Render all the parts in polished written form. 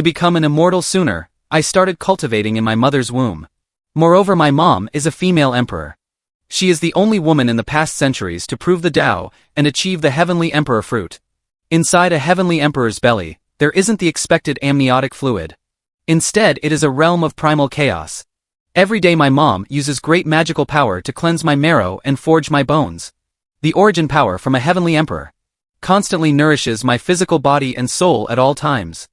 To become an immortal sooner, I started cultivating in my mother's womb. Moreover, my mom is a female emperor. She is the only woman in the past centuries to prove the Tao and achieve the heavenly emperor fruit. Inside a heavenly emperor's belly, there isn't the expected amniotic fluid. Instead, it is a realm of primal chaos. Every day my mom uses great magical power to cleanse my marrow and forge my bones. The origin power from a heavenly emperor constantly nourishes my physical body and soul at all times.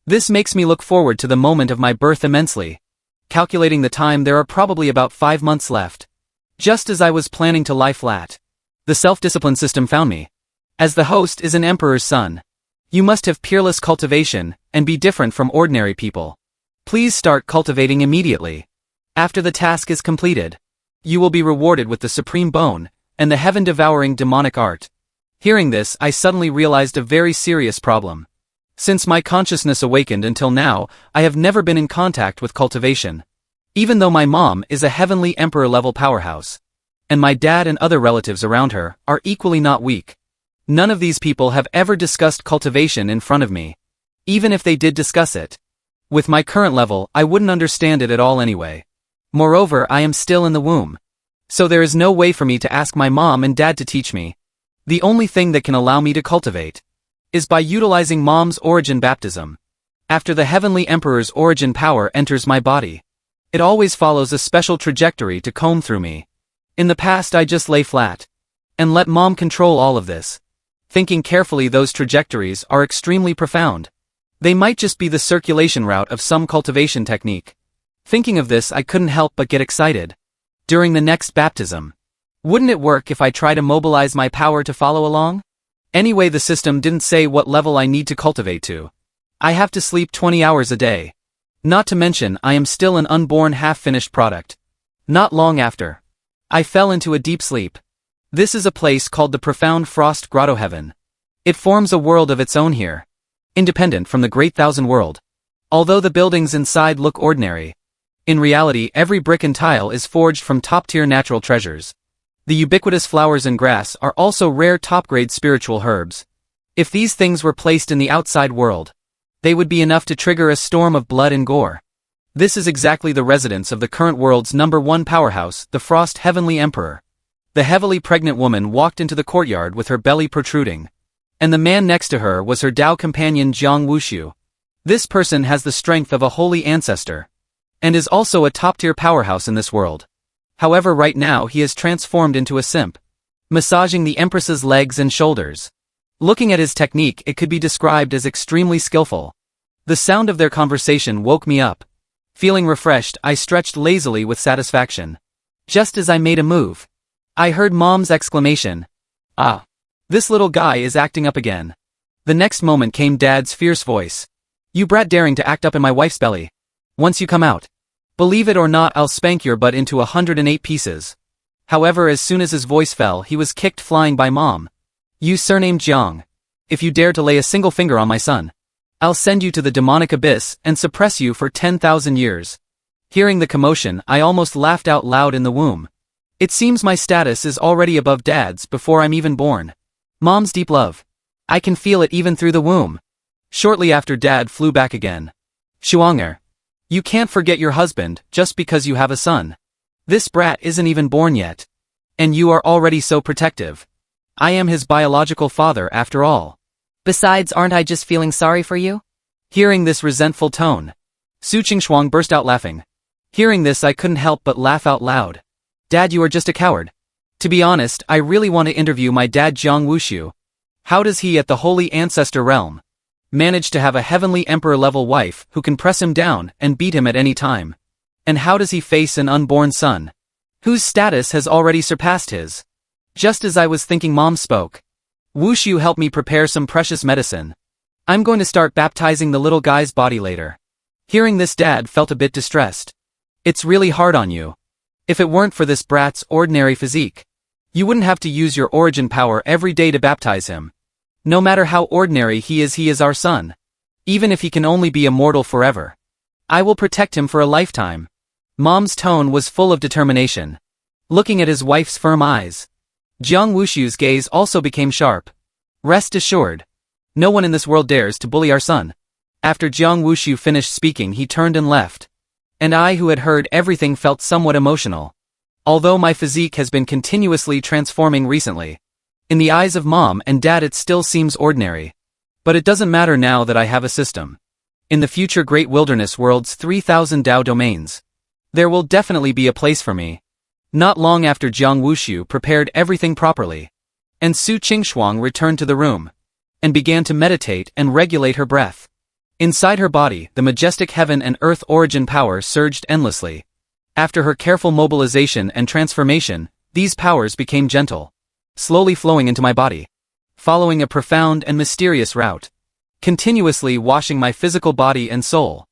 This makes me look forward to the moment of my birth immensely. Calculating the time, there are probably about 5 months left. Just as I was planning to lie flat, the self-discipline system found me. As the host is an emperor's son, you must have peerless cultivation and be different from ordinary people. Please start cultivating immediately. After the task is completed, you will be rewarded with the supreme bone and the heaven-devouring demonic art. Hearing this, I suddenly realized a very serious problem. Since my consciousness awakened until now, I have never been in contact with cultivation. Even though my mom is a heavenly emperor-level powerhouse, and my dad and other relatives around her are equally not weak. None of these people have ever discussed cultivation in front of me. Even if they did discuss it, with my current level, I wouldn't understand it at all anyway. Moreover, I am still in the womb. So there is no way for me to ask my mom and dad to teach me. The only thing that can allow me to cultivate is by utilizing mom's origin baptism. After the heavenly emperor's origin power enters my body, it always follows a special trajectory to comb through me. In the past, I just lay flat and let mom control all of this. Thinking carefully, those trajectories are extremely profound. They might just be the circulation route of some cultivation technique. Thinking of this, I couldn't help but get excited. During the next baptism, wouldn't it work if I try to mobilize my power to follow along? Anyway, the system didn't say what level I need to cultivate to. I have to sleep 20 hours a day. Not to mention, I am still an unborn half-finished product. Not long after, I fell into a deep sleep. This is a place called the Profound Frost Grotto Heaven. It forms a world of its own here, independent from the Great Thousand World. Although the buildings inside look ordinary, in reality every brick and tile is forged from top-tier natural treasures. The ubiquitous flowers and grass are also rare top-grade spiritual herbs. If these things were placed in the outside world, they would be enough to trigger a storm of blood and gore. This is exactly the residence of the current world's #1 powerhouse, the Frost Heavenly Emperor. The heavily pregnant woman walked into the courtyard with her belly protruding, and the man next to her was her Tao companion Jiang Wushu. This person has the strength of a holy ancestor, and is also a top-tier powerhouse in this world. However, right now he is transformed into a simp, massaging the Empress's legs and shoulders. Looking at his technique, it could be described as extremely skillful. The sound of their conversation woke me up. Feeling refreshed, I stretched lazily with satisfaction. Just as I made a move, I heard Mom's exclamation, "Ah, this little guy is acting up again." The next moment came Dad's fierce voice. "You brat, daring to act up in my wife's belly. Once you come out, believe it or not, I'll spank your butt into 108 pieces." However, as soon as his voice fell, he was kicked flying by Mom. "You surnamed Jiang. If you dare to lay a single finger on my son, I'll send you to the demonic abyss and suppress you for 10,000 years. Hearing the commotion, I almost laughed out loud in the womb. It seems my status is already above Dad's before I'm even born. Mom's deep love, I can feel it even through the womb. Shortly after, Dad flew back again. "Shuanger, you can't forget your husband just because you have a son. This brat isn't even born yet, and you are already so protective. I am his biological father after all. Besides, aren't I just feeling sorry for you?" Hearing this resentful tone, Su Qingshuang burst out laughing. Hearing this, I couldn't help but laugh out loud. "Dad, you are just a coward. To be honest, I really want to interview my dad Jiang Wushu. How does he, at the holy ancestor realm, manage to have a heavenly emperor-level wife who can press him down and beat him at any time? And how does he face an unborn son, whose status has already surpassed his?" Just as I was thinking, Mom spoke. "Wushu, help me prepare some precious medicine. I'm going to start baptizing the little guy's body later." Hearing this, Dad felt a bit distressed. "It's really hard on you. If it weren't for this brat's ordinary physique, you wouldn't have to use your origin power every day to baptize him. No matter how ordinary he is our son. Even if he can only be immortal forever, I will protect him for a lifetime." Mom's tone was full of determination. Looking at his wife's firm eyes, Jiang Wushu's gaze also became sharp. "Rest assured, no one in this world dares to bully our son. After Jiang Wushu finished speaking, he turned and left. And I, who had heard everything, felt somewhat emotional. Although my physique has been continuously transforming recently, in the eyes of mom and dad it still seems ordinary. But it doesn't matter now that I have a system. In the future Great Wilderness World's 3,000 Dao domains, there will definitely be a place for me. Not long after Jiang Wushu prepared everything properly, and Su Qingshuang returned to the room, and began to meditate and regulate her breath. Inside her body, the majestic heaven and earth origin power surged endlessly. After her careful mobilization and transformation, these powers became gentle, slowly flowing into my body, following a profound and mysterious route, continuously washing my physical body and soul.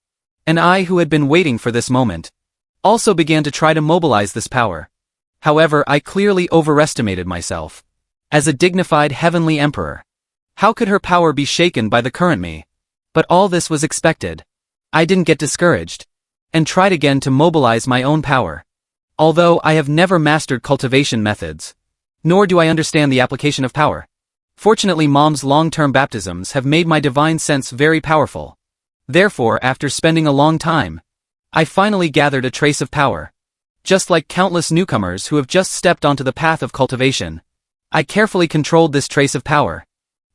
And I, who had been waiting for this moment, also began to try to mobilize this power. However, I clearly overestimated myself. As a dignified heavenly emperor, how could her power be shaken by the current me? But all this was expected. I didn't get discouraged, and tried again to mobilize my own power. Although I have never mastered cultivation methods, nor do I understand the application of power. Fortunately, mom's long-term baptisms have made my divine sense very powerful. Therefore, after spending a long time, I finally gathered a trace of power. Just like countless newcomers who have just stepped onto the path of cultivation, I carefully controlled this trace of power,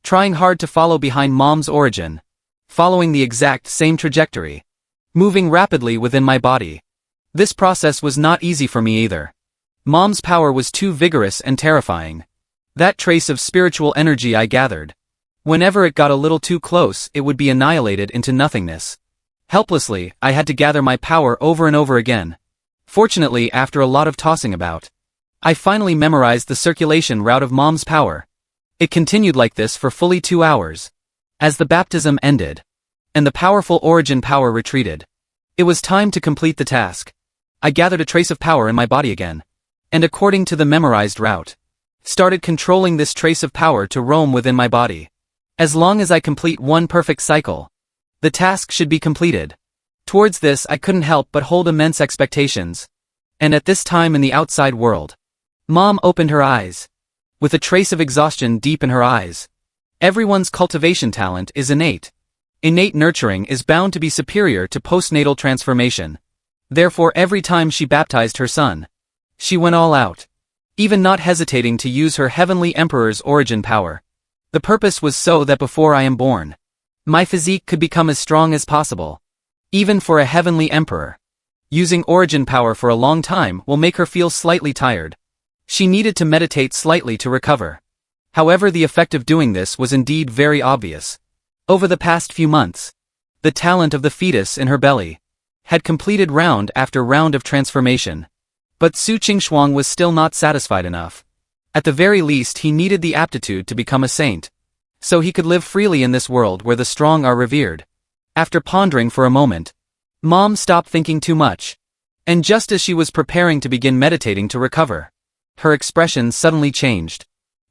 trying hard to follow behind mom's origin, following the exact same trajectory, moving rapidly within my body. This process was not easy for me either. Mom's power was too vigorous and terrifying. That trace of spiritual energy I gathered, whenever it got a little too close, it would be annihilated into nothingness. Helplessly, I had to gather my power over and over again. Fortunately, after a lot of tossing about, I finally memorized the circulation route of mom's power. It continued like this for fully 2 hours. As the baptism ended, and the powerful origin power retreated, it was time to complete the task. I gathered a trace of power in my body again, and according to the memorized route, started controlling this trace of power to roam within my body. As long as I complete one perfect cycle, the task should be completed. Towards this I couldn't help but hold immense expectations. And at this time in the outside world, mom opened her eyes, with a trace of exhaustion deep in her eyes. Everyone's cultivation talent is innate. Innate nurturing is bound to be superior to postnatal transformation. Therefore, every time she baptized her son, she went all out, even not hesitating to use her heavenly emperor's origin power. The purpose was so that before I am born, my physique could become as strong as possible. Even for a heavenly emperor, using origin power for a long time will make her feel slightly tired. She needed to meditate slightly to recover. However, the effect of doing this was indeed very obvious. Over the past few months, the talent of the fetus in her belly had completed round after round of transformation. But Su Qingshuang was still not satisfied enough. At the very least, he needed the aptitude to become a saint, so he could live freely in this world where the strong are revered. After pondering for a moment, mom stopped thinking too much, and just as she was preparing to begin meditating to recover, her expression suddenly changed.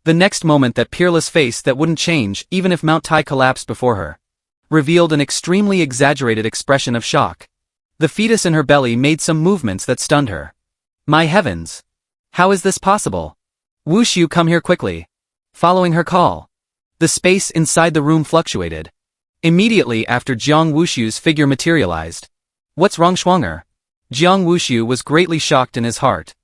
The next moment, that peerless face that wouldn't change even if Mount Tai collapsed before her, revealed an extremely exaggerated expression of shock. The fetus in her belly made some movements that stunned her. My heavens! How is this possible? Wushu, come here quickly. Following her call, the space inside the room fluctuated. Immediately after, Jiang Wushu's figure materialized. What's wrong, Shuanger? Jiang Wushu was greatly shocked in his heart.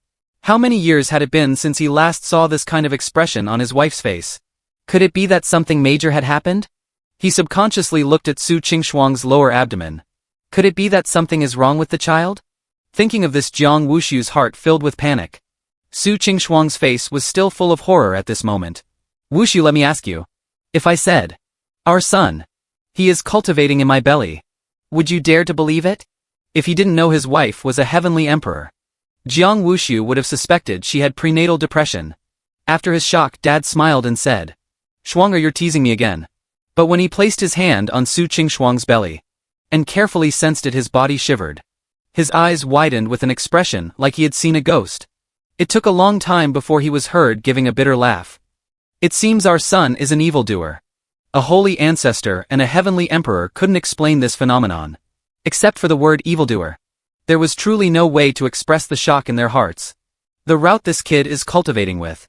How many years had it been since he last saw this kind of expression on his wife's face? Could it be that something major had happened? He subconsciously looked at Su Qingshuang's lower abdomen. Could it be that something is wrong with the child? Thinking of this, Jiang Wushu's heart filled with panic. Su Qingshuang's face was still full of horror at this moment. Wushu, let me ask you. If I said, our son, he is cultivating in my belly, would you dare to believe it? If he didn't know his wife was a heavenly emperor, Jiang Wushu would have suspected she had prenatal depression. After his shock, Dad smiled and said, Shuanger, you're teasing me again. But when he placed his hand on Su Qingshuang's belly, and carefully sensed it, his body shivered. His eyes widened with an expression like he had seen a ghost. It took a long time before he was heard giving a bitter laugh. It seems our son is an evildoer. A holy ancestor and a heavenly emperor couldn't explain this phenomenon. Except for the word evildoer, there was truly no way to express the shock in their hearts. The route this kid is cultivating with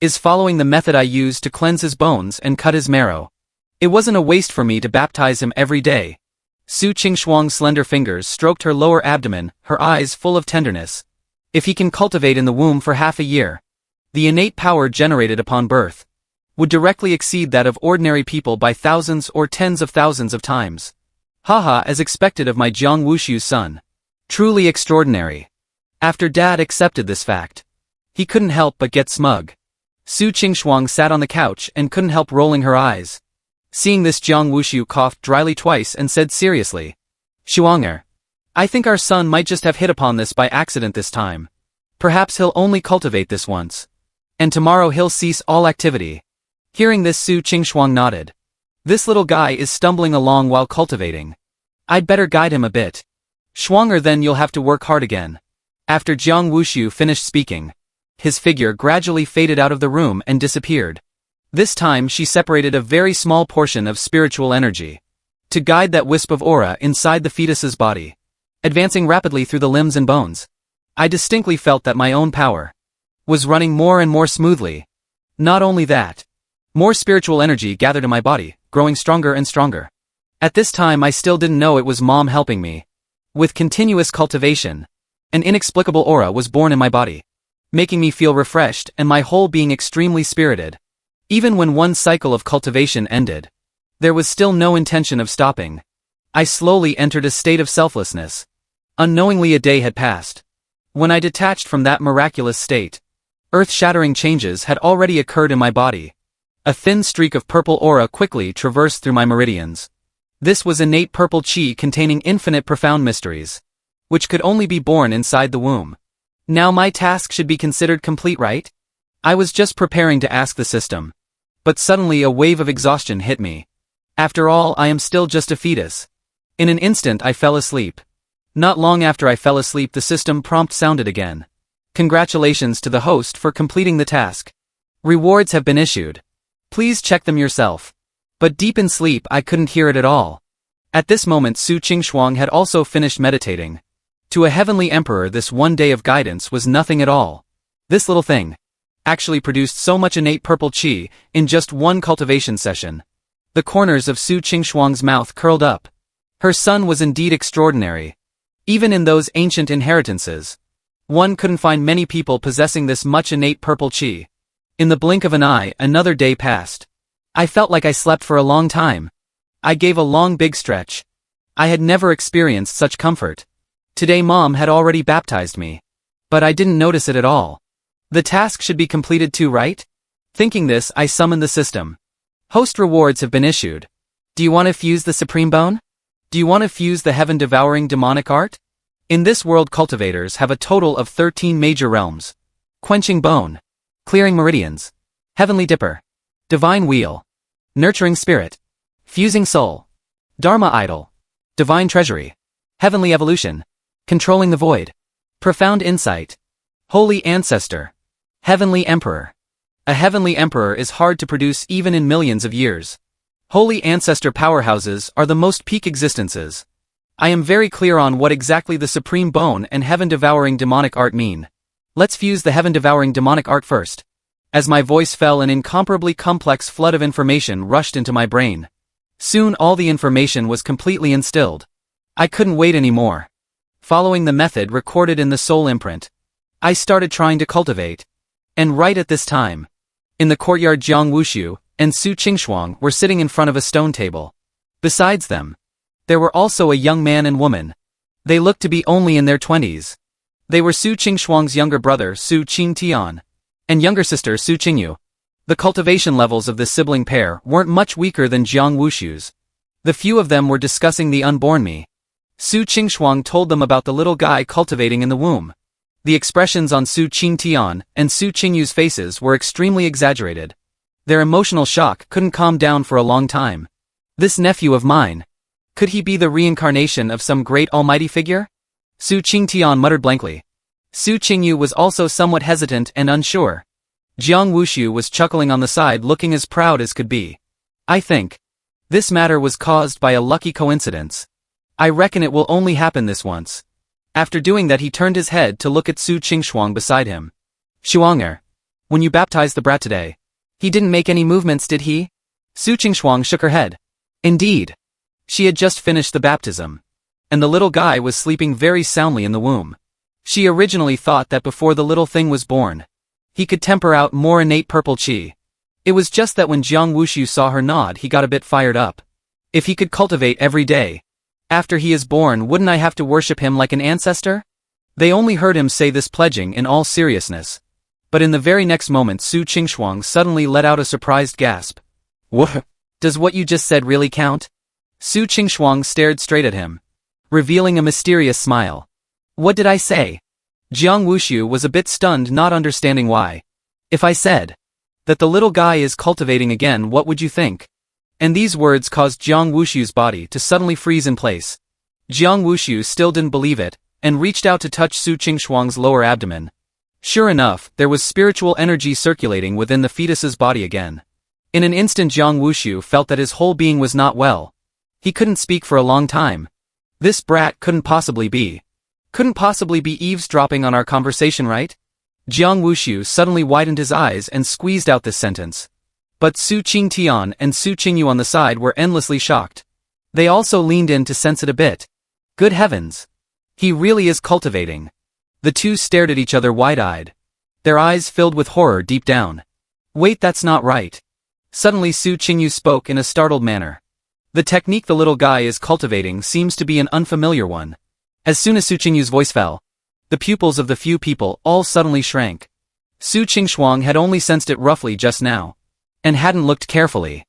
is following the method I used to cleanse his bones and cut his marrow. It wasn't a waste for me to baptize him every day. Su Qingshuang's slender fingers stroked her lower abdomen, her eyes full of tenderness. If he can cultivate in the womb for half a year, the innate power generated upon birth would directly exceed that of ordinary people by thousands or tens of thousands of times. Haha, as expected of my Jiang Wushu's son. Truly extraordinary. After Dad accepted this fact, he couldn't help but get smug. Su Qingshuang sat on the couch and couldn't help rolling her eyes. Seeing this, Jiang Wushu coughed dryly twice and said seriously, "Shuanger, I think our son might just have hit upon this by accident this time. Perhaps he'll only cultivate this once, and tomorrow he'll cease all activity." Hearing this, Su Qingshuang nodded. "This little guy is stumbling along while cultivating. I'd better guide him a bit. Shuanger, then you'll have to work hard again." After Jiang Wushu finished speaking, his figure gradually faded out of the room and disappeared. This time she separated a very small portion of spiritual energy to guide that wisp of aura inside the fetus's body, advancing rapidly through the limbs and bones. I distinctly felt that my own power was running more and more smoothly. Not only that, more spiritual energy gathered in my body, growing stronger and stronger. At this time I still didn't know it was Mom helping me. With continuous cultivation, an inexplicable aura was born in my body, making me feel refreshed and my whole being extremely spirited. Even when one cycle of cultivation ended, there was still no intention of stopping. I slowly entered a state of selflessness. Unknowingly a day had passed. When I detached from that miraculous state, earth-shattering changes had already occurred in my body. A thin streak of purple aura quickly traversed through my meridians. This was innate purple chi containing infinite profound mysteries, which could only be born inside the womb. Now my task should be considered complete, right? I was just preparing to ask the system. But suddenly a wave of exhaustion hit me. After all, I am still just a fetus. In an instant I fell asleep. Not long after I fell asleep, the system prompt sounded again. "Congratulations to the host for completing the task. Rewards have been issued. Please check them yourself." But deep in sleep I couldn't hear it at all. At this moment Su Qingshuang had also finished meditating. To a heavenly emperor, this one day of guidance was nothing at all. This little thing actually produced so much innate purple chi in just one cultivation session. The corners of Su Qingshuang's mouth curled up. Her son was indeed extraordinary. Even in those ancient inheritances, one couldn't find many people possessing this much innate purple chi. In the blink of an eye, another day passed. I felt like I slept for a long time. I gave a long big stretch. I had never experienced such comfort. Today Mom had already baptized me. But I didn't notice it at all. The task should be completed too, right? Thinking this, I summoned the system. "Host, rewards have been issued. Do you want to fuse the Supreme Bone? Do you want to fuse the heaven-devouring demonic art?" In this world, cultivators have a total of 13 major realms: Quenching Bone, Clearing Meridians, Heavenly Dipper, Divine Wheel, Nurturing Spirit, Fusing Soul, Dharma Idol, Divine Treasury, Heavenly Evolution, Controlling the Void, Profound Insight, Holy Ancestor, Heavenly Emperor. A Heavenly Emperor is hard to produce even in millions of years. Holy Ancestor powerhouses are the most peak existences. I am very clear on what exactly the Supreme Bone and Heaven-Devouring Demonic Art mean. Let's fuse the Heaven-Devouring Demonic Art first. As my voice fell, an incomparably complex flood of information rushed into my brain. Soon all the information was completely instilled. I couldn't wait anymore. Following the method recorded in the soul imprint, I started trying to cultivate. And right at this time, in the courtyard, Jiang Wushu and Su Qingshuang were sitting in front of a stone table. Besides them, there were also a young man and woman. They looked to be only in their 20s. They were Su Qingshuang's younger brother Su Qingtian and younger sister Su Qingyu. The cultivation levels of this sibling pair weren't much weaker than Jiang Wushu's. The few of them were discussing the unborn me. Su Qingshuang told them about the little guy cultivating in the womb. The expressions on Su Qingtian and Su Qingyu's faces were extremely exaggerated. Their emotional shock couldn't calm down for a long time. This nephew of mine, could he be the reincarnation of some great almighty figure? Su Qingtian muttered blankly. Su Qingyu was also somewhat hesitant and unsure. Jiang Wushu was chuckling on the side, looking as proud as could be. "I think this matter was caused by a lucky coincidence. I reckon it will only happen this once." After doing that, he turned his head to look at Su Qingshuang beside him. "Shuanger, when you baptized the brat today, he didn't make any movements, did he?" Su Qingshuang shook her head. "Indeed. She had just finished the baptism. And the little guy was sleeping very soundly in the womb. She originally thought that before the little thing was born, he could temper out more innate purple chi. It was just that when Jiang Wuxiu saw her nod, he got a bit fired up. If he could cultivate every day, after he is born, wouldn't I have to worship him like an ancestor? They only heard him say this pledging in all seriousness. But in the very next moment, Su Qingshuang suddenly let out a surprised gasp. What? Does what you just said really count? Su Qingshuang stared straight at him, revealing a mysterious smile. What did I say? Jiang Wuxiu was a bit stunned, not understanding why. If I said that the little guy is cultivating again, what would you think? And these words caused Jiang Wuxiu's body to suddenly freeze in place. Jiang Wuxiu still didn't believe it, and reached out to touch Su Qingshuang's lower abdomen. Sure enough, there was spiritual energy circulating within the fetus's body again. In an instant, Jiang Wuxiu felt that his whole being was not well. He couldn't speak for a long time. This brat couldn't possibly be eavesdropping on our conversation, right? Jiang Wuxiu suddenly widened his eyes and squeezed out this sentence. But Su Qingtian and Su Qingyu on the side were endlessly shocked. They also leaned in to sense it a bit. Good heavens! He really is cultivating. The two stared at each other wide-eyed. Their eyes filled with horror deep down. Wait, that's not right. Suddenly Su Qingyu spoke in a startled manner. The technique the little guy is cultivating seems to be an unfamiliar one. As soon as Su Qingyu's voice fell, the pupils of the few people all suddenly shrank. Su Qingshuang had only sensed it roughly just now, and hadn't looked carefully.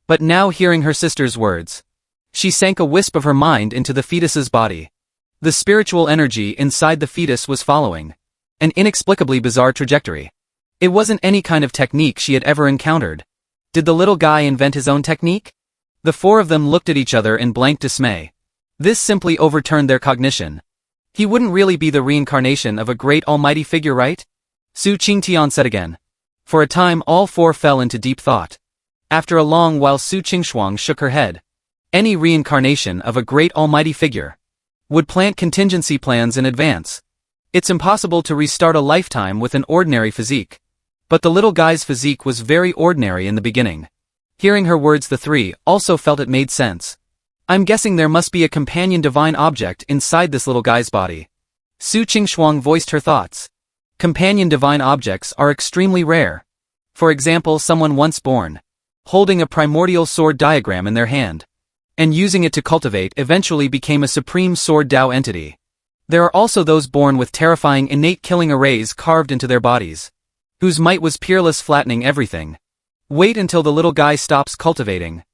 But now, hearing her sister's words, she sank a wisp of her mind into the fetus's body. The spiritual energy inside the fetus was following an inexplicably bizarre trajectory. It wasn't any kind of technique she had ever encountered. Did the little guy invent his own technique? The four of them looked at each other in blank dismay. This simply overturned their cognition. He wouldn't really be the reincarnation of a great almighty figure, right? Su Qingtian said again. For a time all four fell into deep thought. After a long while, Su Qingshuang shook her head. Any reincarnation of a great almighty figure would plant contingency plans in advance. It's impossible to restart a lifetime with an ordinary physique. But the little guy's physique was very ordinary in the beginning. Hearing her words, the three also felt it made sense. I'm guessing there must be a companion divine object inside this little guy's body. Su Qingshuang voiced her thoughts. Companion divine objects are extremely rare. For example, someone once born, holding a primordial sword diagram in their hand, and using it to cultivate, eventually became a supreme sword Tao entity. There are also those born with terrifying innate killing arrays carved into their bodies, whose might was peerless, flattening everything. Wait until the little guy stops cultivating,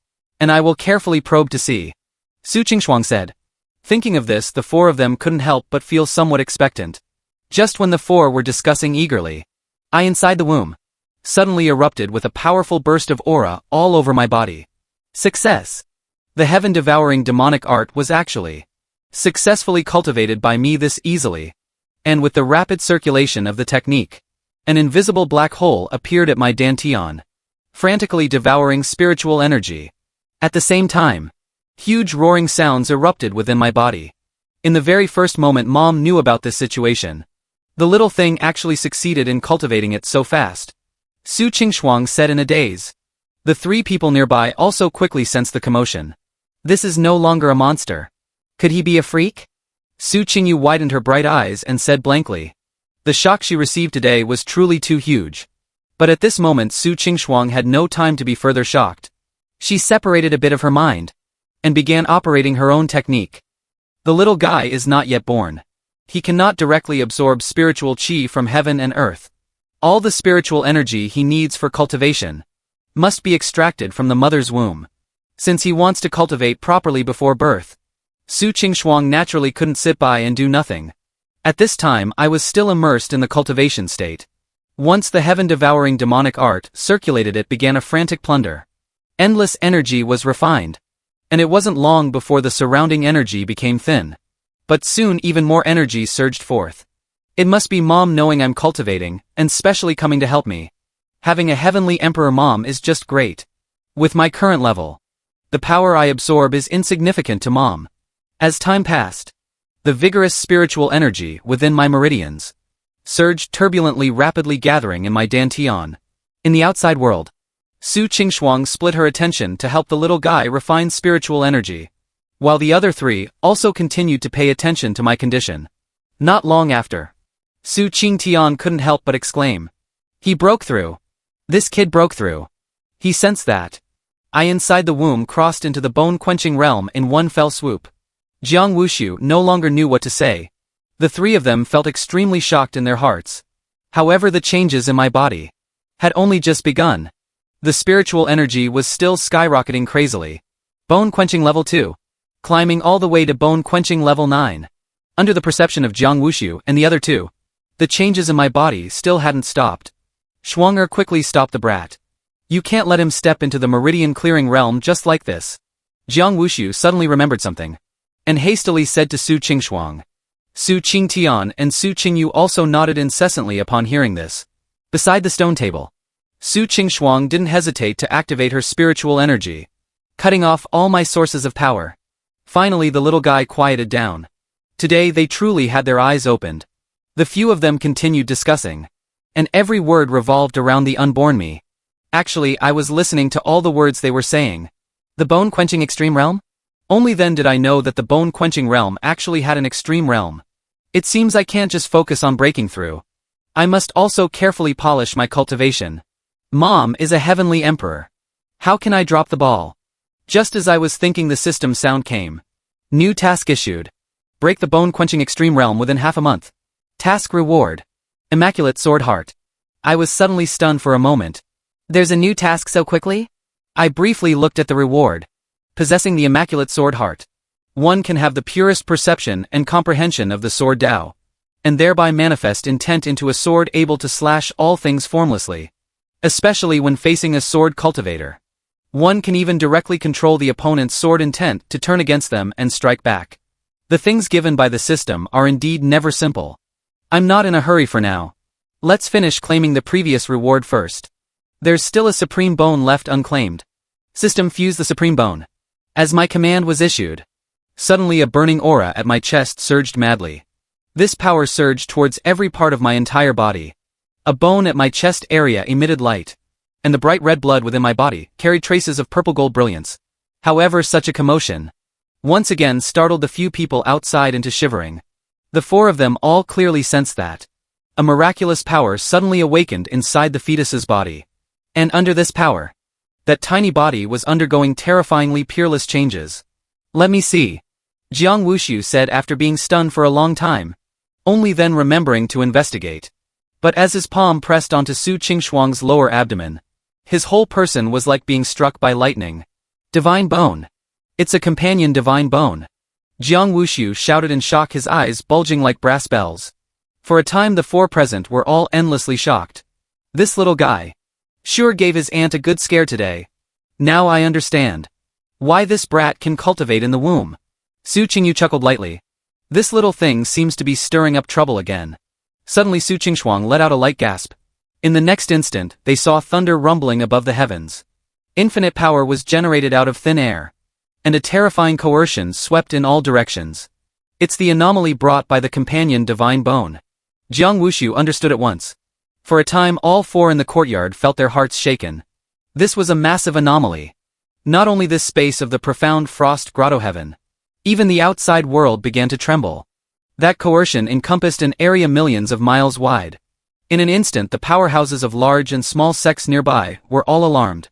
and I will carefully probe to see, Su Qingshuang said. Thinking of this, the four of them couldn't help but feel somewhat expectant. Just when the four were discussing eagerly, I inside the womb suddenly erupted with a powerful burst of aura all over my body. Success! The heaven-devouring demonic art was actually successfully cultivated by me this easily. And with the rapid circulation of the technique, an invisible black hole appeared at my dantian, frantically devouring spiritual energy. At the same time, huge roaring sounds erupted within my body. In the very first moment Mom knew about this situation, the little thing actually succeeded in cultivating it so fast. Su Qingshuang said in a daze. The three people nearby also quickly sensed the commotion. This is no longer a monster. Could he be a freak? Su Qingyu widened her bright eyes and said blankly. The shock she received today was truly too huge. But at this moment Su Qingshuang had no time to be further shocked. She separated a bit of her mind, and began operating her own technique. The little guy is not yet born. He cannot directly absorb spiritual chi from heaven and earth. All the spiritual energy he needs for cultivation must be extracted from the mother's womb. Since he wants to cultivate properly before birth, Su Qingshuang naturally couldn't sit by and do nothing. At this time I was still immersed in the cultivation state. Once the heaven-devouring demonic art circulated, it began a frantic plunder. Endless energy was refined. And it wasn't long before the surrounding energy became thin. But soon even more energy surged forth. It must be Mom knowing I'm cultivating, and specially coming to help me. Having a heavenly emperor mom is just great. With my current level, the power I absorb is insignificant to Mom. As time passed, the vigorous spiritual energy within my meridians surged turbulently, rapidly gathering in my dantian. In the outside world, Su Qingshuang split her attention to help the little guy refine spiritual energy. while the other three also continued to pay attention to my condition. Not long after, Su Qingtian couldn't help but exclaim. He broke through. This kid broke through. He sensed that. I inside the womb crossed into the bone-quenching realm in one fell swoop. Jiang Wushu no longer knew what to say. The three of them felt extremely shocked in their hearts. However, the changes in my body had only just begun. The spiritual energy was still skyrocketing crazily. Bone-quenching level 2. Climbing all the way to bone-quenching level 9. Under the perception of Jiang Wushu and the other two, the changes in my body still hadn't stopped. Shuang'er quickly stopped the brat. You can't let him step into the meridian-clearing realm just like this. Jiang Wushu suddenly remembered something, and hastily said to Su Qingshuang. Su Qingtian and Su Qingyu also nodded incessantly upon hearing this. Beside the stone table, Su Qingshuang didn't hesitate to activate her spiritual energy, cutting off all my sources of power. Finally the little guy quieted down. Today they truly had their eyes opened. The few of them continued discussing, and every word revolved around the unborn me. Actually, I was listening to all the words they were saying. The bone-quenching extreme realm? Only then did I know that the bone-quenching realm actually had an extreme realm. It seems I can't just focus on breaking through. I must also carefully polish my cultivation. Mom is a heavenly emperor. How can I drop the ball? Just as I was thinking, the system sound came. New task issued. Break the bone-quenching extreme realm within half a month. Task reward. Immaculate Sword Heart. I was suddenly stunned for a moment. There's a new task so quickly? I briefly looked at the reward. Possessing the Immaculate Sword Heart, one can have the purest perception and comprehension of the Sword Tao, and thereby manifest intent into a sword able to slash all things formlessly. Especially when facing a sword cultivator. One can even directly control the opponent's sword intent to turn against them and strike back. The things given by the system are indeed never simple. I'm not in a hurry for now. Let's finish claiming the previous reward first. There's still a supreme bone left unclaimed. System, fuse the supreme bone. As my command was issued, suddenly a burning aura at my chest surged madly. This power surged towards every part of my entire body. A bone at my chest area emitted light, and the bright red blood within my body carried traces of purple-gold brilliance. However, such a commotion once again startled the few people outside into shivering. The four of them all clearly sensed that a miraculous power suddenly awakened inside the fetus's body. And under this power, that tiny body was undergoing terrifyingly peerless changes. Let me see. Jiang Wushu said after being stunned for a long time, only then remembering to investigate. But as his palm pressed onto Su Qingshuang's lower abdomen, his whole person was like being struck by lightning. Divine bone. It's a companion divine bone. Jiang Wushu shouted in shock, his eyes bulging like brass bells. For a time the four present were all endlessly shocked. This little guy sure gave his aunt a good scare today. Now I understand why this brat can cultivate in the womb. Su Qingyu chuckled lightly. This little thing seems to be stirring up trouble again. Suddenly Su Qingshuang let out a light gasp. In the next instant, they saw thunder rumbling above the heavens. Infinite power was generated out of thin air, and a terrifying coercion swept in all directions. It's the anomaly brought by the companion divine bone. Jiang Wushu understood at once. For a time all four in the courtyard felt their hearts shaken. This was a massive anomaly. Not only this space of the profound frost grotto heaven, even the outside world began to tremble. That coercion encompassed an area millions of miles wide. In an instant the powerhouses of large and small sects nearby were all alarmed.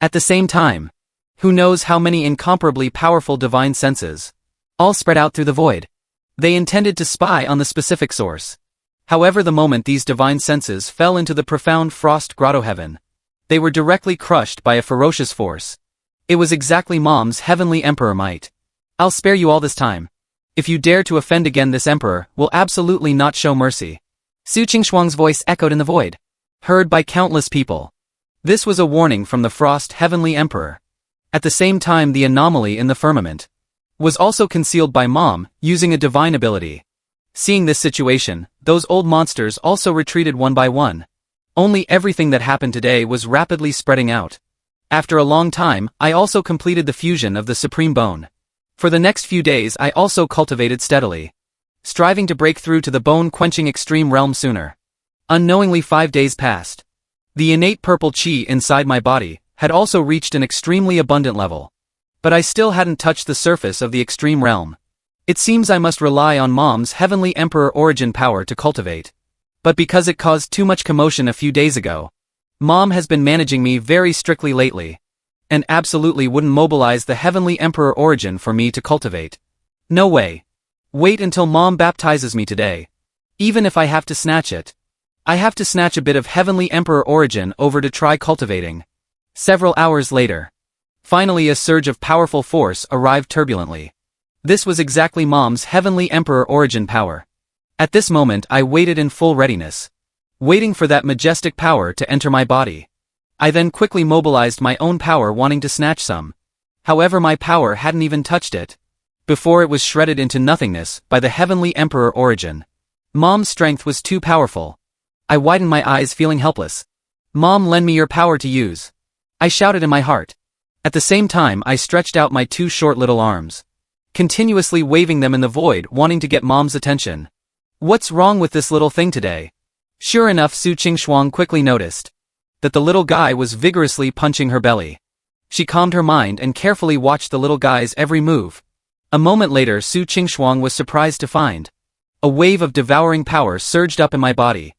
At the same time, who knows how many incomparably powerful divine senses, all spread out through the void. They intended to spy on the specific source. However, the moment these divine senses fell into the profound frost grotto heaven, they were directly crushed by a ferocious force. It was exactly Mom's heavenly emperor might. I'll spare you all this time. If you dare to offend again, this emperor will absolutely not show mercy. Su Qingshuang's voice echoed in the void, heard by countless people. This was a warning from the frost heavenly emperor. At the same time, the anomaly in the firmament was also concealed by Mom, using a divine ability. Seeing this situation, those old monsters also retreated one by one. Only everything that happened today was rapidly spreading out. After a long time, I also completed the fusion of the supreme bone. For the next few days I also cultivated steadily, striving to break through to the bone-quenching extreme realm sooner. Unknowingly 5 days passed. The innate purple chi inside my body had also reached an extremely abundant level. But I still hadn't touched the surface of the extreme realm. It seems I must rely on Mom's heavenly emperor origin power to cultivate. But because it caused too much commotion a few days ago, Mom has been managing me very strictly lately, and absolutely wouldn't mobilize the heavenly emperor origin for me to cultivate. No way. Wait until Mom baptizes me today. Even if I have to snatch it. I have to snatch a bit of heavenly emperor origin over to try cultivating. Several hours later. Finally a surge of powerful force arrived turbulently. This was exactly Mom's heavenly emperor origin power. At this moment I waited in full readiness, waiting for that majestic power to enter my body. I then quickly mobilized my own power wanting to snatch some. However, my power hadn't even touched it, before it was shredded into nothingness by the heavenly emperor origin. Mom's strength was too powerful. I widened my eyes feeling helpless. Mom, lend me your power to use. I shouted in my heart. At the same time I stretched out my two short little arms, continuously waving them in the void wanting to get Mom's attention. What's wrong with this little thing today? Sure enough, Su Qingxuang quickly noticed that the little guy was vigorously punching her belly. She calmed her mind and carefully watched the little guy's every move. A moment later Su Qingxuang was surprised to find a wave of devouring power surged up in my body,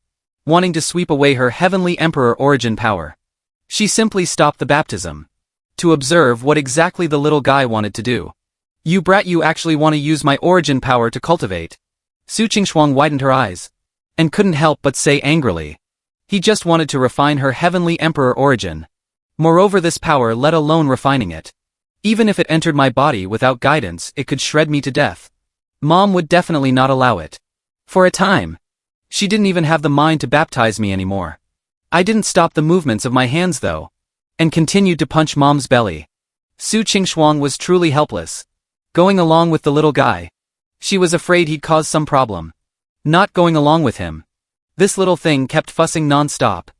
wanting to sweep away her heavenly emperor origin power. She simply stopped the baptism to observe what exactly the little guy wanted to do. You brat, you actually want to use my origin power to cultivate? Su Qingxuang widened her eyes and couldn't help but say angrily. He just wanted to refine her heavenly emperor origin. Moreover, this power, let alone refining it, even if it entered my body without guidance, it could shred me to death. Mom would definitely not allow it. For a time, she didn't even have the mind to baptize me anymore. I didn't stop the movements of my hands though, and continued to punch Mom's belly. Su Qingxuang was truly helpless, going along with the little guy. She was afraid he'd cause some problem. Not going along with him. This little thing kept fussing non-stop.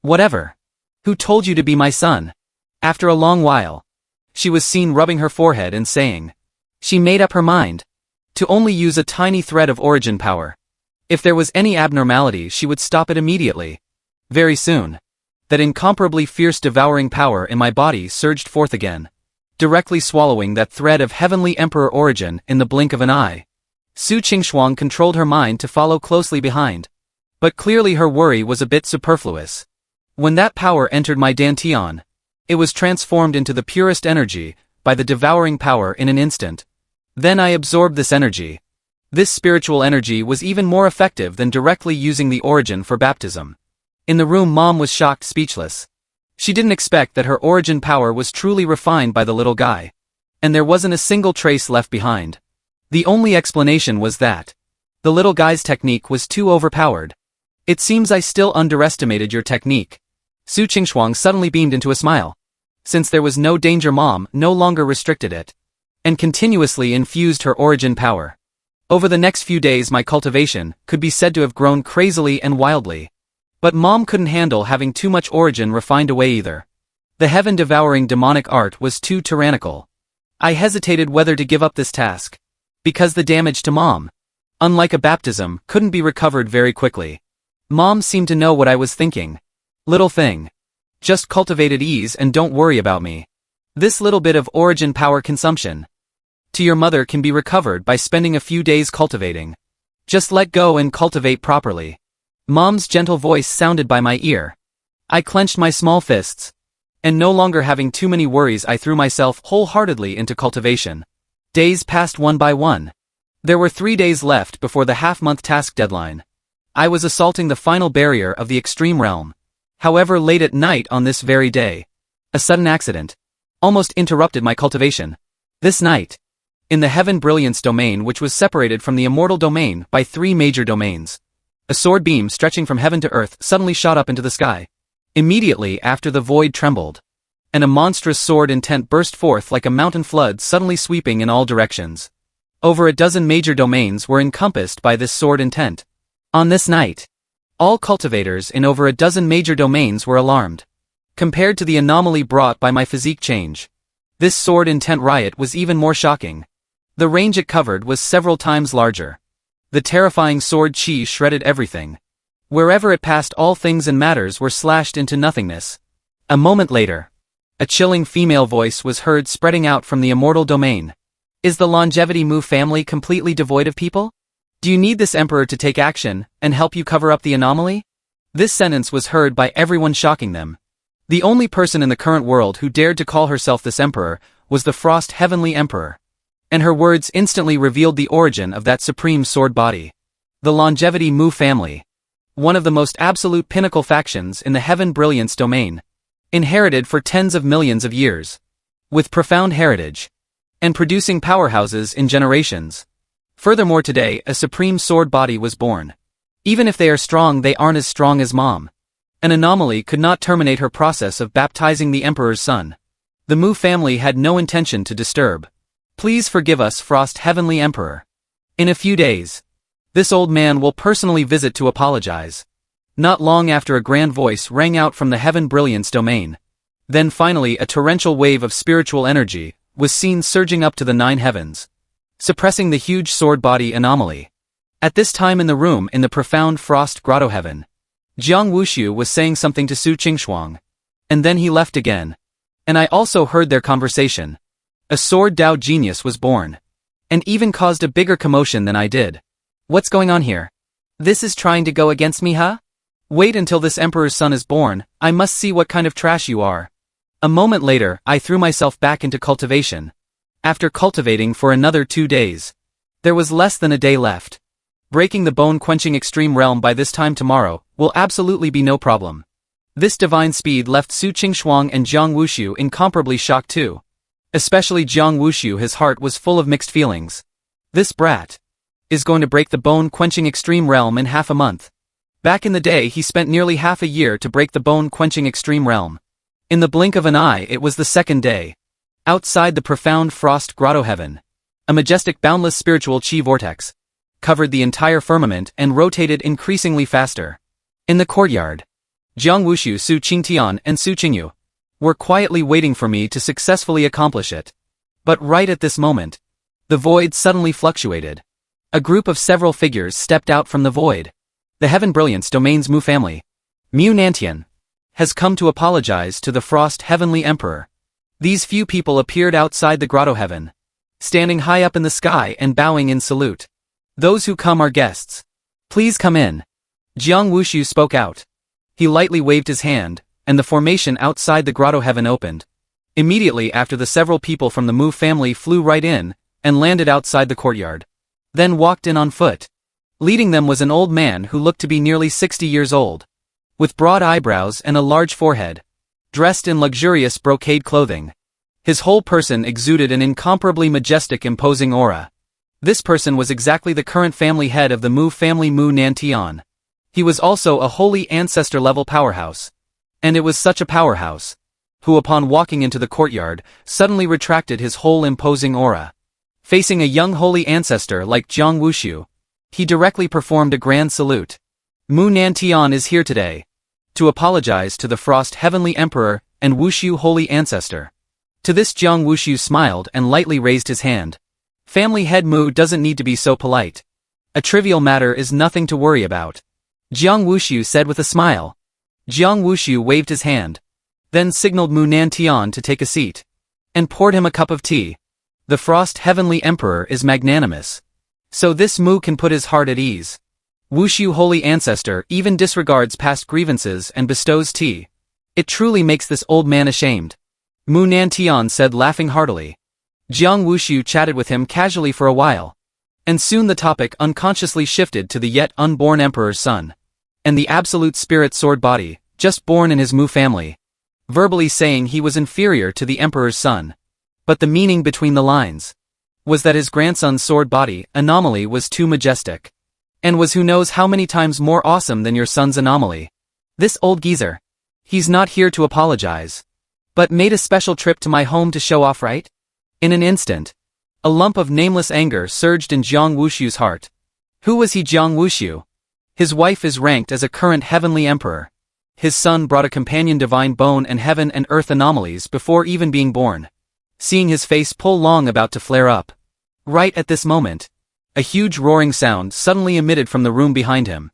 Whatever. Who told you to be my son? After a long while, she was seen rubbing her forehead and saying, she made up her mind to only use a tiny thread of origin power. If there was any abnormality, she would stop it immediately. Very soon, that incomparably fierce devouring power in my body surged forth again, directly swallowing that thread of heavenly emperor origin in the blink of an eye. Su Qingxuang controlled her mind to follow closely behind. But clearly her worry was a bit superfluous. When that power entered my dantian, it was transformed into the purest energy by the devouring power in an instant. Then I absorbed this energy. This spiritual energy was even more effective than directly using the origin for baptism. In the room, Mom was shocked, speechless. She didn't expect that her origin power was truly refined by the little guy. And there wasn't a single trace left behind. The only explanation was that the little guy's technique was too overpowered. It seems I still underestimated your technique. Su Qingxuang suddenly beamed into a smile. Since there was no danger, Mom no longer restricted it, and continuously infused her origin power. Over the next few days my cultivation could be said to have grown crazily and wildly. But Mom couldn't handle having too much origin refined away either. The heaven-devouring demonic art was too tyrannical. I hesitated whether to give up this task, because the damage to Mom, unlike a baptism, couldn't be recovered very quickly. Mom seemed to know what I was thinking. Little thing. Just cultivate at ease and don't worry about me. This little bit of origin power consumption to your mother can be recovered by spending a few days cultivating. Just let go and cultivate properly. Mom's gentle voice sounded by my ear. I clenched my small fists, and no longer having too many worries, I threw myself wholeheartedly into cultivation. Days passed one by one. There were 3 days left before the half-month task deadline. I was assaulting the final barrier of the extreme realm. However, late at night on this very day, a sudden accident almost interrupted my cultivation. This night, in the Heaven Brilliance domain, which was separated from the Immortal domain by 3 major domains, a sword beam stretching from heaven to earth suddenly shot up into the sky. Immediately after, the void trembled, and a monstrous sword intent burst forth like a mountain flood, suddenly sweeping in all directions. Over a dozen major domains were encompassed by this sword intent. On this night, all cultivators in over a dozen major domains were alarmed. Compared to the anomaly brought by my physique change, this sword intent riot was even more shocking. The range it covered was several times larger. The terrifying sword chi shredded everything. Wherever it passed, all things and matters were slashed into nothingness. A moment later, A chilling female voice was heard spreading out from the immortal domain. Is the longevity Mu family completely devoid of people? Do you need this emperor to take action and help you cover up the anomaly? This sentence was heard by everyone, shocking them. The only person in the current world who dared to call herself this emperor was the Frost Heavenly Emperor. And her words instantly revealed the origin of that supreme sword body. The longevity Mu family. One of the most absolute pinnacle factions in the Heaven Brilliance domain. Inherited for tens of millions of years. With profound heritage. And producing powerhouses in generations. Furthermore, today a supreme sword body was born. Even if they are strong, they aren't as strong as Mom. An anomaly could not terminate her process of baptizing the Emperor's son. The Mu family had no intention to disturb. Please forgive us, Frost Heavenly Emperor. In a few days, this old man will personally visit to apologize. Not long after, a grand voice rang out from the Heaven Brilliance domain. Then finally a torrential wave of spiritual energy was seen surging up to the 9 heavens, suppressing the huge sword body anomaly. At this time in the room in the profound Frost Grotto Heaven, Jiang Wushu was saying something to Su Qingshuang. And then he left again. And I also heard their conversation. A sword Dao genius was born. And even caused a bigger commotion than I did. What's going on here? This is trying to go against me, huh? Wait until this emperor's son is born, I must see what kind of trash you are. A moment later, I threw myself back into cultivation. After cultivating for another 2 days. There was less than a day left. Breaking the bone-quenching extreme realm by this time tomorrow will absolutely be no problem. This divine speed left Su Qingshuang and Jiang Wushu incomparably shocked too. Especially Jiang Wushu, his heart was full of mixed feelings. This brat is going to break the bone-quenching extreme realm in half a month. Back in the day he spent nearly half a year to break the bone-quenching extreme realm. In the blink of an eye it was the second day. Outside the profound Frost Grotto Heaven, a majestic boundless spiritual chi vortex covered the entire firmament and rotated increasingly faster. In the courtyard, Jiang Wushu, Su Qingtian, and Su Qingyu were quietly waiting for me to successfully accomplish it. But right at this moment, the void suddenly fluctuated. A group of several figures stepped out from the void. The Heaven Brilliance domain's Mu family, Mu Nantian, has come to apologize to the Frost Heavenly Emperor. These few people appeared outside the Grotto Heaven, standing high up in the sky and bowing in salute. Those who come are guests. Please come in. Jiang Wushu spoke out. He lightly waved his hand, and the formation outside the Grotto Heaven opened. Immediately after, the several people from the Mu family flew right in, and landed outside the courtyard. Then walked in on foot. Leading them was an old man who looked to be nearly 60 years old. With broad eyebrows and a large forehead. Dressed in luxurious brocade clothing. His whole person exuded an incomparably majestic, imposing aura. This person was exactly the current family head of the Mu family, Mu Nantian. He was also a holy ancestor-level powerhouse. And it was such a powerhouse, who upon walking into the courtyard, suddenly retracted his whole imposing aura. Facing a young holy ancestor like Jiang Wushu, he directly performed a grand salute. Mu Nantian is here today to apologize to the Frost Heavenly Emperor and Wushu holy ancestor. To this Jiang Wushu smiled and lightly raised his hand. Family head Mu doesn't need to be so polite. A trivial matter is nothing to worry about. Jiang Wushu said with a smile. Jiang Wushu waved his hand. Then signaled Mu Nantian to take a seat. And poured him a cup of tea. The Frost Heavenly Emperor is magnanimous. So this Mu can put his heart at ease. Wushu holy ancestor even disregards past grievances and bestows tea. It truly makes this old man ashamed. Mu Nantian said, laughing heartily. Jiang Wushu chatted with him casually for a while. And soon the topic unconsciously shifted to the yet unborn emperor's son. And the absolute spirit sword body, just born in his Mu family. Verbally saying he was inferior to the emperor's son. But the meaning between the lines was that his grandson's sword body anomaly was too majestic. And was who knows how many times more awesome than your son's anomaly. This old geezer. He's not here to apologize. But made a special trip to my home to show off, right? In an instant, a lump of nameless anger surged in Jiang Wushu's heart. Who was he, Jiang Wushu? His wife is ranked as a current heavenly emperor. His son brought a companion divine bone and heaven and earth anomalies before even being born. Seeing his face pull long about to flare up. Right at this moment, a huge roaring sound suddenly emitted from the room behind him.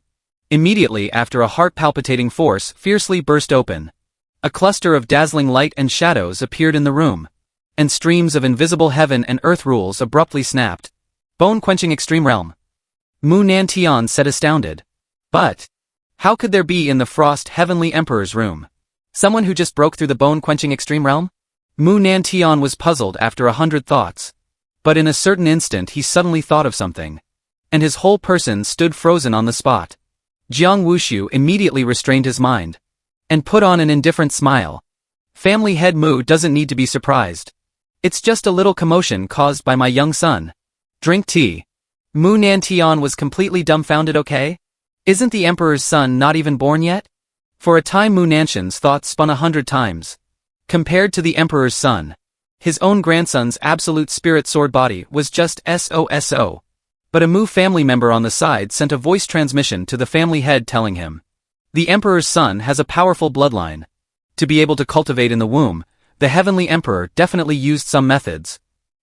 Immediately after, a heart-palpitating force fiercely burst open. A cluster of dazzling light and shadows appeared in the room. And streams of invisible heaven and earth rules abruptly snapped. Bone-quenching extreme realm. Mu Nantian said astounded. But how could there be in the Frost Heavenly Emperor's room someone who just broke through the bone-quenching extreme realm? Mu Nantian was puzzled after 100 thoughts. But in a certain instant he suddenly thought of something. And his whole person stood frozen on the spot. Jiang Wuxiu immediately restrained his mind. And put on an indifferent smile. Family head Mu doesn't need to be surprised. It's just a little commotion caused by my young son. Drink tea. Mu Nantian was completely dumbfounded. Okay? Isn't the emperor's son not even born yet? For a time Mu Nanshan's thoughts spun 100 times. Compared to the emperor's son, his own grandson's absolute spirit sword body was just SOSO. But a Mu family member on the side sent a voice transmission to the family head telling him, the emperor's son has a powerful bloodline. To be able to cultivate in the womb, the heavenly emperor definitely used some methods.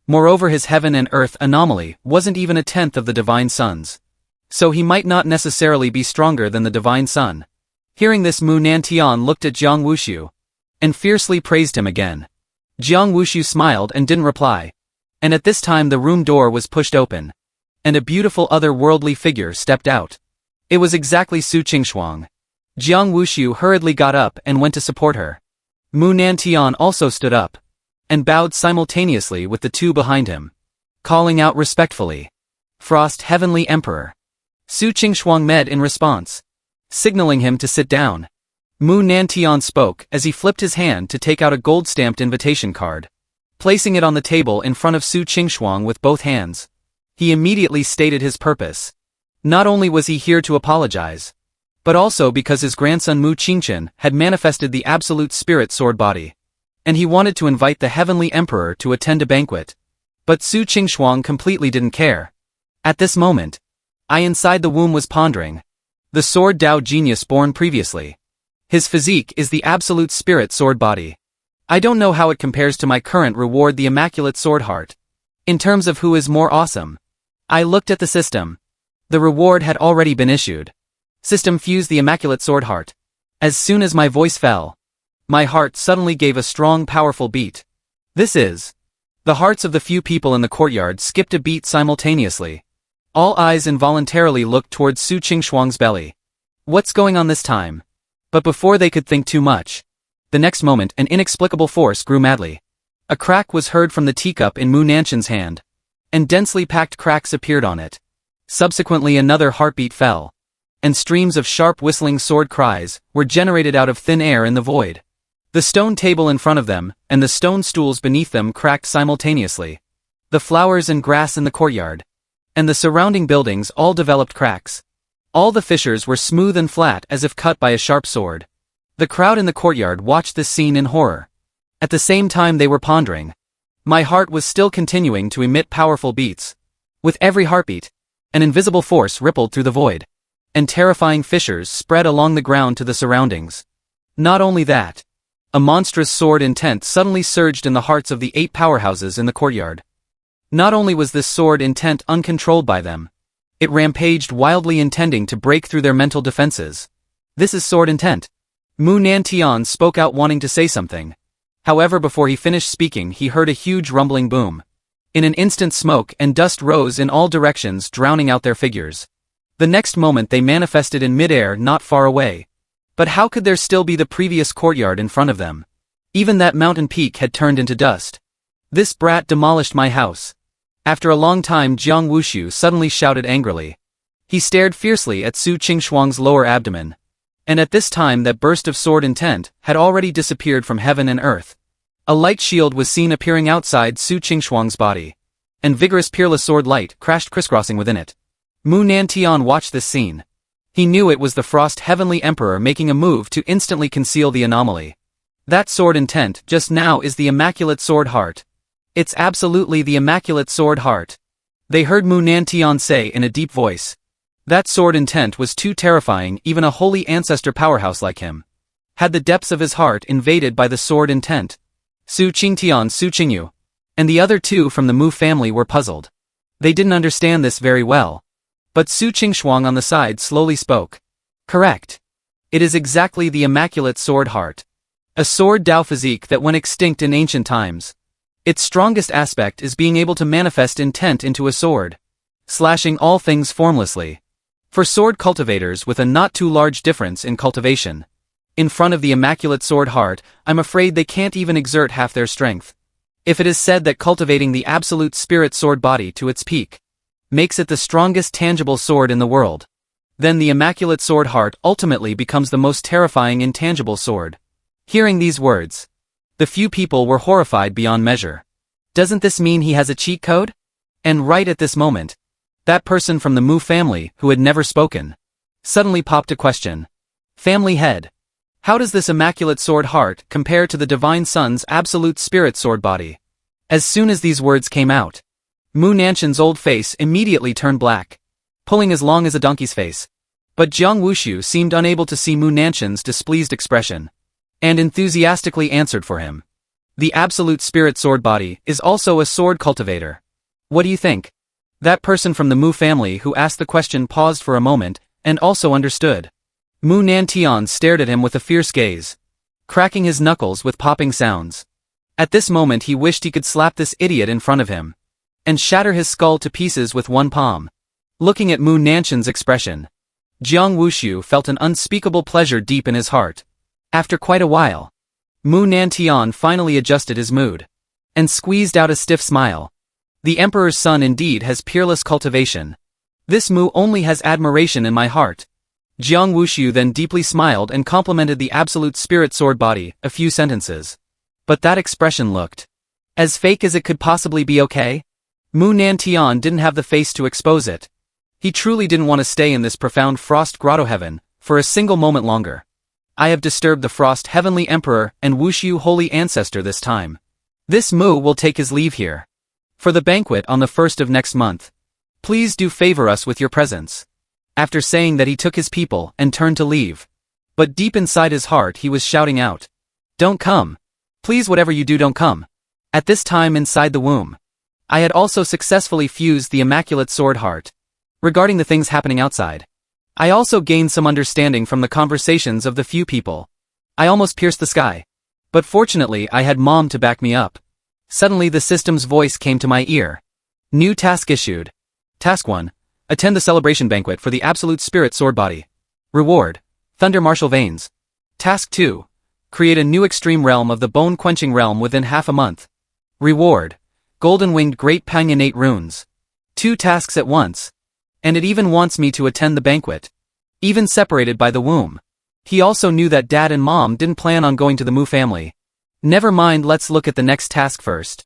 Moreover, his heaven and earth anomaly wasn't even a tenth of the divine son's. So he might not necessarily be stronger than the divine son. Hearing this, Mu Nantian looked at Jiang Wuxiu and fiercely praised him again. Jiang Wuxiu smiled and didn't reply. And at this time the room door was pushed open. And a beautiful otherworldly figure stepped out. It was exactly Su Qingshuang. Jiang Wuxiu hurriedly got up and went to support her. Mu Nantian also stood up and bowed simultaneously with the two behind him, calling out respectfully, Frost Heavenly Emperor. Su Qingshuang med in response, signaling him to sit down. Mu Nantian spoke as he flipped his hand to take out a gold-stamped invitation card. Placing it on the table in front of Su Qingshuang with both hands, he immediately stated his purpose. Not only was he here to apologize, but also because his grandson Mu Qingchen had manifested the absolute spirit sword body. And he wanted to invite the Heavenly Emperor to attend a banquet. But Su Qingshuang completely didn't care. At this moment, I inside the womb was pondering. The sword Dao genius born previously. His physique is the absolute spirit sword body. I don't know how it compares to my current reward, the immaculate sword heart. In terms of who is more awesome. I looked at the system. The reward had already been issued. System fused the immaculate sword heart. As soon as my voice fell, my heart suddenly gave a strong, powerful beat. This is. The hearts of the few people in the courtyard skipped a beat simultaneously. All eyes involuntarily looked towards Su Qingshuang's belly. What's going on this time? But before they could think too much, the next moment an inexplicable force grew madly. A crack was heard from the teacup in Mu Nanshan's hand. And densely packed cracks appeared on it. Subsequently another heartbeat fell. And streams of sharp whistling sword cries were generated out of thin air in the void. The stone table in front of them, and the stone stools beneath them cracked simultaneously. The flowers and grass in the courtyard, and the surrounding buildings all developed cracks. All the fissures were smooth and flat as if cut by a sharp sword. The crowd in the courtyard watched this scene in horror. At the same time they were pondering. My heart was still continuing to emit powerful beats. With every heartbeat, an invisible force rippled through the void. And terrifying fissures spread along the ground to the surroundings. Not only that, a monstrous sword intent suddenly surged in the hearts of the 8 powerhouses in the courtyard. Not only was this sword intent uncontrolled by them, it rampaged wildly, intending to break through their mental defenses. This is sword intent. Mu Nantian spoke out, wanting to say something. However, before he finished speaking he heard a huge rumbling boom. In an instant smoke and dust rose in all directions, drowning out their figures. The next moment they manifested in midair not far away. But how could there still be the previous courtyard in front of them? Even that mountain peak had turned into dust. This brat demolished my house. After a long time Jiang Wuxiu suddenly shouted angrily. He stared fiercely at Su Qingshuang's lower abdomen. And at this time that burst of sword intent had already disappeared from heaven and earth. A light shield was seen appearing outside Su Qingshuang's body. And vigorous peerless sword light crashed crisscrossing within it. Mu Nantian watched this scene. He knew it was the Frost Heavenly Emperor making a move to instantly conceal the anomaly. That sword intent just now is the immaculate sword heart. It's absolutely the immaculate sword heart. They heard Mu Nantian say in a deep voice. That sword intent was too terrifying even a holy ancestor powerhouse like him. Had the depths of his heart invaded by the sword intent. Su Qingtian, Su Qingyu, and the other two from the Mu family were puzzled. They didn't understand this very well. But Su Qingshuang on the side slowly spoke. Correct. It is exactly the immaculate sword heart. A sword Dao physique that went extinct in ancient times. Its strongest aspect is being able to manifest intent into a sword, slashing all things formlessly. For sword cultivators with a not too large difference in cultivation, in front of the immaculate sword heart, I'm afraid they can't even exert half their strength. If it is said that cultivating the absolute spirit sword body to its peak makes it the strongest tangible sword in the world, then the immaculate sword heart ultimately becomes the most terrifying intangible sword. Hearing these words, the few people were horrified beyond measure. Doesn't this mean he has a cheat code? And right at this moment, that person from the Mu family who had never spoken suddenly popped a question. Family head. How does this immaculate sword heart compare to the divine son's absolute spirit sword body? As soon as these words came out, Mu Nanshan's old face immediately turned black, pulling as long as a donkey's face. But Jiang Wushu seemed unable to see Mu Nanshan's displeased expression, and enthusiastically answered for him. The absolute spirit sword body is also a sword cultivator. What do you think? That person from the Mu family who asked the question paused for a moment, and also understood. Mu Nantian stared at him with a fierce gaze, cracking his knuckles with popping sounds. At this moment he wished he could slap this idiot in front of him, and shatter his skull to pieces with one palm. Looking at Mu Nanshan's expression, Jiang Wushu felt an unspeakable pleasure deep in his heart. After quite a while, Mu Nantian finally adjusted his mood, and squeezed out a stiff smile. The Emperor's son indeed has peerless cultivation. This Mu only has admiration in my heart. Jiang Wushu then deeply smiled and complimented the absolute spirit sword body, a few sentences. But that expression looked as fake as it could possibly be. Okay? Mu Nantian didn't have the face to expose it. He truly didn't want to stay in this profound frost grotto heaven for a single moment longer. I have disturbed the Frost Heavenly Emperor and Wushu Holy Ancestor this time. This Mu will take his leave here. For the banquet on the 1st of next month, please do favor us with your presence. After saying that, he took his people and turned to leave. But deep inside his heart he was shouting out, "Don't come. Please, whatever you do, don't come." At this time inside the womb, I had also successfully fused the immaculate sword heart. Regarding the things happening outside, I also gained some understanding from the conversations of the few people. I almost pierced the sky. But fortunately I had Mom to back me up. Suddenly the system's voice came to my ear. New task issued. Task 1. Attend the celebration banquet for the absolute spirit sword body. Reward: Thunder Martial Veins. Task 2. Create a new extreme realm of the bone-quenching realm within half a month. Reward: Golden-winged Great Panganate Runes. 2 tasks at once. And it even wants me to attend the banquet. Even separated by the womb. He also knew that Dad and Mom didn't plan on going to the Mu family. Never mind, let's look at the next task first.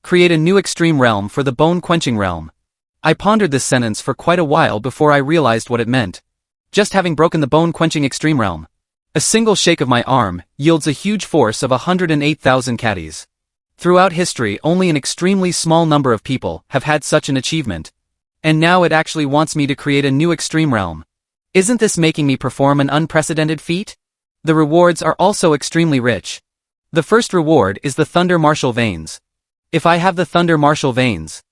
Create a new extreme realm for the bone-quenching realm. I pondered this sentence for quite a while before I realized what it meant. Just having broken the bone-quenching extreme realm, a single shake of my arm yields a huge force of 108,000 caddies. Throughout history only an extremely small number of people have had such an achievement. And now it actually wants me to create a new extreme realm. Isn't this making me perform an unprecedented feat? The rewards are also extremely rich. The first reward is the Thunder Martial Veins. If I have the Thunder Martial Veins,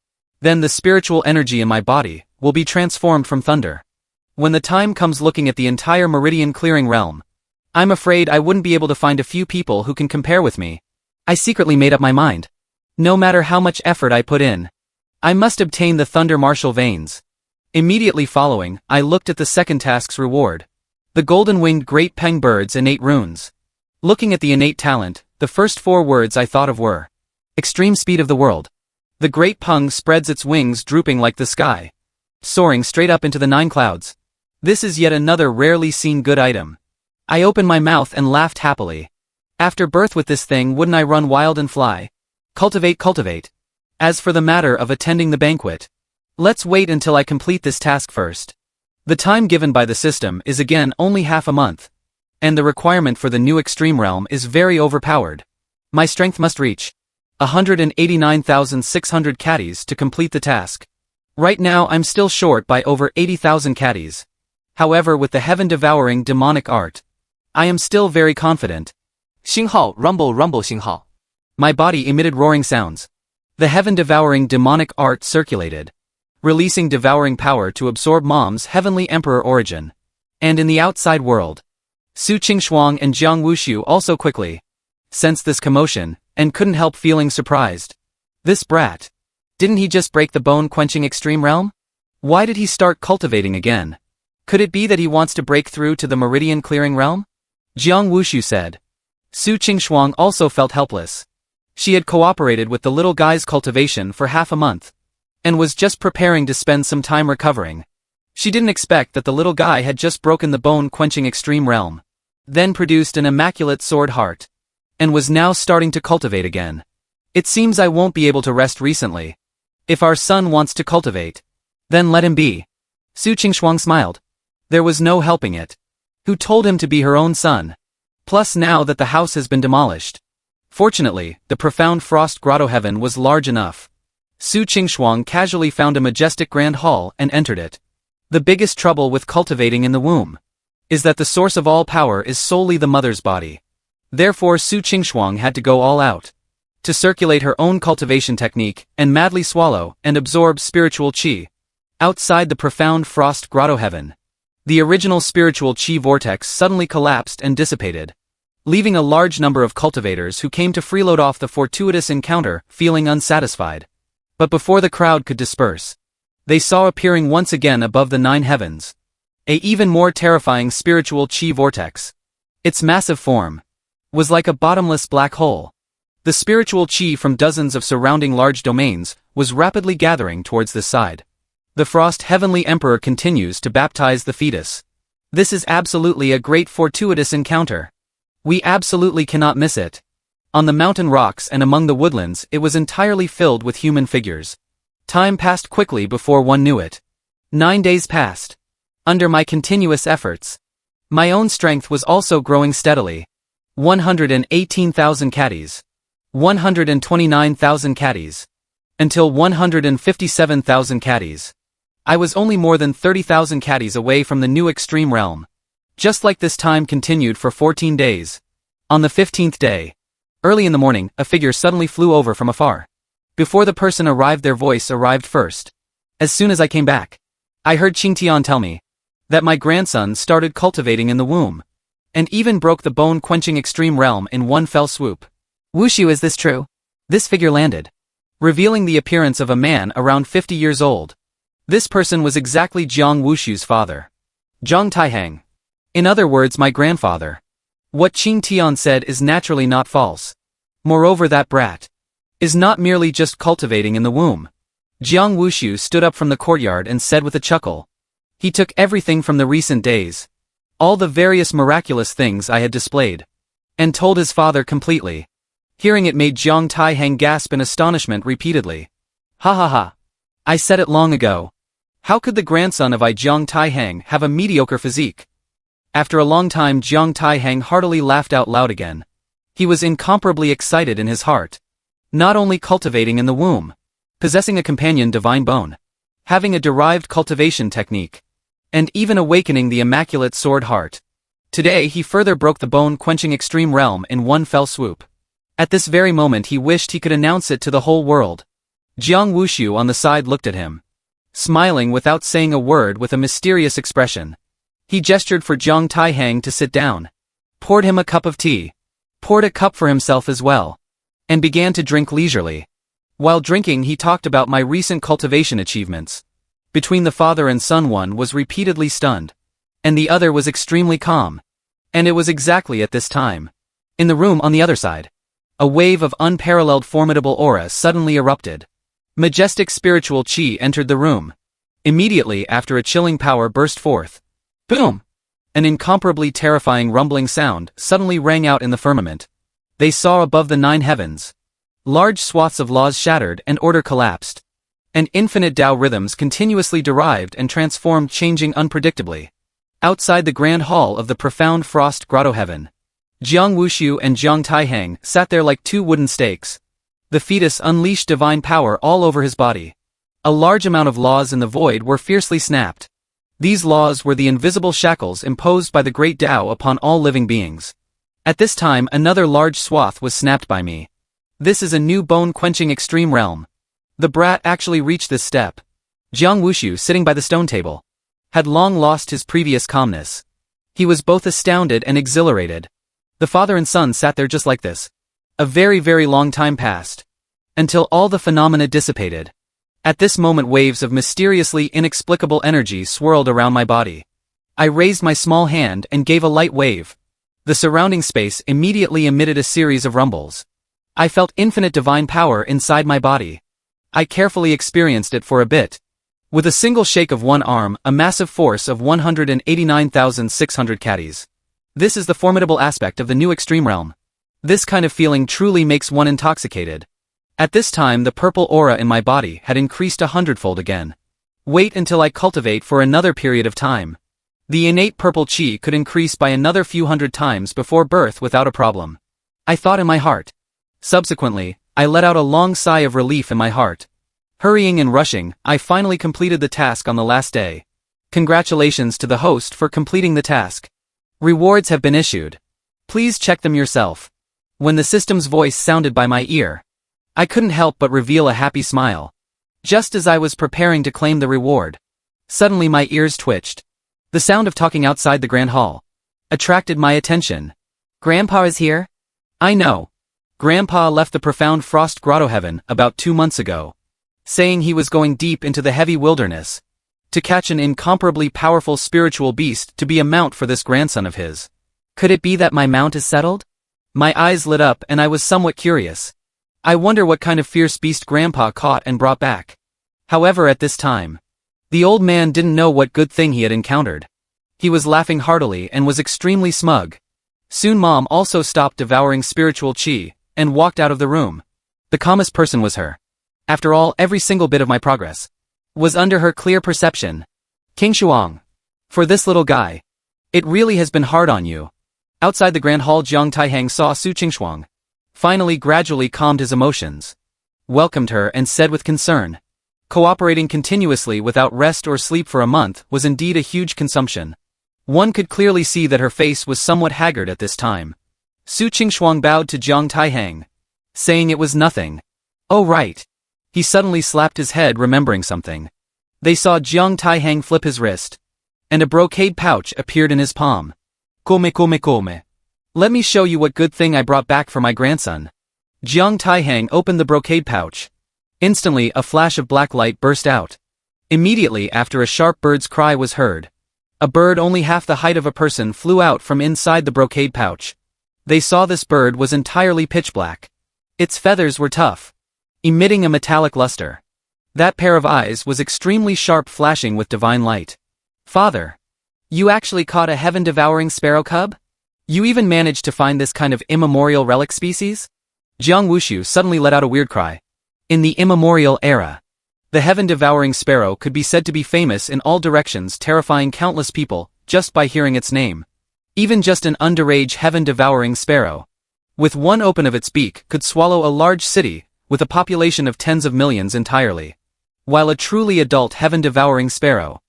then the spiritual energy in my body will be transformed from thunder. When the time comes looking at the entire meridian clearing realm, I'm afraid I wouldn't be able to find a few people who can compare with me. I secretly made up my mind. No matter how much effort I put in, I must obtain the Thunder Martial Veins. Immediately following, I looked at the second task's reward. The golden-winged Great Peng Bird's innate runes. Looking at the innate talent, the first 4 words I thought of were extreme speed of the world. The Great Peng spreads its wings drooping like the sky, soaring straight up into the 9 clouds. This is yet another rarely seen good item. I opened my mouth and laughed happily. After birth with this thing, wouldn't I run wild and fly? Cultivate. As for the matter of attending the banquet, let's wait until I complete this task first. The time given by the system is again only half a month. And the requirement for the new extreme realm is very overpowered. My strength must reach 189,600 caddies to complete the task. Right now I'm still short by over 80,000 caddies. However, with the heaven-devouring demonic art, I am still very confident. 星号 rumble rumble 星号. My body emitted roaring sounds. The heaven-devouring demonic art circulated, releasing devouring power to absorb Mom's heavenly emperor origin. And in the outside world, Su Qingshuang and Jiang Wushu also quickly sensed this commotion, and couldn't help feeling surprised. This brat. Didn't he just break the bone-quenching extreme realm? Why did he start cultivating again? Could it be that he wants to break through to the meridian-clearing realm? Jiang Wushu said. Su Qingshuang also felt helpless. She had cooperated with the little guy's cultivation for half a month, and was just preparing to spend some time recovering. She didn't expect that the little guy had just broken the bone-quenching extreme realm, then produced an immaculate sword heart, and was now starting to cultivate again. It seems I won't be able to rest recently. If our son wants to cultivate, then let him be. Su Qingshuang smiled. There was no helping it. Who told him to be her own son? Plus now that the house has been demolished. Fortunately, the profound frost grotto heaven was large enough. Su Qingshuang casually found a majestic grand hall and entered it. The biggest trouble with cultivating in the womb is that the source of all power is solely the mother's body. Therefore Su Qingshuang had to go all out to circulate her own cultivation technique and madly swallow and absorb spiritual qi. Outside the profound frost grotto heaven, the original spiritual qi vortex suddenly collapsed and dissipated, leaving a large number of cultivators who came to freeload off the fortuitous encounter feeling unsatisfied. But before the crowd could disperse, they saw appearing once again above the 9 heavens a even more terrifying spiritual qi vortex. Its massive form was like a bottomless black hole. The spiritual qi from dozens of surrounding large domains was rapidly gathering towards this side. The Frost Heavenly Emperor continues to baptize the fetus. This is absolutely a great fortuitous encounter. We absolutely cannot miss it. On the mountain rocks and among the woodlands it was entirely filled with human figures. Time passed quickly before one knew it. 9 days passed. Under my continuous efforts, my own strength was also growing steadily. 118,000 caddies. 129,000 caddies. Until 157,000 caddies. I was only more than 30,000 caddies away from the new extreme realm. Just like this time continued for 14 days. On the 15th day, early in the morning, a figure suddenly flew over from afar. Before the person arrived, their voice arrived first. As soon as I came back, I heard Qingtian tell me that my grandson started cultivating in the womb, and even broke the bone-quenching extreme realm in one fell swoop. Wushu, is this true? This figure landed, revealing the appearance of a man around 50 years old. This person was exactly Jiang Wushu's father, Zhang Taihang. In other words, my grandfather. What Qingtian said is naturally not false. Moreover, that brat is not merely just cultivating in the womb. Jiang Wushu stood up from the courtyard and said with a chuckle. He took everything from the recent days, all the various miraculous things I had displayed, and told his father completely. Hearing it made Zhang Taihang gasp in astonishment repeatedly. Ha ha ha. I said it long ago. How could the grandson of Zhang Taihang have a mediocre physique? After a long time Zhang Taihang heartily laughed out loud again. He was incomparably excited in his heart. Not only cultivating in the womb, possessing a companion divine bone, having a derived cultivation technique, and even awakening the immaculate sword heart. Today he further broke the bone-quenching extreme realm in one fell swoop. At this very moment he wished he could announce it to the whole world. Jiang Wushu on the side looked at him, smiling without saying a word with a mysterious expression. He gestured for Zhang Taihang to sit down, poured him a cup of tea, poured a cup for himself as well, and began to drink leisurely. While drinking he talked about my recent cultivation achievements. Between the father and son, one was repeatedly stunned, and the other was extremely calm. And it was exactly at this time. In the room on the other side, a wave of unparalleled formidable aura suddenly erupted. Majestic spiritual qi entered the room. Immediately after, a chilling power burst forth. Boom! An incomparably terrifying rumbling sound suddenly rang out in the firmament. They saw above the 9 heavens. Large swaths of laws shattered and order collapsed. And infinite Tao rhythms continuously derived and transformed, changing unpredictably. Outside the grand hall of the profound frost grotto heaven, Jiang Wushu and Zhang Taihang sat there like 2 wooden stakes. The fetus unleashed divine power all over his body. A large amount of laws in the void were fiercely snapped. These laws were the invisible shackles imposed by the great Tao upon all living beings. At this time another large swath was snapped by me. This is a new bone-quenching extreme realm. The brat actually reached this step. Jiang Wushu, sitting by the stone table, had long lost his previous calmness. He was both astounded and exhilarated. The father and son sat there just like this, A very long time passed. Until all the phenomena dissipated. At this moment waves of mysteriously inexplicable energy swirled around my body. I raised my small hand and gave a light wave. The surrounding space immediately emitted a series of rumbles. I felt infinite divine power inside my body. I carefully experienced it for a bit. With a single shake of one arm, a massive force of 189,600 catties. This is the formidable aspect of the new extreme realm. This kind of feeling truly makes one intoxicated. At this time the purple aura in my body had increased 100-fold again. Wait until I cultivate for another period of time. The innate purple chi could increase by another few hundred times before birth without a problem. I thought in my heart. Subsequently, I let out a long sigh of relief in my heart. Hurrying and rushing, I finally completed the task on the last day. Congratulations to the host for completing the task. Rewards have been issued. Please check them yourself. When the system's voice sounded by my ear, I couldn't help but reveal a happy smile. Just as I was preparing to claim the reward, suddenly my ears twitched. The sound of talking outside the grand hall attracted my attention. Grandpa is here? I know. Grandpa left the profound frost grotto heaven about 2 months ago, saying he was going deep into the heavy wilderness to catch an incomparably powerful spiritual beast to be a mount for this grandson of his. Could it be that my mount is settled? My eyes lit up and I was somewhat curious. I wonder what kind of fierce beast Grandpa caught and brought back. However, at this time, the old man didn't know what good thing he had encountered. He was laughing heartily and was extremely smug. Soon Mom also stopped devouring spiritual chi and walked out of the room. The calmest person was her. After all, every single bit of my progress was under her clear perception. King Shuang. For this little guy, it really has been hard on you. Outside the grand hall, Jiang Taihang saw Su Qingshuang. Finally gradually calmed his emotions, welcomed her and said with concern, cooperating continuously without rest or sleep for a month was indeed a huge consumption. One could clearly see that her face was somewhat haggard at this time. Su Qingshuang bowed to Jiang Taihang, saying it was nothing. Oh right. He suddenly slapped his head remembering something. They saw Jiang Taihang flip his wrist, and a brocade pouch appeared in his palm. Come. Let me show you what good thing I brought back for my grandson. Jiang Taihang opened the brocade pouch. Instantly a flash of black light burst out. Immediately after a sharp bird's cry was heard. A bird only half the height of a person flew out from inside the brocade pouch. They saw this bird was entirely pitch black. Its feathers were tough, emitting a metallic luster. That pair of eyes was extremely sharp, flashing with divine light. Father, you actually caught a heaven-devouring sparrow cub? You even managed to find this kind of immemorial relic species? Jiang Wushu suddenly let out a weird cry. In the immemorial era, the heaven-devouring sparrow could be said to be famous in all directions, terrifying countless people just by hearing its name. Even just an underage heaven-devouring sparrow, with one open of its beak, could swallow a large city with a population of tens of millions entirely. While a truly adult heaven-devouring sparrow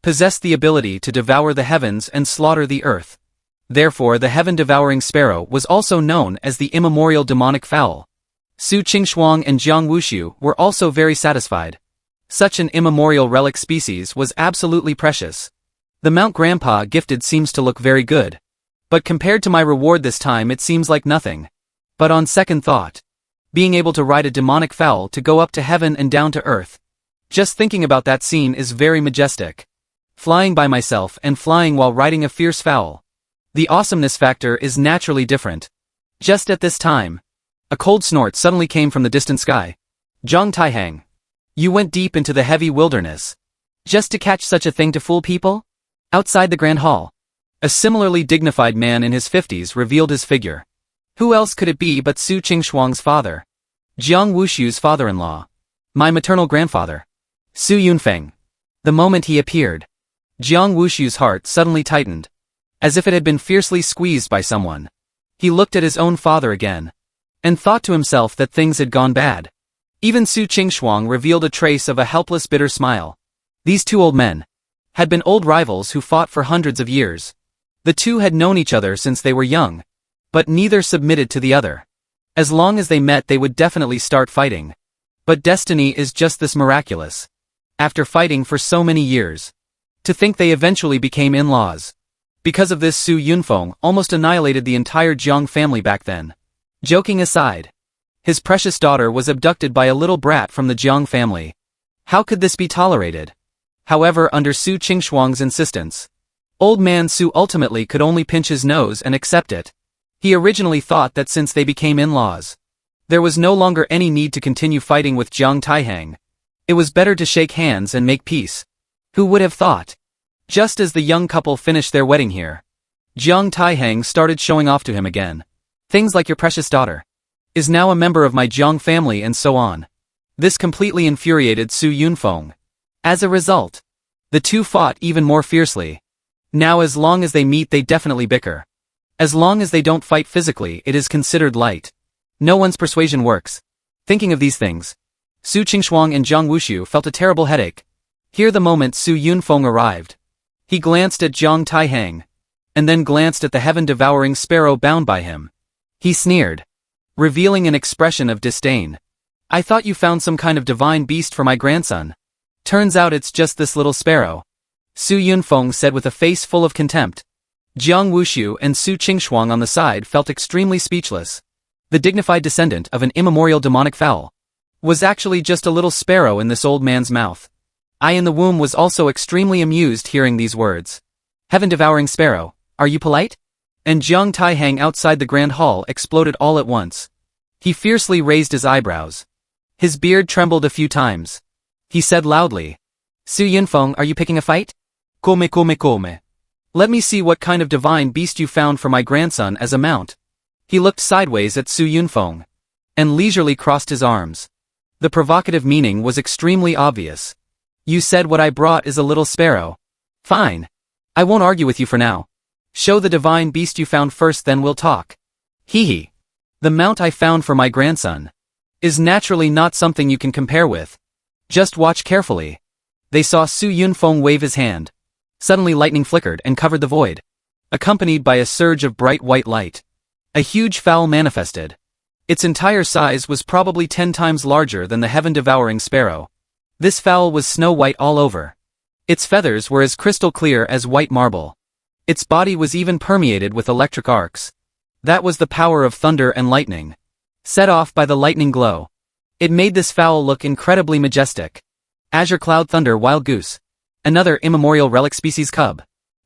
possessed the ability to devour the heavens and slaughter the earth. Therefore the heaven-devouring sparrow was also known as the immemorial demonic fowl. Su Qingshuang and Jiang Wushu were also very satisfied. Such an immemorial relic species was absolutely precious. The mount Grandpa gifted seems to look very good. But compared to my reward this time it seems like nothing. But on second thought, being able to ride a demonic fowl to go up to heaven and down to earth. Just thinking about that scene is very majestic. Flying by myself and flying while riding a fierce fowl. The awesomeness factor is naturally different. Just at this time, a cold snort suddenly came from the distant sky. Jiang Taihang, you went deep into the heavy wilderness, just to catch such a thing to fool people? Outside the grand hall, a similarly dignified man in his 50s revealed his figure. Who else could it be but Su Qingshuang's father? Jiang Wushu's father-in-law. My maternal grandfather. Su Yunfeng. The moment he appeared, Jiang Wushu's heart suddenly tightened, as if it had been fiercely squeezed by someone. He looked at his own father again, and thought to himself that things had gone bad. Even Su Qingshuang revealed a trace of a helpless, bitter smile. These two old men had been old rivals who fought for hundreds of years. The two had known each other since they were young, but neither submitted to the other. As long as they met they would definitely start fighting. But destiny is just this miraculous. After fighting for so many years, to think they eventually became in-laws. Because of this Su Yunfeng almost annihilated the entire Jiang family back then. Joking aside, his precious daughter was abducted by a little brat from the Jiang family. How could this be tolerated? However, under Su Qingshuang's insistence, old man Su ultimately could only pinch his nose and accept it. He originally thought that since they became in-laws, there was no longer any need to continue fighting with Jiang Taihang. It was better to shake hands and make peace. Who would have thought? Just as the young couple finished their wedding here, Jiang Taihang started showing off to him again. Things like your precious daughter is now a member of my Jiang family and so on. This completely infuriated Su Yunfeng. As a result, the two fought even more fiercely. Now as long as they meet they definitely bicker. As long as they don't fight physically it is considered light. No one's persuasion works. Thinking of these things, Su Qingshuang and Zhang Wushu felt a terrible headache. Here the moment Su Yunfeng arrived. He glanced at Jiang Taihang, and then glanced at the heaven-devouring sparrow bound by him. He sneered, revealing an expression of disdain. I thought you found some kind of divine beast for my grandson. Turns out it's just this little sparrow. Su Yunfeng said with a face full of contempt. Jiang Wushu and Su Qingshuang on the side felt extremely speechless. The dignified descendant of an immemorial demonic fowl was actually just a little sparrow in this old man's mouth. I in the womb was also extremely amused hearing these words. Heaven-devouring sparrow, are you polite? And Jiang Taihang outside the grand hall exploded all at once. He fiercely raised his eyebrows. His beard trembled a few times. He said loudly, Su Yunfeng, are you picking a fight? Come. Let me see what kind of divine beast you found for my grandson as a mount. He looked sideways at Su Yunfeng, and leisurely crossed his arms. The provocative meaning was extremely obvious. You said what I brought is a little sparrow. Fine. I won't argue with you for now. Show the divine beast you found first, then we'll talk. Hee. The mount I found for my grandson is naturally not something you can compare with. Just watch carefully. They saw Su Yunfeng wave his hand. Suddenly lightning flickered and covered the void, accompanied by a surge of bright white light. A huge fowl manifested. Its entire size was probably 10 times larger than the heaven-devouring sparrow. This fowl was snow-white all over. Its feathers were as crystal clear as white marble. Its body was even permeated with electric arcs. That was the power of thunder and lightning, set off by the lightning glow. It made this fowl look incredibly majestic. Azure Cloud Thunder Wild Goose. Another immemorial relic species cub.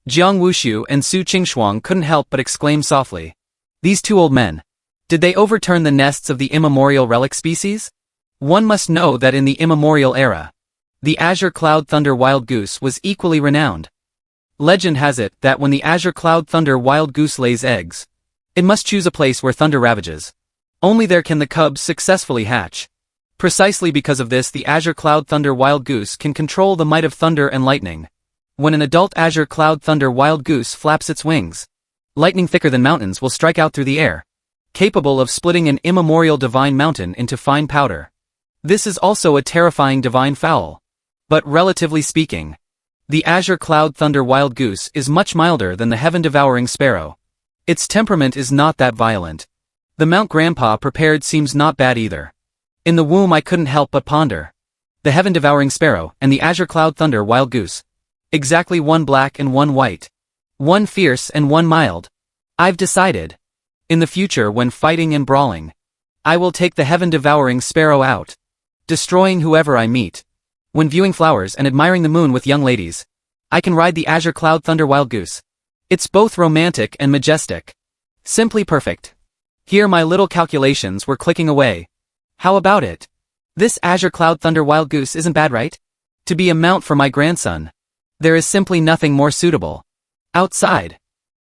Jiang Wushu and Su Qingshuang couldn't help but exclaim softly. These two old men. Did they overturn the nests of the immemorial relic species? One must know that in the immemorial era, the Azure Cloud Thunder Wild Goose was equally renowned. Legend has it that when the Azure Cloud Thunder Wild Goose lays eggs, it must choose a place where thunder ravages. Only there can the cubs successfully hatch. Precisely because of this, the Azure Cloud Thunder Wild Goose can control the might of thunder and lightning. When an adult Azure Cloud Thunder Wild Goose flaps its wings, lightning thicker than mountains will strike out through the air, capable of splitting an immemorial divine mountain into fine powder. This is also a terrifying divine fowl. But relatively speaking, the Azure Cloud Thunder Wild Goose is much milder than the heaven-devouring sparrow. Its temperament is not that violent. The mount Grandpa prepared seems not bad either. In the womb I couldn't help but ponder. The heaven-devouring sparrow and the Azure Cloud Thunder Wild Goose. Exactly one black and one white. One fierce and one mild. I've decided. In the future when fighting and brawling, I will take the heaven-devouring sparrow out, destroying whoever I meet. When viewing flowers and admiring the moon with young ladies, I can ride the Azure Cloud Thunder Wild Goose. It's both romantic and majestic. Simply perfect. Here my little calculations were clicking away. How about it? This Azure Cloud Thunder Wild Goose isn't bad, right? To be a mount for my grandson. There is simply nothing more suitable. Outside,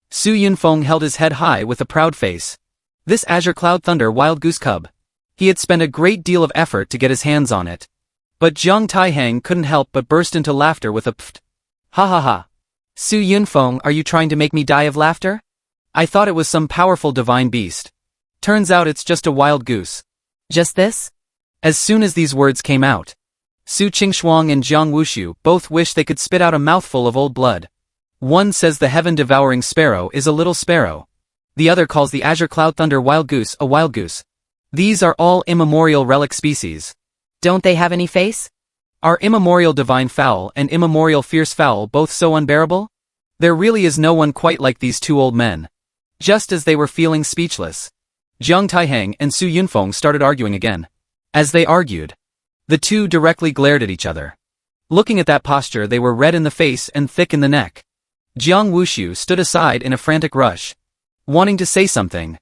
Su Yunfeng held his head high with a proud face. This Azure Cloud Thunder Wild Goose cub. He had spent a great deal of effort to get his hands on it. But Jiang Taihang couldn't help but burst into laughter with a pfft. Ha ha ha. Su Yunfeng, are you trying to make me die of laughter? I thought it was some powerful divine beast. Turns out it's just a wild goose. Just this? As soon as these words came out, Su Qingshuang and Jiang Wushu both wished they could spit out a mouthful of old blood. One says the heaven-devouring sparrow is a little sparrow. The other calls the Azure Cloud Thunder Wild Goose a wild goose. These are all immemorial relic species. Don't they have any face? Are immemorial divine fowl and immemorial fierce fowl both so unbearable? There really is no one quite like these two old men. Just as they were feeling speechless, Jiang Taihang and Su Yunfeng started arguing again. As they argued, the two directly glared at each other. Looking at that posture, they were red in the face and thick in the neck. Jiang Wuxiu stood aside in a frantic rush, wanting to say something.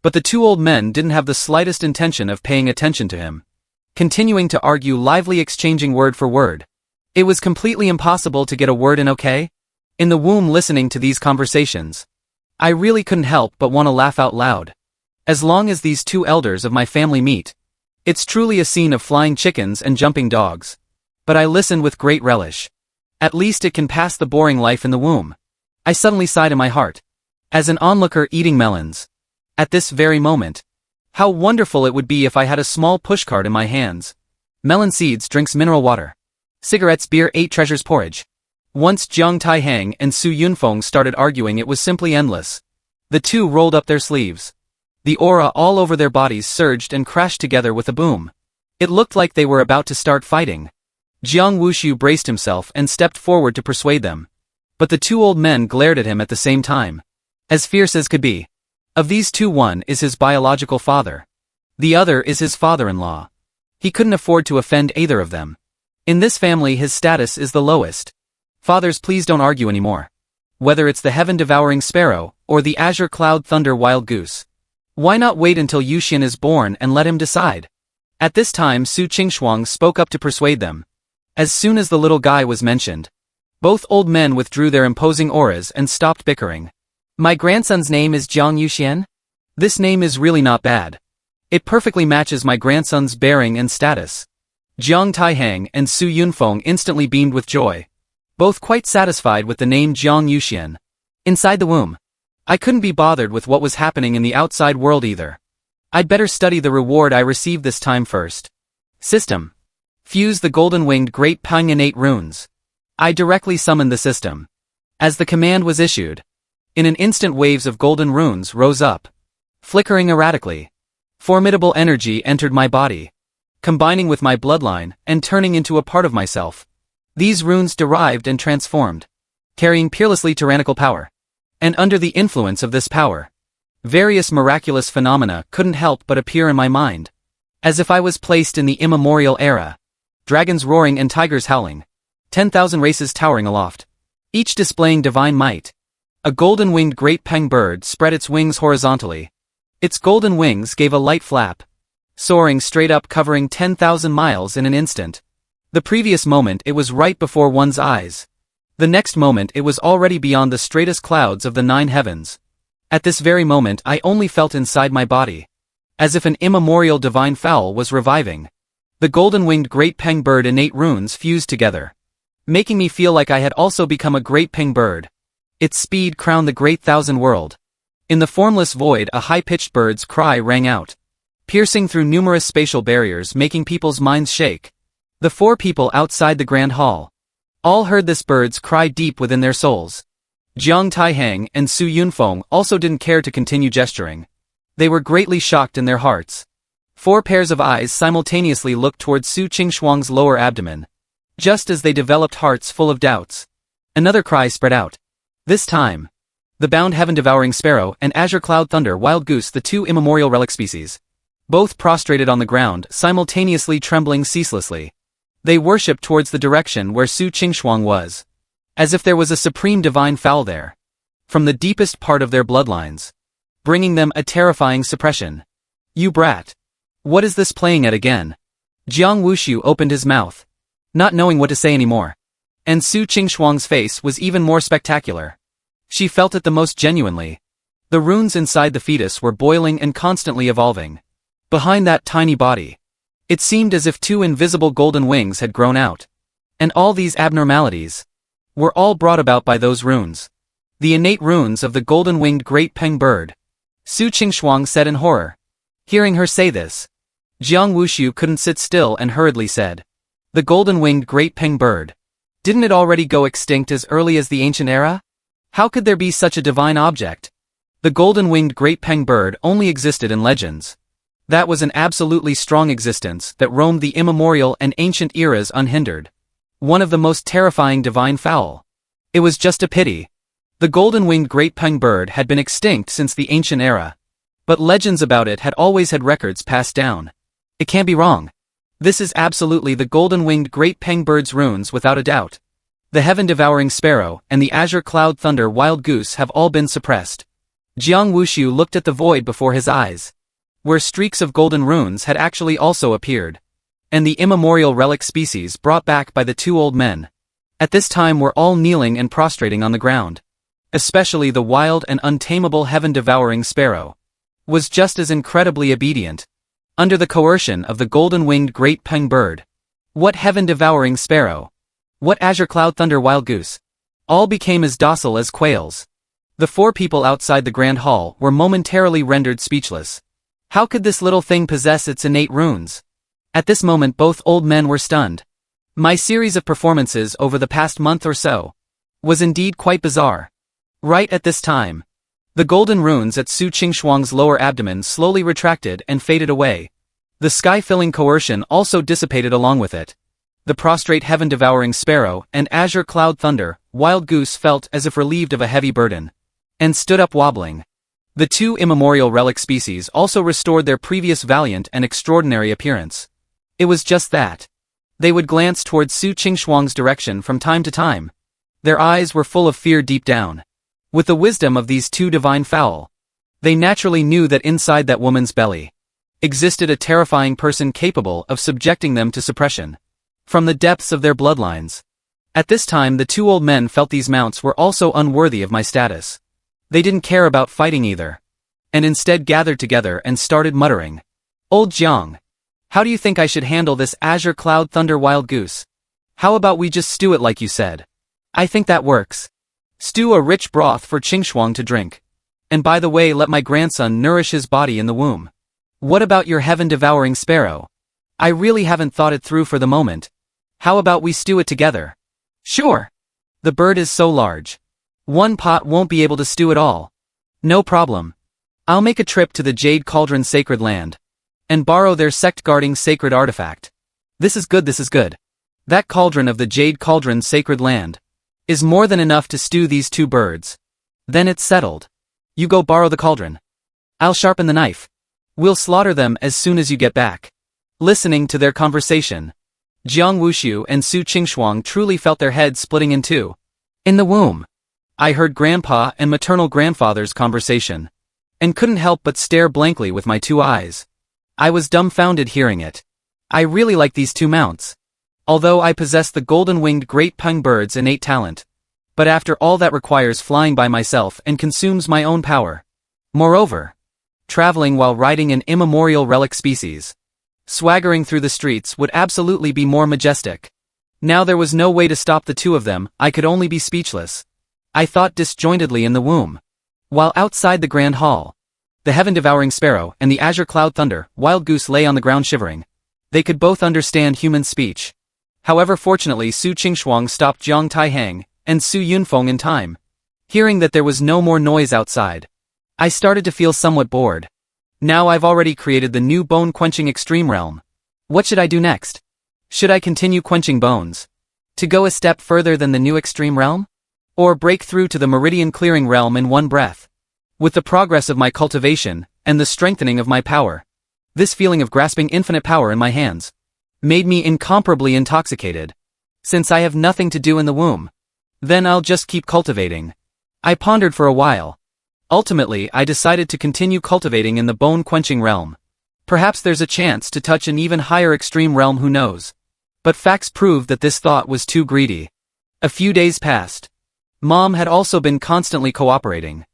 But the two old men didn't have the slightest intention of paying attention to him, continuing to argue, lively exchanging word for word. It was completely impossible to get a word in. Okay? In the womb, listening to these conversations, I really couldn't help but want to laugh out loud. As long as these two elders of my family meet, it's truly a scene of flying chickens and jumping dogs. But I listened with great relish. At least it can pass the boring life in the womb. I suddenly sighed in my heart, as an onlooker eating melons. At this very moment, how wonderful it would be if I had a small pushcart in my hands. Melon seeds, drinks, mineral water, cigarettes, beer, ate treasures, porridge. Once Jiang Taihang and Su Yunfeng started arguing, it was simply endless. The two rolled up their sleeves. The aura all over their bodies surged and crashed together with a boom. It looked like they were about to start fighting. Jiang Wuxiu braced himself and stepped forward to persuade them. But the two old men glared at him at the same time, as fierce as could be. Of these two, one is his biological father. The other is his father-in-law. He couldn't afford to offend either of them. In this family, his status is the lowest. Fathers, please don't argue anymore. Whether it's the heaven-devouring sparrow, or the azure cloud thunder wild goose. Why not wait until Yuxian is born and let him decide? At this time, Su Qingshuang spoke up to persuade them. As soon as the little guy was mentioned, both old men withdrew their imposing auras and stopped bickering. My grandson's name is Jiang Yuxian? This name is really not bad. It perfectly matches my grandson's bearing and status. Jiang Taihang and Su Yunfeng instantly beamed with joy, both quite satisfied with the name Jiang Yuxian. Inside the womb, I couldn't be bothered with what was happening in the outside world either. I'd better study the reward I received this time first. System. Fuse the golden-winged Great Pang innate runes. I directly summoned the system. As the command was issued, in an instant waves of golden runes rose up, flickering erratically. Formidable energy entered my body, combining with my bloodline and turning into a part of myself. These runes derived and transformed, carrying peerlessly tyrannical power. And under the influence of this power, various miraculous phenomena couldn't help but appear in my mind. As if I was placed in the immemorial era. Dragons roaring and tigers howling. 10,000 races towering aloft, each displaying divine might. A golden-winged great peng bird spread its wings horizontally. Its golden wings gave a light flap, soaring straight up, covering 10,000 miles in an instant. The previous moment it was right before one's eyes. The next moment it was already beyond the straightest clouds of the 9 heavens. At this very moment I only felt inside my body, as if an immemorial divine fowl was reviving. The golden-winged great peng bird innate runes fused together, making me feel like I had also become a great peng bird. Its speed crowned the great thousand world. In the formless void a high-pitched bird's cry rang out, piercing through numerous spatial barriers, making people's minds shake. The 4 people outside the grand hall all heard this bird's cry deep within their souls. Jiang Taihang and Su Yunfeng also didn't care to continue gesturing. They were greatly shocked in their hearts. 4 pairs of eyes simultaneously looked towards Su Qingshuang's lower abdomen, just as they developed hearts full of doubts. Another cry spread out. This time, the bound heaven-devouring sparrow and azure cloud thunder wild goose, the 2 immemorial relic species, both prostrated on the ground, simultaneously trembling ceaselessly. They worshipped towards the direction where Su Qingshuang was, as if there was a supreme divine fowl there, from the deepest part of their bloodlines, bringing them a terrifying suppression. You brat! What is this playing at again? Jiang Wuxiu opened his mouth, not knowing what to say anymore. And Su Qingshuang's face was even more spectacular. She felt it the most genuinely. The runes inside the fetus were boiling and constantly evolving. Behind that tiny body, it seemed as if 2 invisible golden wings had grown out. And all these abnormalities were all brought about by those runes. The innate runes of the golden-winged great peng bird. Su Qingshuang said in horror. Hearing her say this, Jiang Wuxiu couldn't sit still and hurriedly said, the golden-winged great peng bird. Didn't it already go extinct as early as the ancient era? How could there be such a divine object? The golden-winged great peng bird only existed in legends. That was an absolutely strong existence that roamed the immemorial and ancient eras unhindered. One of the most terrifying divine fowl. It was just a pity. The golden-winged great peng bird had been extinct since the ancient era. But legends about it had always had records passed down. It can't be wrong. This is absolutely the golden-winged great pengbird's runes without a doubt. The heaven-devouring sparrow and the azure cloud thunder wild goose have all been suppressed. Jiang Wuxiu looked at the void before his eyes, where streaks of golden runes had actually also appeared, and the immemorial relic species brought back by the two old men. At this time were all kneeling and prostrating on the ground. Especially the wild and untamable heaven-devouring sparrow was just as incredibly obedient, under the coercion of the golden-winged great peng bird. What heaven-devouring sparrow? What azure cloud thunder wild goose? All became as docile as quails. The four people outside the grand hall were momentarily rendered speechless. How could this little thing possess its innate runes? At this moment both old men were stunned. My series of performances over the past month or so was indeed quite bizarre. Right at this time, the golden runes at Su Qingshuang's lower abdomen slowly retracted and faded away. The sky-filling coercion also dissipated along with it. The prostrate heaven-devouring sparrow and azure cloud thunder wild goose felt as if relieved of a heavy burden, and stood up wobbling. The two immemorial relic species also restored their previous valiant and extraordinary appearance. It was just that. They would glance towards Su Qingshuang's direction from time to time. Their eyes were full of fear deep down. With the wisdom of these two divine fowl, they naturally knew that inside that woman's belly existed a terrifying person capable of subjecting them to suppression from the depths of their bloodlines. At this time the two old men felt these mounts were also unworthy of my status. They didn't care about fighting either, and instead gathered together and started muttering. Old Jiang, how do you think I should handle this azure cloud thunder wild goose? How about we just stew it like you said? I think that works. Stew a rich broth for Qingshuang to drink. And by the way, let my grandson nourish his body in the womb. What about your heaven-devouring sparrow? I really haven't thought it through for the moment. How about we stew it together? Sure. The bird is so large. One pot won't be able to stew it all. No problem. I'll make a trip to the Jade Cauldron Sacred Land and borrow their sect-guarding sacred artifact. This is good, this is good. That cauldron of the Jade Cauldron Sacred Land is more than enough to stew these two birds. Then it's settled. You go borrow the cauldron. I'll sharpen the knife. We'll slaughter them as soon as you get back. Listening to their conversation, Jiang Wuxiu and Su Qingshuang truly felt their heads splitting in two. In the womb, I heard grandpa and maternal grandfather's conversation, and couldn't help but stare blankly with my two eyes. I was dumbfounded hearing it. I really like these two mounts. Although I possess the golden-winged great peng bird's innate talent, but after all that requires flying by myself and consumes my own power. Moreover, traveling while riding an immemorial relic species, swaggering through the streets would absolutely be more majestic. Now there was no way to stop the two of them, I could only be speechless. I thought disjointedly in the womb. While outside the grand hall, the heaven-devouring sparrow and the azure cloud thunder wild goose lay on the ground shivering. They could both understand human speech. However, fortunately Su Qingshuang stopped Jiang Taihang and Su Yunfeng in time. Hearing that there was no more noise outside, I started to feel somewhat bored. Now I've already created the new bone-quenching extreme realm. What should I do next? Should I continue quenching bones to go a step further than the new extreme realm? Or break through to the meridian-clearing realm in one breath? With the progress of my cultivation and the strengthening of my power, this feeling of grasping infinite power in my hands made me incomparably intoxicated. Since I have nothing to do in the womb, then I'll just keep cultivating. I pondered for a while. Ultimately, I decided to continue cultivating in the bone-quenching realm. Perhaps there's a chance to touch an even higher extreme realm, who knows? But facts proved that this thought was too greedy. A few days passed. Mom had also been constantly cooperating,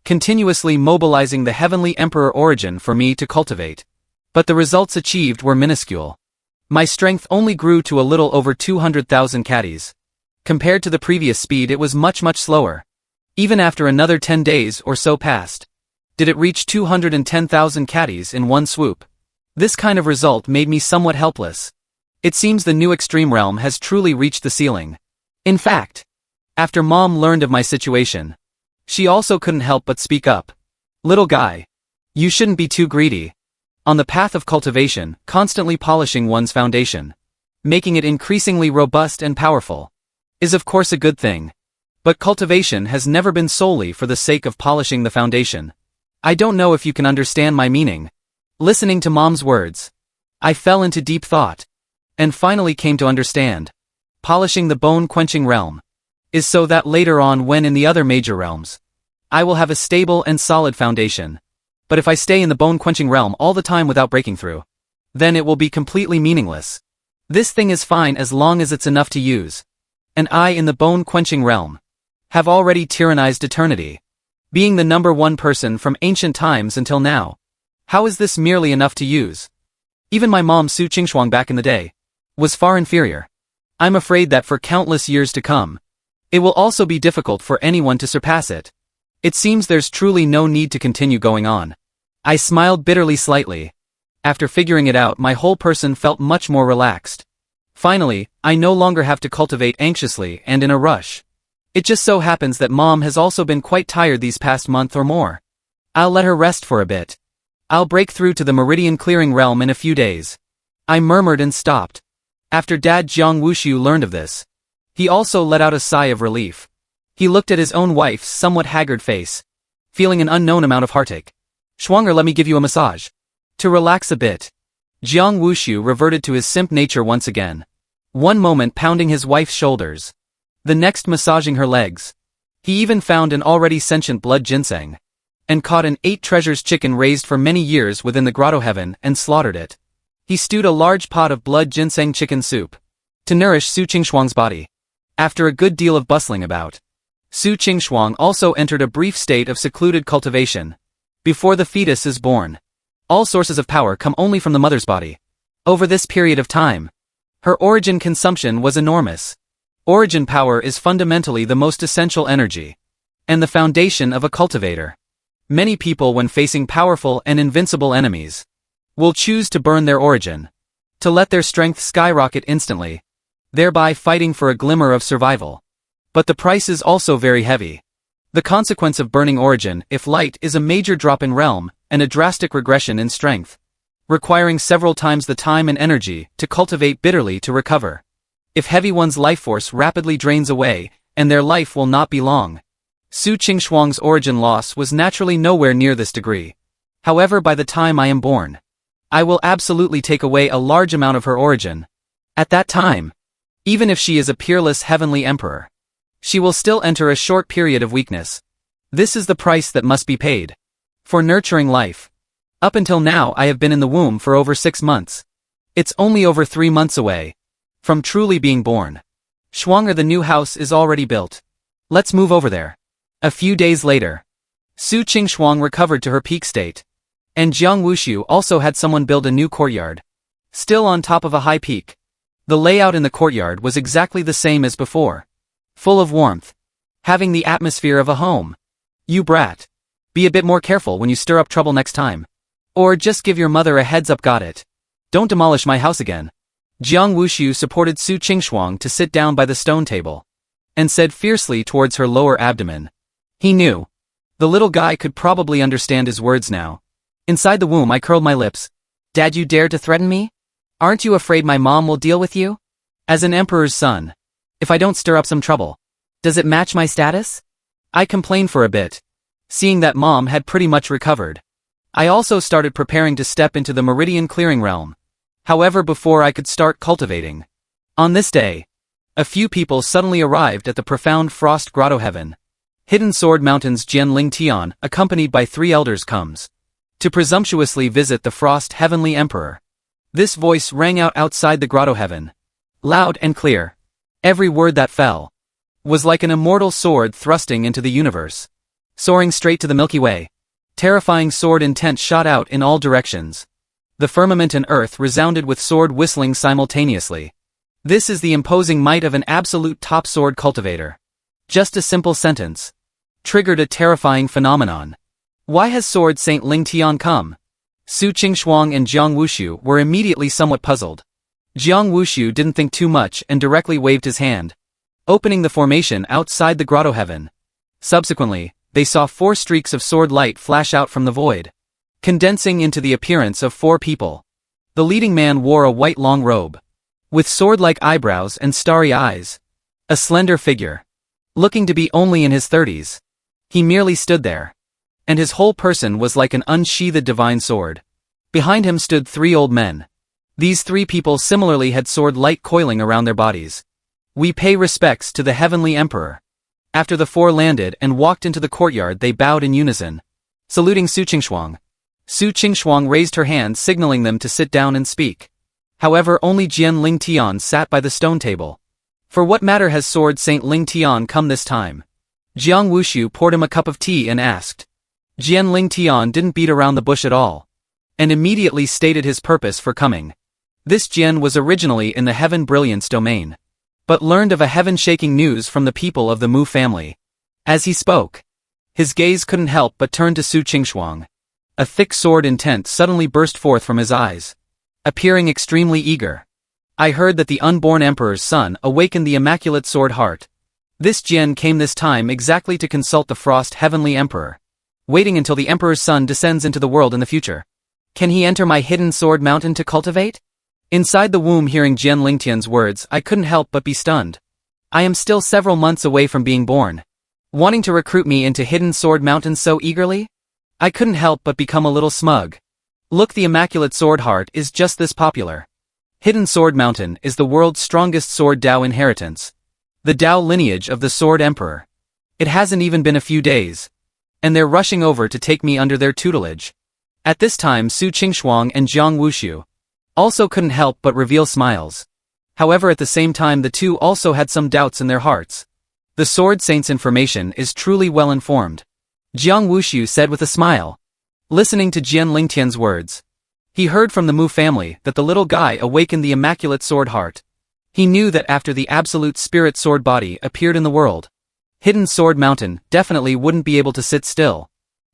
continuously mobilizing the heavenly emperor origin for me to cultivate. But the results achieved were minuscule. My strength only grew to a little over 200,000 catties. Compared to the previous speed, it was much slower. Even after another 10 days or so passed, did it reach 210,000 catties in one swoop. This kind of result made me somewhat helpless. It seems the new extreme realm has truly reached the ceiling. In fact, after Mom learned of my situation, she also couldn't help but speak up. Little guy, you shouldn't be too greedy. On the path of cultivation, constantly polishing one's foundation, making it increasingly robust and powerful, is of course a good thing. But cultivation has never been solely for the sake of polishing the foundation. I don't know if you can understand my meaning. Listening to Mom's words, I fell into deep thought. And finally came to understand. Polishing the bone-quenching realm is so that later on when in the other major realms, I will have a stable and solid foundation. But if I stay in the bone-quenching realm all the time without breaking through, then it will be completely meaningless. This thing is fine as long as it's enough to use. And I in the bone-quenching realm have already tyrannized eternity, being the number one person from ancient times until now. How is this merely enough to use? Even my mom Su Qingshuang back in the day was far inferior. I'm afraid that for countless years to come, it will also be difficult for anyone to surpass it. It seems there's truly no need to continue going on. I smiled bitterly slightly. After figuring it out, my whole person felt much more relaxed. Finally, I no longer have to cultivate anxiously and in a rush. It just so happens that Mom has also been quite tired these past month or more. I'll let her rest for a bit. I'll break through to the meridian clearing realm in a few days. I murmured and stopped. After Dad Jiang Wushu learned of this, he also let out a sigh of relief. He looked at his own wife's somewhat haggard face, feeling an unknown amount of heartache. Schwanger, let me give you a massage. To relax a bit, Jiang Wushu reverted to his simp nature once again. One moment pounding his wife's shoulders, the next massaging her legs. He even found an already sentient blood ginseng, and caught an 8 treasures chicken raised for many years within the grotto heaven and slaughtered it. He stewed a large pot of blood ginseng chicken soup to nourish Su Qingshuang's body. After a good deal of bustling about, Su Qingshuang also entered a brief state of secluded cultivation. Before the fetus is born, all sources of power come only from the mother's body. Over this period of time, her origin consumption was enormous. Origin power is fundamentally the most essential energy, and the foundation of a cultivator. Many people, when facing powerful and invincible enemies, will choose to burn their origin, to let their strength skyrocket instantly, thereby fighting for a glimmer of survival. But the price is also very heavy. The consequence of burning origin, if light, is a major drop in realm, and a drastic regression in strength, requiring several times the time and energy to cultivate bitterly to recover. If heavy, one's life force rapidly drains away, and their life will not be long. Su Qingshuang's origin loss was naturally nowhere near this degree. However, by the time I am born, I will absolutely take away a large amount of her origin. At that time, even if she is a peerless heavenly emperor, she will still enter a short period of weakness. This is the price that must be paid for nurturing life. Up until now I have been in the womb for over 6 months. It's only over 3 months away from truly being born. Schwanger, the new house is already built. Let's move over there. A few days later, Su Qingshuang recovered to her peak state, and Jiang Wushu also had someone build a new courtyard, still on top of a high peak. The layout in the courtyard was exactly the same as before, full of warmth, having the atmosphere of a home. You brat. Be a bit more careful when you stir up trouble next time. Or just give your mother a heads up, got it? Don't demolish my house again. Jiang Wushu supported Su Qingshuang to sit down by the stone table, and said fiercely towards her lower abdomen. He knew. The little guy could probably understand his words now. Inside the womb I curled my lips. Dad, you dare to threaten me? Aren't you afraid my mom will deal with you? As an emperor's son, if I don't stir up some trouble, does it match my status? I complained for a bit, seeing that Mom had pretty much recovered. I also started preparing to step into the meridian clearing realm. However, before I could start cultivating, on this day, a few people suddenly arrived at the profound frost grotto heaven. Hidden Sword Mountain's Jian Ling Tian, accompanied by 3 elders, comes to presumptuously visit the frost heavenly emperor. This voice rang out outside the grotto heaven, loud and clear. Every word that fell was like an immortal sword thrusting into the universe, soaring straight to the Milky Way. Terrifying sword intent shot out in all directions. The firmament and earth resounded with sword whistling simultaneously. This is the imposing might of an absolute top sword cultivator. Just a simple sentence triggered a terrifying phenomenon. Why has Sword Saint Ling Tian come? Su Qingshuang and Jiang Wushu were immediately somewhat puzzled. Jiang Wushu didn't think too much and directly waved his hand, opening the formation outside the grotto heaven. Subsequently, they saw 4 streaks of sword light flash out from the void, condensing into the appearance of 4 people. The leading man wore a white long robe, with sword-like eyebrows and starry eyes. A slender figure, looking to be only in his 30s. He merely stood there, and his whole person was like an unsheathed divine sword. Behind him stood 3 old men. These 3 people similarly had sword light coiling around their bodies. "We pay respects to the heavenly emperor." After the 4 landed and walked into the courtyard, they bowed in unison, saluting Su Qingshuang. Su Qingshuang raised her hand, signaling them to sit down and speak. However, only Jian Ling Tian sat by the stone table. For what matter has Sword Saint Ling Tian come this time? Jiang Wushu poured him a cup of tea and asked. Jian Ling Tian didn't beat around the bush at all, and immediately stated his purpose for coming. This Jian was originally in the Heaven Brilliance domain, but learned of a heaven-shaking news from the people of the Mu family. As he spoke, his gaze couldn't help but turn to Su Qingshuang. A thick sword intent suddenly burst forth from his eyes, appearing extremely eager. "I heard that the unborn emperor's son awakened the immaculate sword heart." This Jian came this time exactly to consult the Frost Heavenly Emperor, waiting until the emperor's son descends into the world in the future. "Can he enter my hidden sword mountain to cultivate?" Inside the womb, hearing Jian Lingtian's words, I couldn't help but be stunned. I am still several months away from being born. Wanting to recruit me into hidden sword mountain so eagerly? I couldn't help but become a little smug. Look, the immaculate sword heart is just this popular. Hidden Sword Mountain is the world's strongest sword Dao inheritance, the Dao lineage of the Sword Emperor. It hasn't even been a few days, and they're rushing over to take me under their tutelage. At this time, Su Qingshuang and Jiang Wushu also couldn't help but reveal smiles. However, at the same time, the two also had some doubts in their hearts. The Sword Saint's information is truly well informed, Jiang Wushu said with a smile. Listening to Jian Lingtian's words, he heard from the Mu family that the little guy awakened the immaculate sword heart. He knew that after the absolute spirit sword body appeared in the world, Hidden Sword Mountain definitely wouldn't be able to sit still,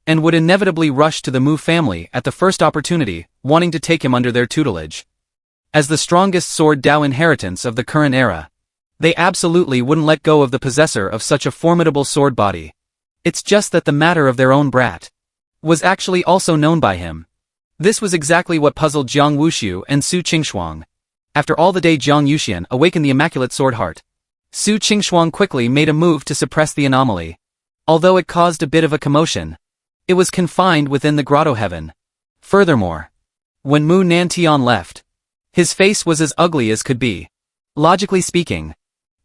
and would inevitably rush to the Mu family at the first opportunity, wanting to take him under their tutelage. As the strongest sword Dao inheritance of the current era, they absolutely wouldn't let go of the possessor of such a formidable sword body. It's just that the matter of their own brat was actually also known by him. This was exactly what puzzled Jiang Wushu and Su Qingshuang. After all the day Jiang Yuxian awakened the immaculate sword heart, Su Qingshuang quickly made a move to suppress the anomaly. Although it caused a bit of a commotion, it was confined within the grotto heaven. Furthermore, when Mu Nantian left, his face was as ugly as could be. Logically speaking,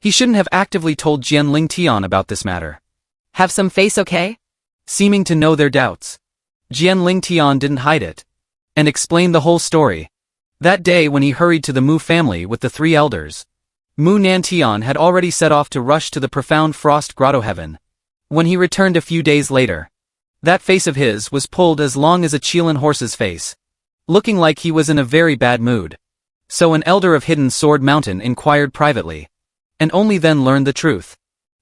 he shouldn't have actively told Jian Lingtian about this matter. "Have some face, okay?" Seeming to know their doubts, Jian Lingtian didn't hide it, and explained the whole story. That day when he hurried to the Mu family with the 3 elders, Mu Nantian had already set off to rush to the profound frost grotto heaven. When he returned a few days later, that face of his was pulled as long as a Qilin horse's face, looking like he was in a very bad mood. So an elder of Hidden Sword Mountain inquired privately, and only then learned the truth.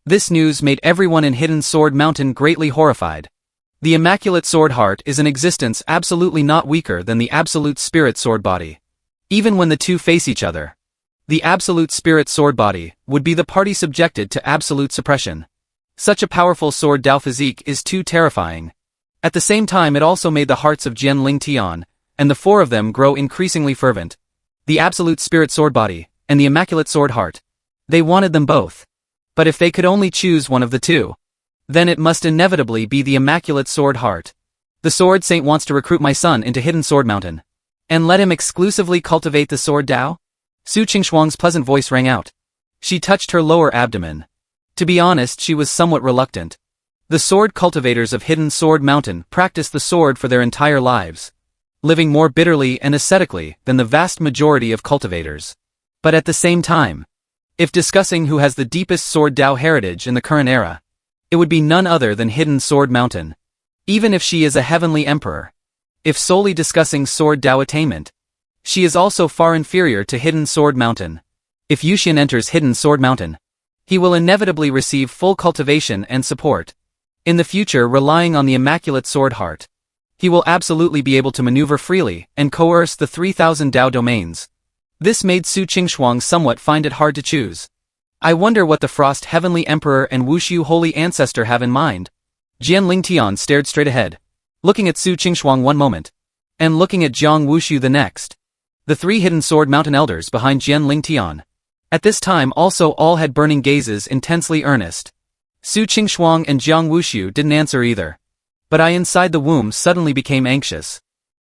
This news made everyone in Hidden Sword Mountain greatly horrified. The Immaculate Sword Heart is an existence absolutely not weaker than the Absolute Spirit Sword Body. Even when the two face each other, the Absolute Spirit Sword Body would be the party subjected to absolute suppression. Such a powerful sword Dao physique is too terrifying. At the same time, it also made the hearts of Jian Lingtian and the 4 of them grow increasingly fervent. The Absolute Spirit Sword Body and the Immaculate Sword Heart. They wanted them both. But if they could only choose one of the two, then it must inevitably be the Immaculate Sword Heart. "The Sword Saint wants to recruit my son into Hidden Sword Mountain, and let him exclusively cultivate the Sword Dao?" Su Qingshuang's pleasant voice rang out. She touched her lower abdomen. To be honest, she was somewhat reluctant. The sword cultivators of Hidden Sword Mountain practice the sword for their entire lives, living more bitterly and ascetically than the vast majority of cultivators. But at the same time, if discussing who has the deepest sword Dao heritage in the current era, it would be none other than Hidden Sword Mountain. Even if she is a heavenly emperor, if solely discussing sword Dao attainment, she is also far inferior to Hidden Sword Mountain. If Yuxian enters Hidden Sword Mountain, he will inevitably receive full cultivation and support. In the future, relying on the Immaculate Sword Heart, he will absolutely be able to maneuver freely and coerce the 3,000 Dao domains. This made Su Qingshuang somewhat find it hard to choose. I wonder what the Frost Heavenly Emperor and Wushu Holy Ancestor have in mind. Jian Lingtian stared straight ahead, looking at Su Qingshuang one moment, and looking at Jiang Wushu the next. The 3 Hidden Sword Mountain elders behind Jian Lingtian, at this time also all had burning gazes intensely earnest. Su Qingshuang and Jiang Wushu didn't answer either. But I inside the womb suddenly became anxious.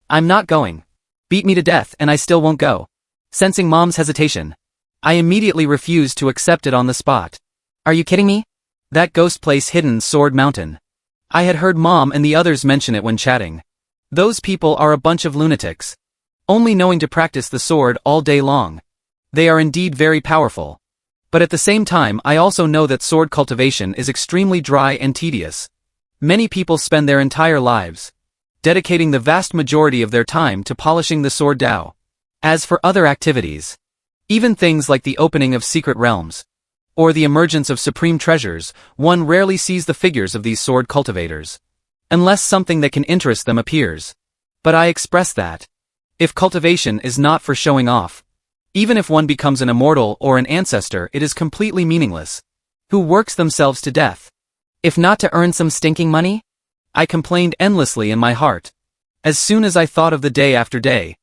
I'm not going. Beat me to death and I still won't go. Sensing Mom's hesitation, I immediately refused to accept it on the spot. Are you kidding me? That ghost place hidden Sword Mountain. I had heard Mom and the others mention it when chatting. Those people are a bunch of lunatics, only knowing to practice the sword all day long. They are indeed very powerful. But at the same time I also know that sword cultivation is extremely dry and tedious. Many people spend their entire lives dedicating the vast majority of their time to polishing the sword Tao. As for other activities, even things like the opening of secret realms, or the emergence of supreme treasures, one rarely sees the figures of these sword cultivators, unless something that can interest them appears. But I express that, if cultivation is not for showing off, even if one becomes an immortal or an ancestor, it is completely meaningless. Who works themselves to death? If not to earn some stinking money? I complained endlessly in my heart. As soon as I thought of the day after day,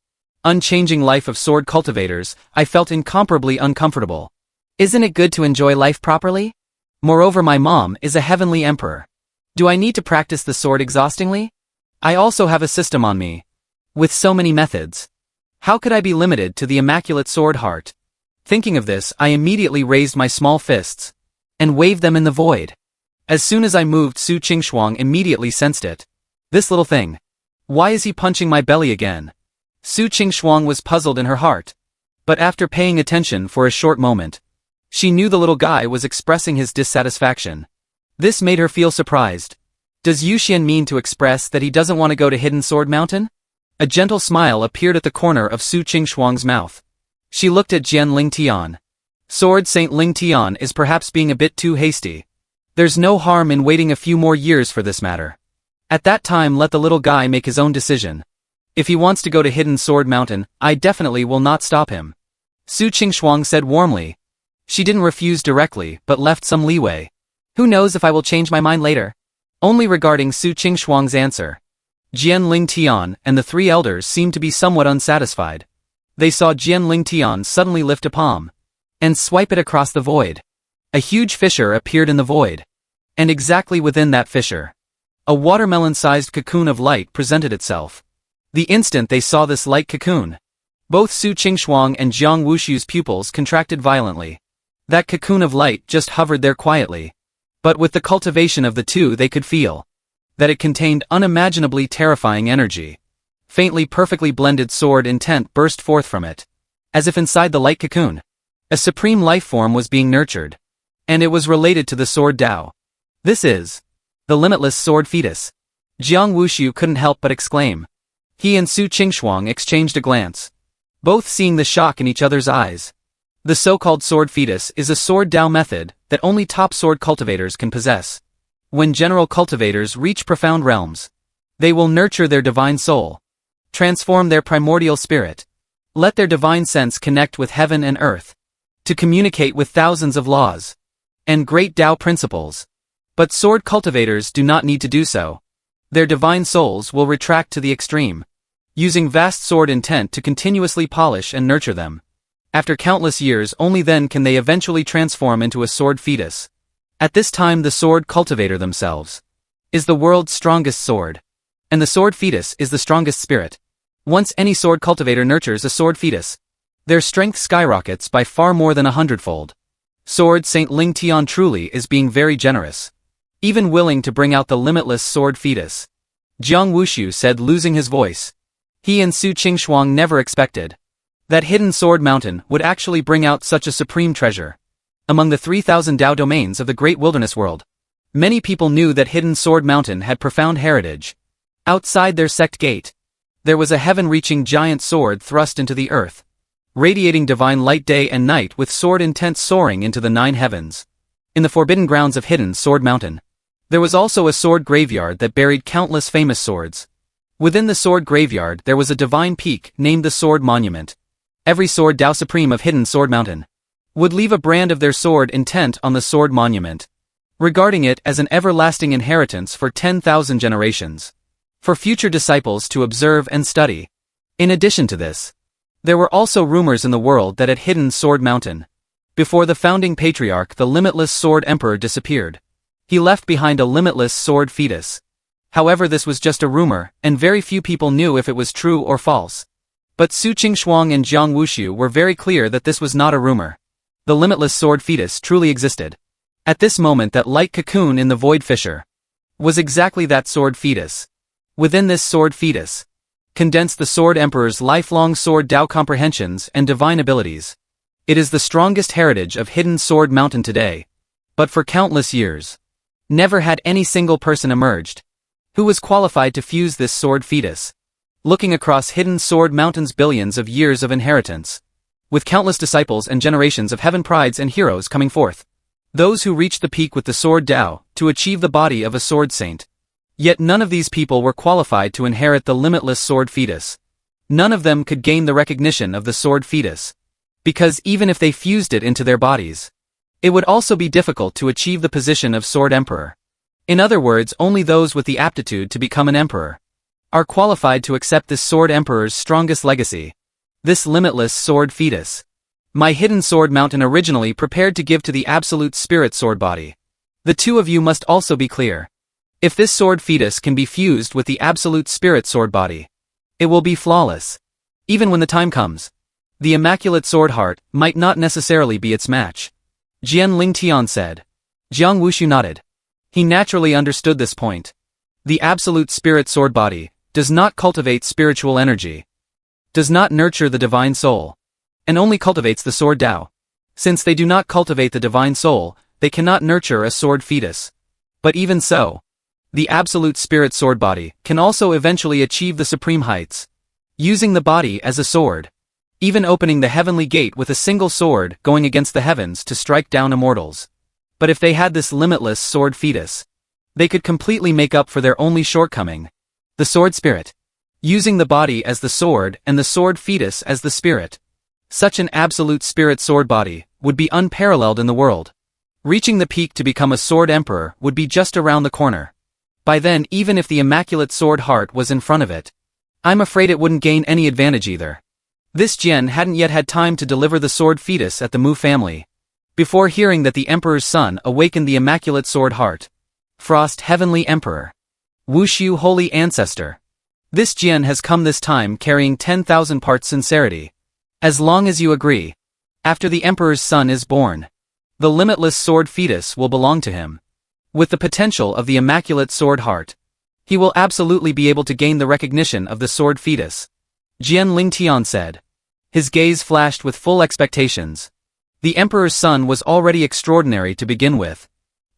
unchanging life of sword cultivators, I felt incomparably uncomfortable. Isn't it good to enjoy life properly? Moreover, my mom is a heavenly emperor. Do I need to practice the sword exhaustingly? I also have a system on me. With so many methods, how could I be limited to the immaculate sword heart? Thinking of this, I immediately raised my small fists and waved them in the void. As soon as I moved, Su Qingshuang immediately sensed it. This little thing. Why is he punching my belly again? Su Qingshuang was puzzled in her heart. But after paying attention for a short moment, she knew the little guy was expressing his dissatisfaction. This made her feel surprised. Does Yu Xian mean to express that he doesn't want to go to Hidden Sword Mountain? A gentle smile appeared at the corner of Su Qingshuang's mouth. She looked at Jian Ling Tian. Sword Saint Ling Tian is perhaps being a bit too hasty. There's no harm in waiting a few more years for this matter. At that time, let the little guy make his own decision. If he wants to go to Hidden Sword Mountain, I definitely will not stop him. Su Qingshuang said warmly. She didn't refuse directly, but left some leeway. Who knows if I will change my mind later? Only regarding Su Qingshuang's answer, Jian Ling Tian and the three elders seemed to be somewhat unsatisfied. They saw Jian Ling Tian suddenly lift a palm and swipe it across the void. A huge fissure appeared in the void. And exactly within that fissure, a watermelon-sized cocoon of light presented itself. The instant they saw this light cocoon, both Su Qingshuang and Jiang Wushu's pupils contracted violently. That cocoon of light just hovered there quietly. But with the cultivation of the two, they could feel that it contained unimaginably terrifying energy. Faintly perfectly blended sword intent burst forth from it. As if inside the light cocoon, a supreme life form was being nurtured. And it was related to the sword Tao. This is the limitless sword fetus. Jiang Wushu couldn't help but exclaim. He and Su Qingshuang exchanged a glance, both seeing the shock in each other's eyes. The so-called sword fetus is a sword Tao method that only top sword cultivators can possess. When general cultivators reach profound realms, they will nurture their divine soul, transform their primordial spirit, let their divine sense connect with heaven and earth, to communicate with thousands of laws and great Tao principles. But sword cultivators do not need to do so. Their divine souls will retract to the extreme, using vast sword intent to continuously polish and nurture them. After countless years, only then can they eventually transform into a sword fetus. At this time, the sword cultivator themselves is the world's strongest sword, and the sword fetus is the strongest spirit. Once any sword cultivator nurtures a sword fetus, their strength skyrockets by far more than 100-fold. Sword Saint Ling Tian truly is being very generous, even willing to bring out the limitless sword fetus. Jiang Wushu said, losing his voice. He and Su Qingshuang never expected that Hidden Sword Mountain would actually bring out such a supreme treasure. Among the 3,000 Tao domains of the great wilderness world, many people knew that Hidden Sword Mountain had profound heritage. Outside their sect gate, there was a heaven-reaching giant sword thrust into the earth, radiating divine light day and night with sword intent soaring into the 9 heavens. In the forbidden grounds of Hidden Sword Mountain, there was also a sword graveyard that buried countless famous swords. Within the sword graveyard there was a divine peak named the Sword Monument. Every sword Tao Supreme of Hidden Sword Mountain would leave a brand of their sword intent on the Sword Monument, regarding it as an everlasting inheritance for 10,000 generations, for future disciples to observe and study. In addition to this, there were also rumors in the world that at Hidden Sword Mountain, before the founding patriarch, the limitless Sword Emperor disappeared. He left behind a limitless sword fetus. However, this was just a rumor, and very few people knew if it was true or false. But Su Qingshuang and Jiang Wushu were very clear that this was not a rumor. The limitless sword fetus truly existed. At this moment, that light cocoon in the void fissure was exactly that sword fetus. Within this sword fetus condensed the Sword Emperor's lifelong sword Dao comprehensions and divine abilities. It is the strongest heritage of Hidden Sword Mountain today. But for countless years, never had any single person emerged who was qualified to fuse this sword fetus. Looking across Hidden Sword Mountain's billions of years of inheritance, with countless disciples and generations of heaven prides and heroes coming forth, those who reached the peak with the sword Dao to achieve the body of a sword saint. Yet none of these people were qualified to inherit the limitless sword fetus. None of them could gain the recognition of the sword fetus, because even if they fused it into their bodies, it would also be difficult to achieve the position of Sword Emperor. In other words, only those with the aptitude to become an emperor are qualified to accept this Sword Emperor's strongest legacy, this limitless sword fetus. My Hidden Sword Mountain originally prepared to give to the Absolute Spirit Sword Body. The two of you must also be clear. If this sword fetus can be fused with the Absolute Spirit Sword Body, it will be flawless. Even when the time comes, the Immaculate Sword Heart might not necessarily be its match. Jian Lingtian said. Jiang Wushu nodded. He naturally understood this point. The Absolute Spirit Sword Body does not cultivate spiritual energy, does not nurture the divine soul, and only cultivates the sword Dao. Since they do not cultivate the divine soul, they cannot nurture a sword fetus. But even so, the Absolute Spirit Sword Body can also eventually achieve the supreme heights, using the body as a sword, even opening the heavenly gate with a single sword going against the heavens to strike down immortals. But if they had this limitless sword fetus, they could completely make up for their only shortcoming, the sword spirit, using the body as the sword and the sword fetus as the spirit. Such an Absolute Spirit Sword Body would be unparalleled in the world. Reaching the peak to become a Sword Emperor would be just around the corner. By then, even if the Immaculate Sword Heart was in front of it, I'm afraid it wouldn't gain any advantage either. This Jian hadn't yet had time to deliver the sword fetus at the Mu family, before hearing that the Emperor's son awakened the Immaculate Sword Heart. Frost Heavenly Emperor. Wushu Holy Ancestor. This Jian has come this time carrying 10,000 parts sincerity. As long as you agree, after the Emperor's son is born, the limitless sword fetus will belong to him. With the potential of the Immaculate Sword Heart, he will absolutely be able to gain the recognition of the sword fetus. Jian Lingtian said. His gaze flashed with full expectations. The Emperor's son was already extraordinary to begin with.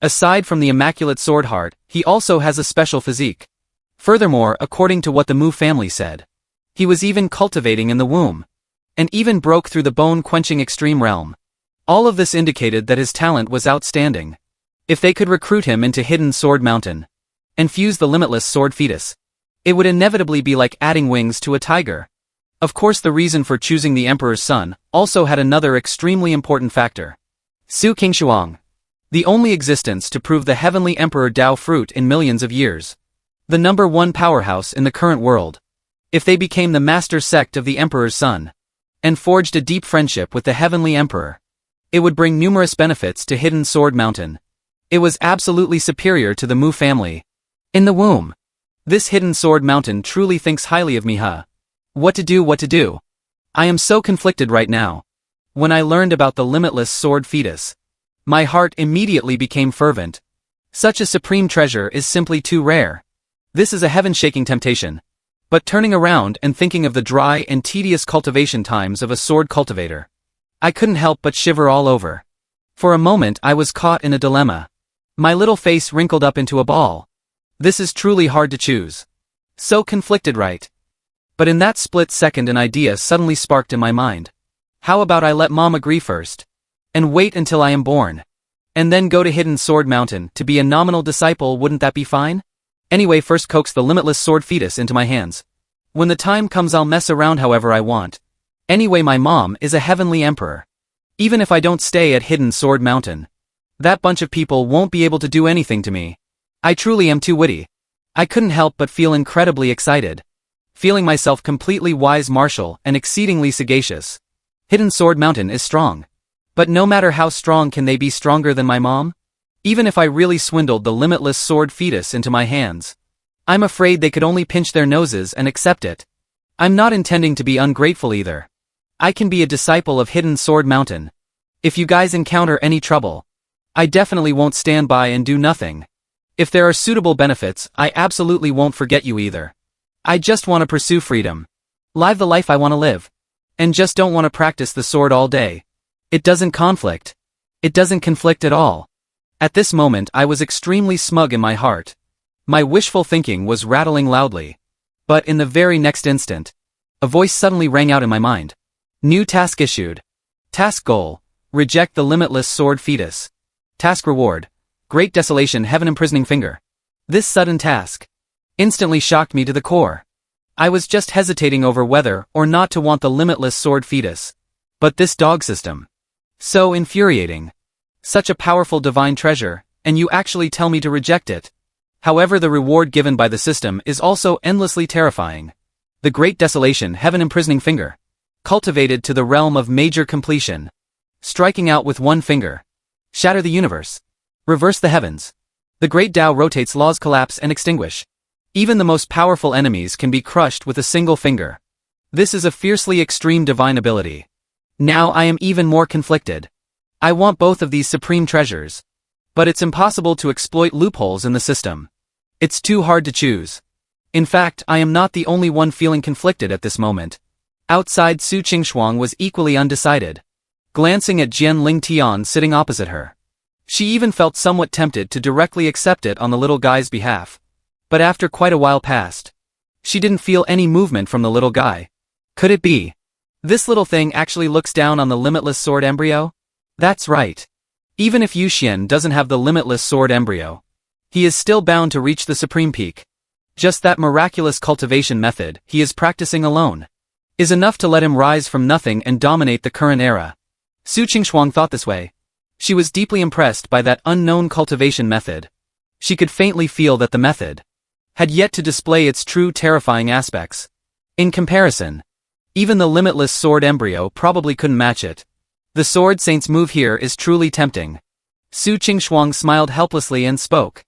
Aside from the Immaculate Sword Heart, he also has a special physique. Furthermore, according to what the Mu family said, he was even cultivating in the womb, and even broke through the bone-quenching extreme realm. All of this indicated that his talent was outstanding. If they could recruit him into Hidden Sword Mountain and fuse the limitless sword fetus, it would inevitably be like adding wings to a tiger. Of course, the reason for choosing the Emperor's son also had another extremely important factor. Su Qingshuang. The only existence to prove the Heavenly Emperor Dao fruit in millions of years. The #1 powerhouse in the current world. If they became the master sect of the Emperor's son, and forged a deep friendship with the Heavenly Emperor, it would bring numerous benefits to Hidden Sword Mountain. It was absolutely superior to the Mu family. In the womb. This Hidden Sword Mountain truly thinks highly of me, huh? What to do? I am so conflicted right now. When I learned about the limitless sword fetus, my heart immediately became fervent. Such a supreme treasure is simply too rare. This is a heaven-shaking temptation. But turning around and thinking of the dry and tedious cultivation times of a sword cultivator, I couldn't help but shiver all over. For a moment I was caught in a dilemma. My little face wrinkled up into a ball. This is truly hard to choose. So conflicted, right? But in that split second an idea suddenly sparked in my mind. How about I let Mom agree first, and wait until I am born, and then go to Hidden Sword Mountain to be a nominal disciple? Wouldn't that be fine? Anyway, first coax the limitless sword fetus into my hands. When the time comes I'll mess around however I want. Anyway, my mom is a heavenly emperor. Even if I don't stay at Hidden Sword Mountain, that bunch of people won't be able to do anything to me. I truly am too witty. I couldn't help but feel incredibly excited, feeling myself completely wise, martial, and exceedingly sagacious. Hidden Sword Mountain is strong. But no matter how strong, can they be stronger than my mom? Even if I really swindled the limitless sword fetus into my hands, I'm afraid they could only pinch their noses and accept it. I'm not intending to be ungrateful either. I can be a disciple of Hidden Sword Mountain. If you guys encounter any trouble, I definitely won't stand by and do nothing. If there are suitable benefits, I absolutely won't forget you either. I just want to pursue freedom. Live the life I want to live. And just don't want to practice the sword all day. It doesn't conflict. It doesn't conflict at all. At this moment I was extremely smug in my heart. My wishful thinking was rattling loudly. But in the very next instant, a voice suddenly rang out in my mind. New task issued. Task goal: reject the limitless sword fetus. Task reward: Great Desolation Heaven Imprisoning Finger. This sudden task instantly shocked me to the core. I was just hesitating over whether or not to want the limitless sword fetus. But this dog system. So infuriating. Such a powerful divine treasure, and you actually tell me to reject it. However, the reward given by the system is also endlessly terrifying. The Great Desolation Heaven Imprisoning Finger. Cultivated to the realm of major completion. Striking out with one finger. Shatter the universe. Reverse the heavens. The great Tao rotates, laws collapse and extinguish. Even the most powerful enemies can be crushed with a single finger. This is a fiercely extreme divine ability. Now I am even more conflicted. I want both of these supreme treasures. But it's impossible to exploit loopholes in the system. It's too hard to choose. In fact, I am not the only one feeling conflicted at this moment. Outside, Su Qingshuang was equally undecided. Glancing at Jian Lingtian sitting opposite her, she even felt somewhat tempted to directly accept it on the little guy's behalf. But after quite a while passed, she didn't feel any movement from the little guy. Could it be? This little thing actually looks down on the limitless sword embryo? That's right. Even if Yu Xian doesn't have the limitless sword embryo, he is still bound to reach the supreme peak. Just that miraculous cultivation method he is practicing alone is enough to let him rise from nothing and dominate the current era. Su Qingshuang thought this way. She was deeply impressed by that unknown cultivation method. She could faintly feel that the method had yet to display its true terrifying aspects. In comparison, even the limitless sword embryo probably couldn't match it. The sword saint's move here is truly tempting. Su Qingshuang smiled helplessly and spoke.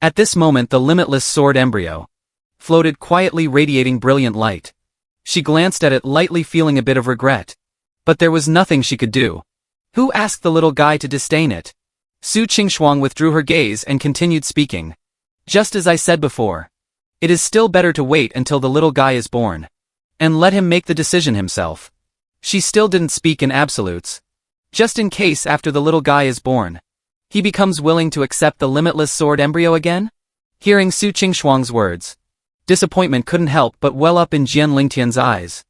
At this moment the limitless sword embryo floated quietly, radiating brilliant light. She glanced at it lightly, feeling a bit of regret. But there was nothing she could do. Who asked the little guy to disdain it? Su Qingshuang withdrew her gaze and continued speaking. Just as I said before, it is still better to wait until the little guy is born. And let him make the decision himself. She still didn't speak in absolutes. Just in case after the little guy is born, he becomes willing to accept the limitless sword embryo again? Hearing Su Qingshuang's words, disappointment couldn't help but well up in Jian Lingtian's eyes.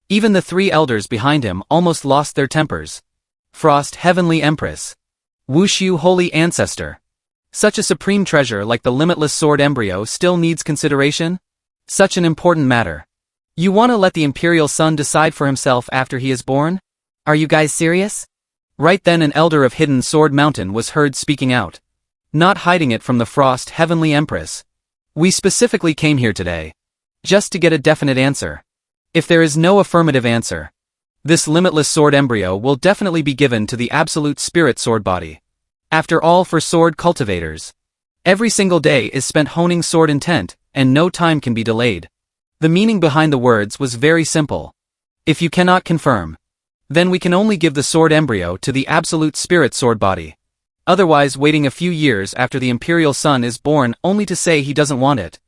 Even the three elders behind him almost lost their tempers. Frost, Heavenly Empress. Wushu, Holy Ancestor. Such a supreme treasure like the limitless sword embryo still needs consideration? Such an important matter. You want to let the Imperial Son decide for himself after he is born? Are you guys serious? Right then an elder of Hidden Sword Mountain was heard speaking out. Not hiding it from the Frost, Heavenly Empress. We specifically came here today. Just to get a definite answer. If there is no affirmative answer, this limitless sword embryo will definitely be given to the absolute spirit sword body. After all, for sword cultivators, every single day is spent honing sword intent, and no time can be delayed. The meaning behind the words was very simple. If you cannot confirm, then we can only give the sword embryo to the absolute spirit sword body. Otherwise, waiting a few years after the Imperial Son is born only to say he doesn't want it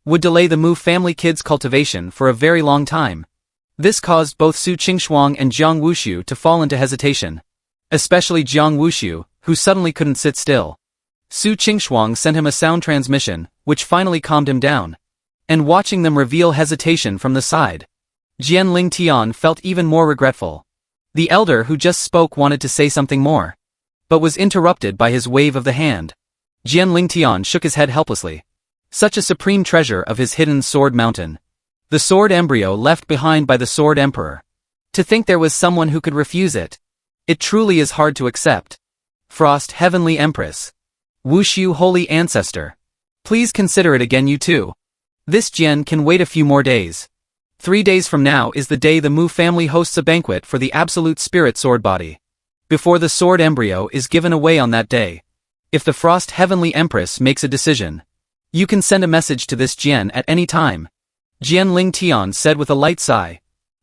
would delay the Mu family kid's cultivation for a very long time. This caused both Su Qingshuang and Jiang Wushu to fall into hesitation. Especially Jiang Wushu, who suddenly couldn't sit still. Su Qingshuang sent him a sound transmission, which finally calmed him down. And watching them reveal hesitation from the side, Jian Lingtian felt even more regretful. The elder who just spoke wanted to say something more, but was interrupted by his wave of the hand. Jian Lingtian shook his head helplessly. Such a supreme treasure of his Hidden Sword Mountain. The sword embryo left behind by the Sword Emperor. To think there was someone who could refuse it. It truly is hard to accept. Frost, Heavenly Empress. Wushu, Holy Ancestor. Please consider it again, you too. This Jian can wait a few more days. 3 days from now is the day the Mu family hosts a banquet for the absolute spirit sword body. Before the sword embryo is given away on that day, if the Frost Heavenly Empress makes a decision, You can send a message to this Jian at any time. Jian Ling Tian said with a light sigh.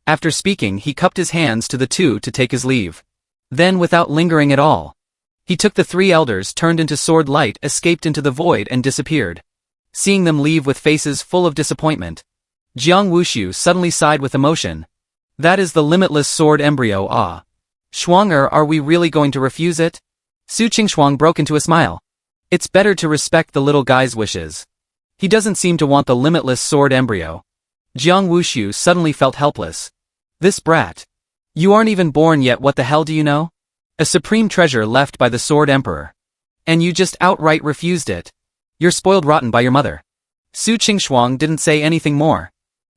After speaking, he cupped his hands to the two to take his leave. Then, without lingering at all, he took the three elders, turned into sword light, escaped into the void and disappeared. Seeing them leave with faces full of disappointment, Jiang Wuxiu suddenly sighed with emotion. That is the limitless sword embryo. Ah. Shuang'er, are we really going to refuse it? Su Qingshuang broke into a smile. It's better to respect the little guy's wishes. He doesn't seem to want the limitless sword embryo. Jiang Wuxiu suddenly felt helpless. This brat. You aren't even born yet, what the hell do you know? A supreme treasure left by the Sword Emperor. And you just outright refused it. You're spoiled rotten by your mother. Su Qingshuang didn't say anything more.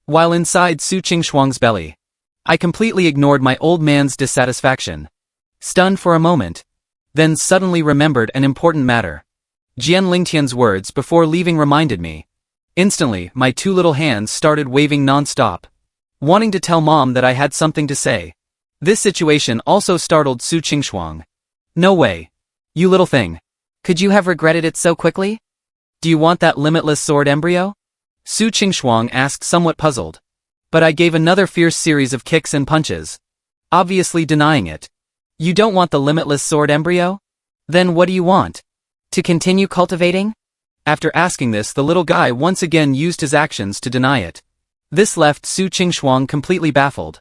While inside Su Qingshuang's belly, I completely ignored my old man's dissatisfaction. Stunned for a moment. Then suddenly remembered an important matter. Jian Lingtian's words before leaving reminded me. Instantly, my two little hands started waving non-stop, wanting to tell Mom that I had something to say. This situation also startled Su Qingshuang. No way. You little thing. Could you have regretted it so quickly? Do you want that limitless sword embryo? Su Qingshuang asked, somewhat puzzled. But I gave another fierce series of kicks and punches, obviously denying it. You don't want the limitless sword embryo? Then what do you want? To continue cultivating? After asking this, the little guy once again used his actions to deny it. This left Su Qingshuang completely baffled.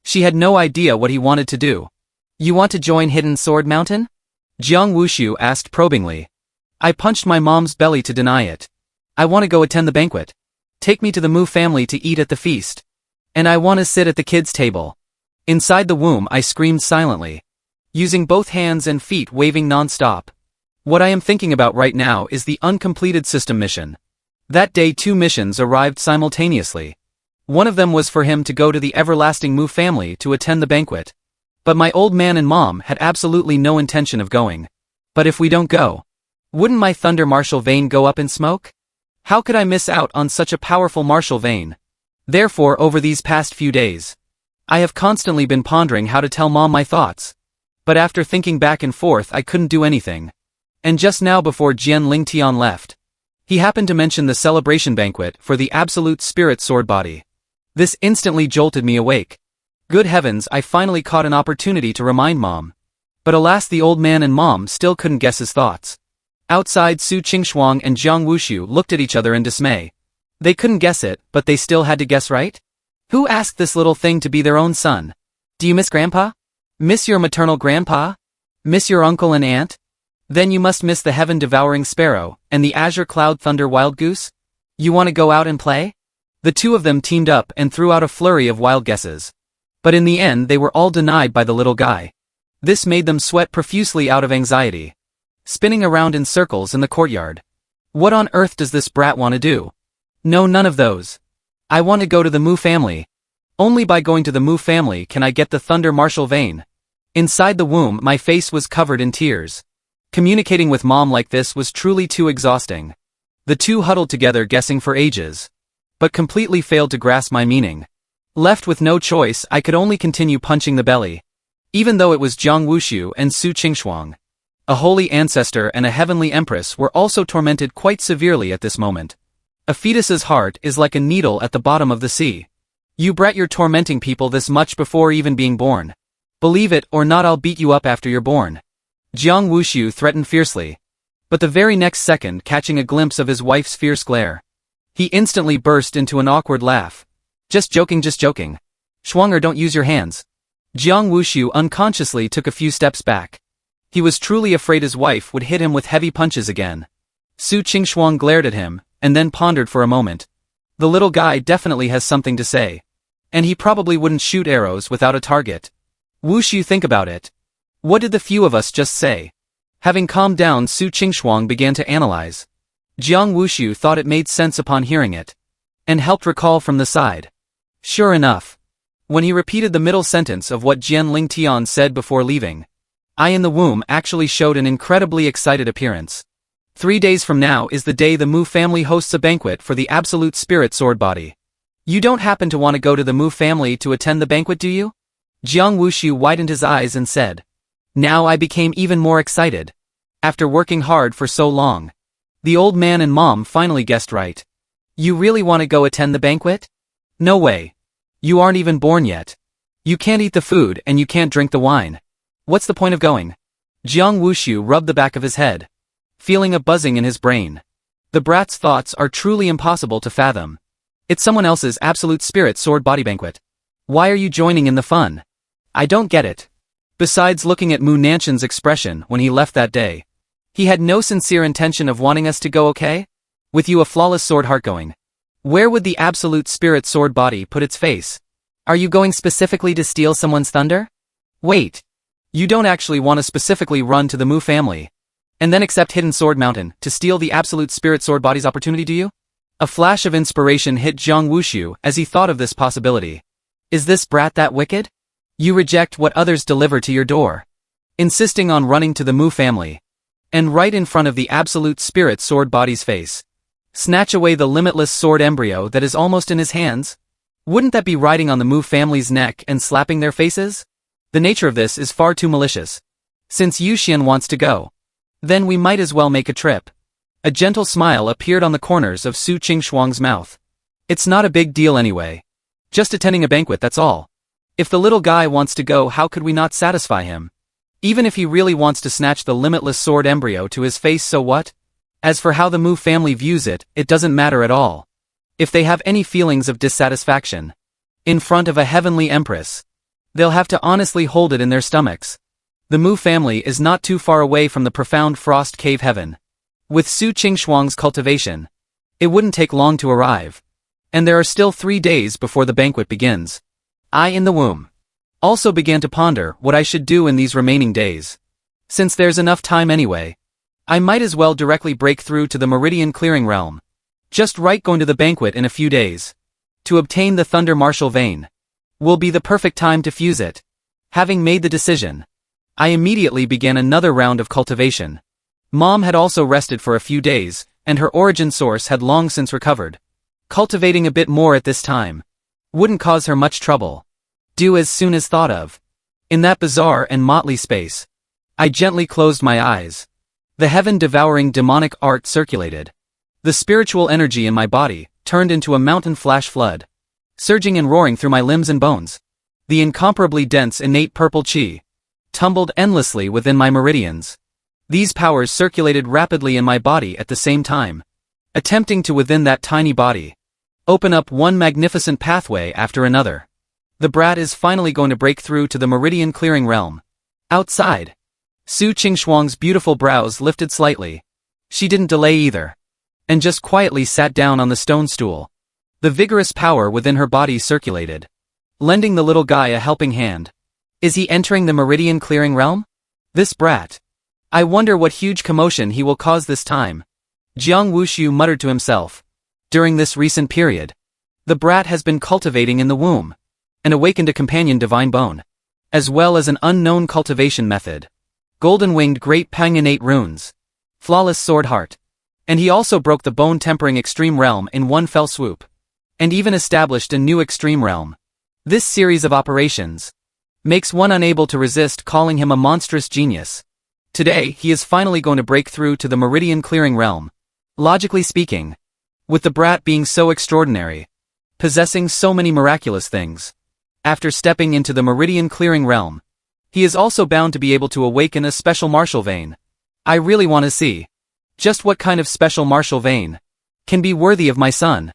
She had no idea what he wanted to do. You want to join Hidden Sword Mountain? Jiang Wuxiu asked probingly. I punched my mom's belly to deny it. I want to go attend the banquet. Take me to the Mu family to eat at the feast. And I want to sit at the kids' table. Inside the womb, I screamed silently, using both hands and feet waving non-stop. What I am thinking about right now is the uncompleted system mission. That day 2 missions arrived simultaneously. One of them was for him to go to the everlasting Mu family to attend the banquet. But my old man and mom had absolutely no intention of going. But if we don't go, wouldn't my thunder martial vein go up in smoke? How could I miss out on such a powerful martial vein? Therefore, over these past few days, I have constantly been pondering how to tell Mom my thoughts. But after thinking back and forth, I couldn't do anything. And just now, before Jian Lingtian left, he happened to mention the celebration banquet for the absolute spirit sword body. This instantly jolted me awake. Good heavens, I finally caught an opportunity to remind Mom. But alas, the old man and Mom still couldn't guess his thoughts. Outside, Su Qingshuang and Jiang Wuxiu looked at each other in dismay. They couldn't guess it, but they still had to guess right? Who asked this little thing to be their own son? Do you miss Grandpa? Miss your maternal grandpa? Miss your uncle and aunt? Then you must miss the heaven-devouring sparrow, and the azure cloud thunder wild goose? You want to go out and play? The two of them teamed up and threw out a flurry of wild guesses. But in the end they were all denied by the little guy. This made them sweat profusely out of anxiety, spinning around in circles in the courtyard. What on earth does this brat want to do? No, none of those. I want to go to the Mu family. Only by going to the Mu family can I get the thunder martial vein. Inside the womb, my face was covered in tears. Communicating with Mom like this was truly too exhausting. The two huddled together, guessing for ages, but completely failed to grasp my meaning. Left with no choice, I could only continue punching the belly. Even though it was Jiang Wuxiu and Su Qingshuang, a holy ancestor and a heavenly empress, were also tormented quite severely at this moment. A fetus's heart is like a needle at the bottom of the sea. You brat, you're tormenting people this much before even being born. Believe it or not, I'll beat you up after you're born. Jiang Wuxiu threatened fiercely. But the very next second, catching a glimpse of his wife's fierce glare, he instantly burst into an awkward laugh. Just joking, just joking. Shuang'er, don't use your hands. Jiang Wuxiu unconsciously took a few steps back. He was truly afraid his wife would hit him with heavy punches again. Su Qingshuang glared at him, and then pondered for a moment. The little guy definitely has something to say. And he probably wouldn't shoot arrows without a target. Wuxiu, think about it. What did the few of us just say? Having calmed down, Su Qingshuang began to analyze. Jiang Wuxiu thought it made sense upon hearing it, and helped recall from the side. Sure enough, when he repeated the middle sentence of what Jian Lingtian said before leaving, I in the womb actually showed an incredibly excited appearance. 3 days from now is the day the Mu family hosts a banquet for the absolute spirit sword body. You don't happen to want to go to the Mu family to attend the banquet, do you? Jiang Wuxiu widened his eyes and said. Now I became even more excited. After working hard for so long, The old man and mom finally guessed right. You really want to go attend the banquet? No way. You aren't even born yet. You can't eat the food and you can't drink the wine. What's the point of going? Jiang Wuxiu rubbed the back of his head, feeling a buzzing in his brain. The brat's thoughts are truly impossible to fathom. It's someone else's absolute spirit sword body banquet. Why are you joining in the fun? I don't get it. Besides looking at Mu Nanshan's expression when he left that day, he had no sincere intention of wanting us to go, okay? With you a flawless sword heart going. Where would the absolute spirit sword body put its face? Are you going specifically to steal someone's thunder? Wait. You don't actually want to specifically run to the Mu family and then accept Hidden Sword Mountain to steal the absolute spirit sword body's opportunity, do you? A flash of inspiration hit Jiang Wuxiu as he thought of this possibility. Is this brat that wicked? You reject what others deliver to your door, insisting on running to the Mu family, and right in front of the absolute spirit sword body's face, snatch away the limitless sword embryo that is almost in his hands? Wouldn't that be riding on the Mu family's neck and slapping their faces? The nature of this is far too malicious. Since Yu Xian wants to go, then we might as well make a trip. A gentle smile appeared on the corners of Su Qingshuang's mouth. It's not a big deal anyway. Just attending a banquet, that's all. If the little guy wants to go, how could we not satisfy him? Even if he really wants to snatch the limitless sword embryo to his face, so what? As for how the Mu family views it, it doesn't matter at all. If they have any feelings of dissatisfaction in front of a heavenly empress, they'll have to honestly hold it in their stomachs. The Mu family is not too far away from the profound frost cave heaven. With Su Qingshuang's cultivation, it wouldn't take long to arrive. And there are still 3 days before the banquet begins. I in the womb also began to ponder what I should do in these remaining days. Since there's enough time anyway, I might as well directly break through to the Meridian Clearing Realm. Just right, going to the banquet in a few days to obtain the Thunder Martial Vein will be the perfect time to fuse it. Having made the decision, I immediately began another round of cultivation. Mom had also rested for a few days, and her origin source had long since recovered. Cultivating a bit more at this time wouldn't cause her much trouble. Do as soon as thought of. In that bizarre and motley space, I gently closed my eyes. The heaven-devouring demonic art circulated. The spiritual energy in my body turned into a mountain flash flood, surging and roaring through my limbs and bones. The incomparably dense innate purple chi tumbled endlessly within my meridians. These powers circulated rapidly in my body at the same time, attempting to within that tiny body open up one magnificent pathway after another. The brat is finally going to break through to the Meridian Clearing Realm. Outside, Su Qingshuang's beautiful brows lifted slightly. She didn't delay either, and just quietly sat down on the stone stool. The vigorous power within her body circulated, lending the little guy a helping hand. Is he entering the Meridian Clearing Realm? This brat. I wonder what huge commotion he will cause this time. Jiang Wuxiu muttered to himself. During this recent period, the brat has been cultivating in the womb, and awakened a companion divine bone, as well as an unknown cultivation method. Golden-winged great Pang innate runes, flawless sword heart, and he also broke the bone-tempering extreme realm in one fell swoop, and even established a new extreme realm. This series of operations makes one unable to resist calling him a monstrous genius. Today, he is finally going to break through to the Meridian Clearing Realm. Logically speaking, with the brat being so extraordinary, possessing so many miraculous things, after stepping into the Meridian Clearing Realm, he is also bound to be able to awaken a special martial vein. I really want to see just what kind of special martial vein can be worthy of my son.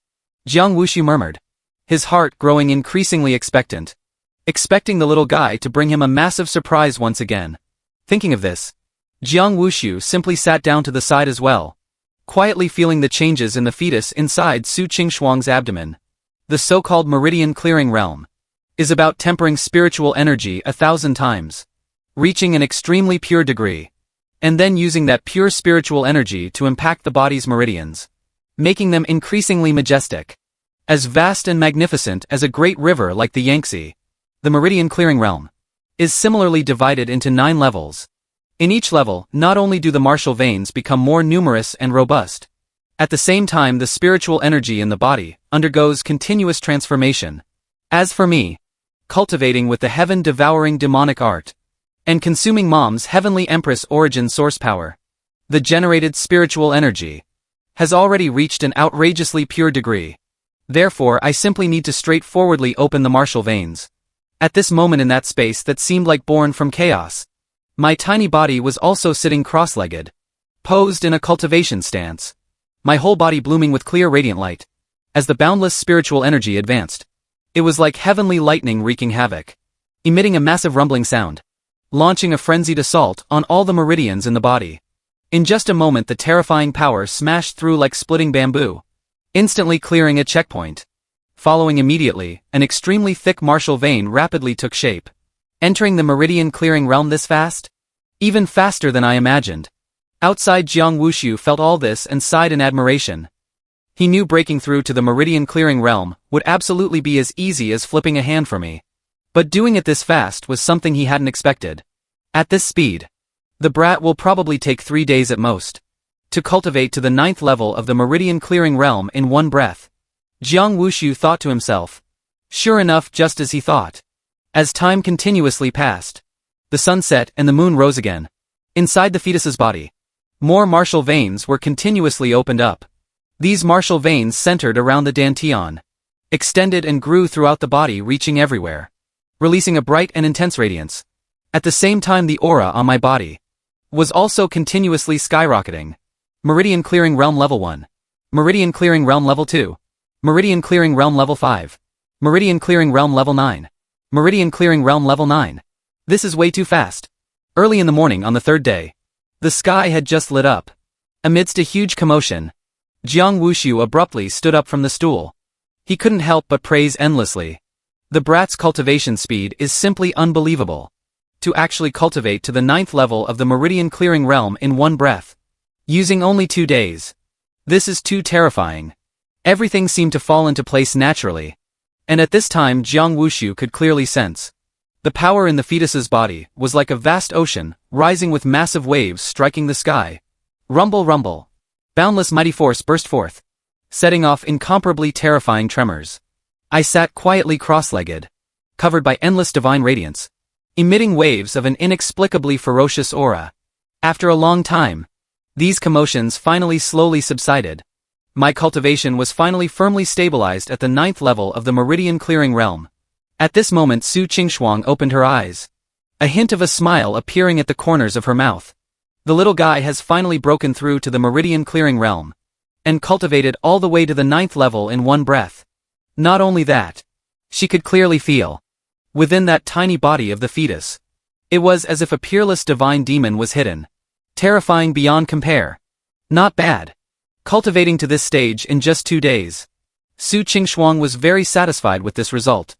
Jiang Wuxiu murmured, his heart growing increasingly expectant, expecting the little guy to bring him a massive surprise once again. Thinking of this, Jiang Wuxiu simply sat down to the side as well, quietly feeling the changes in the fetus inside Su Qingshuang's abdomen. The so-called Meridian Clearing Realm is about tempering spiritual energy 1,000 times, reaching an extremely pure degree, and then using that pure spiritual energy to impact the body's meridians, making them increasingly majestic, as vast and magnificent as a great river like the Yangtze. The Meridian Clearing Realm is similarly divided into 9 levels. In each level, not only do the martial veins become more numerous and robust, at the same time the spiritual energy in the body undergoes continuous transformation. As for me, cultivating with the heaven-devouring demonic art, and consuming Mom's heavenly empress origin source power, the generated spiritual energy has already reached an outrageously pure degree. Therefore I simply need to straightforwardly open the martial veins. At this moment in that space that seemed like born from chaos, my tiny body was also sitting cross-legged, posed in a cultivation stance, my whole body blooming with clear radiant light. As the boundless spiritual energy advanced, it was like heavenly lightning wreaking havoc, emitting a massive rumbling sound, launching a frenzied assault on all the meridians in the body. In just a moment the terrifying power smashed through like splitting bamboo, instantly clearing a checkpoint. Following immediately, an extremely thick martial vein rapidly took shape, entering the meridian-clearing realm this fast? Even faster than I imagined. Outside, Jiang Wuxiu felt all this and sighed in admiration. He knew breaking through to the meridian-clearing realm would absolutely be as easy as flipping a hand for me. But doing it this fast was something he hadn't expected. At this speed, the brat will probably take 3 days at most to cultivate to the 9th level of the meridian-clearing realm in one breath. Jiang Wuxiu thought to himself. Sure enough, just as he thought. As time continuously passed, the sun set and the moon rose again. Inside the fetus's body, more martial veins were continuously opened up. These martial veins centered around the dantian, extended and grew throughout the body, reaching everywhere, releasing a bright and intense radiance. At the same time, the aura on my body was also continuously skyrocketing. Meridian Clearing Realm Level 1. Meridian Clearing Realm Level 2. Meridian Clearing Realm Level 5. Meridian Clearing Realm Level 9. Meridian Clearing Realm Level 9. This is way too fast. Early in the morning on the 3rd day, the sky had just lit up. Amidst a huge commotion, Jiang Wuxiu abruptly stood up from the stool. He couldn't help but praise endlessly. The brat's cultivation speed is simply unbelievable. To actually cultivate to the 9th level of the meridian clearing realm in one breath, using only 2 days. This is too terrifying. Everything seemed to fall into place naturally. And at this time Jiang Wuxiu could clearly sense. The power in the fetus's body was like a vast ocean, rising with massive waves striking the sky. Rumble, rumble. Boundless mighty force burst forth, setting off incomparably terrifying tremors. I sat quietly cross-legged, covered by endless divine radiance, emitting waves of an inexplicably ferocious aura. After a long time, these commotions finally slowly subsided. My cultivation was finally firmly stabilized at the 9th level of the meridian clearing realm. At this moment Su Qingshuang opened her eyes, a hint of a smile appearing at the corners of her mouth. The little guy has finally broken through to the meridian clearing realm, and cultivated all the way to the 9th level in one breath. Not only that, she could clearly feel, within that tiny body of the fetus, it was as if a peerless divine demon was hidden. Terrifying beyond compare. Not bad. Cultivating to this stage in just 2 days. Su Qingshuang was very satisfied with this result.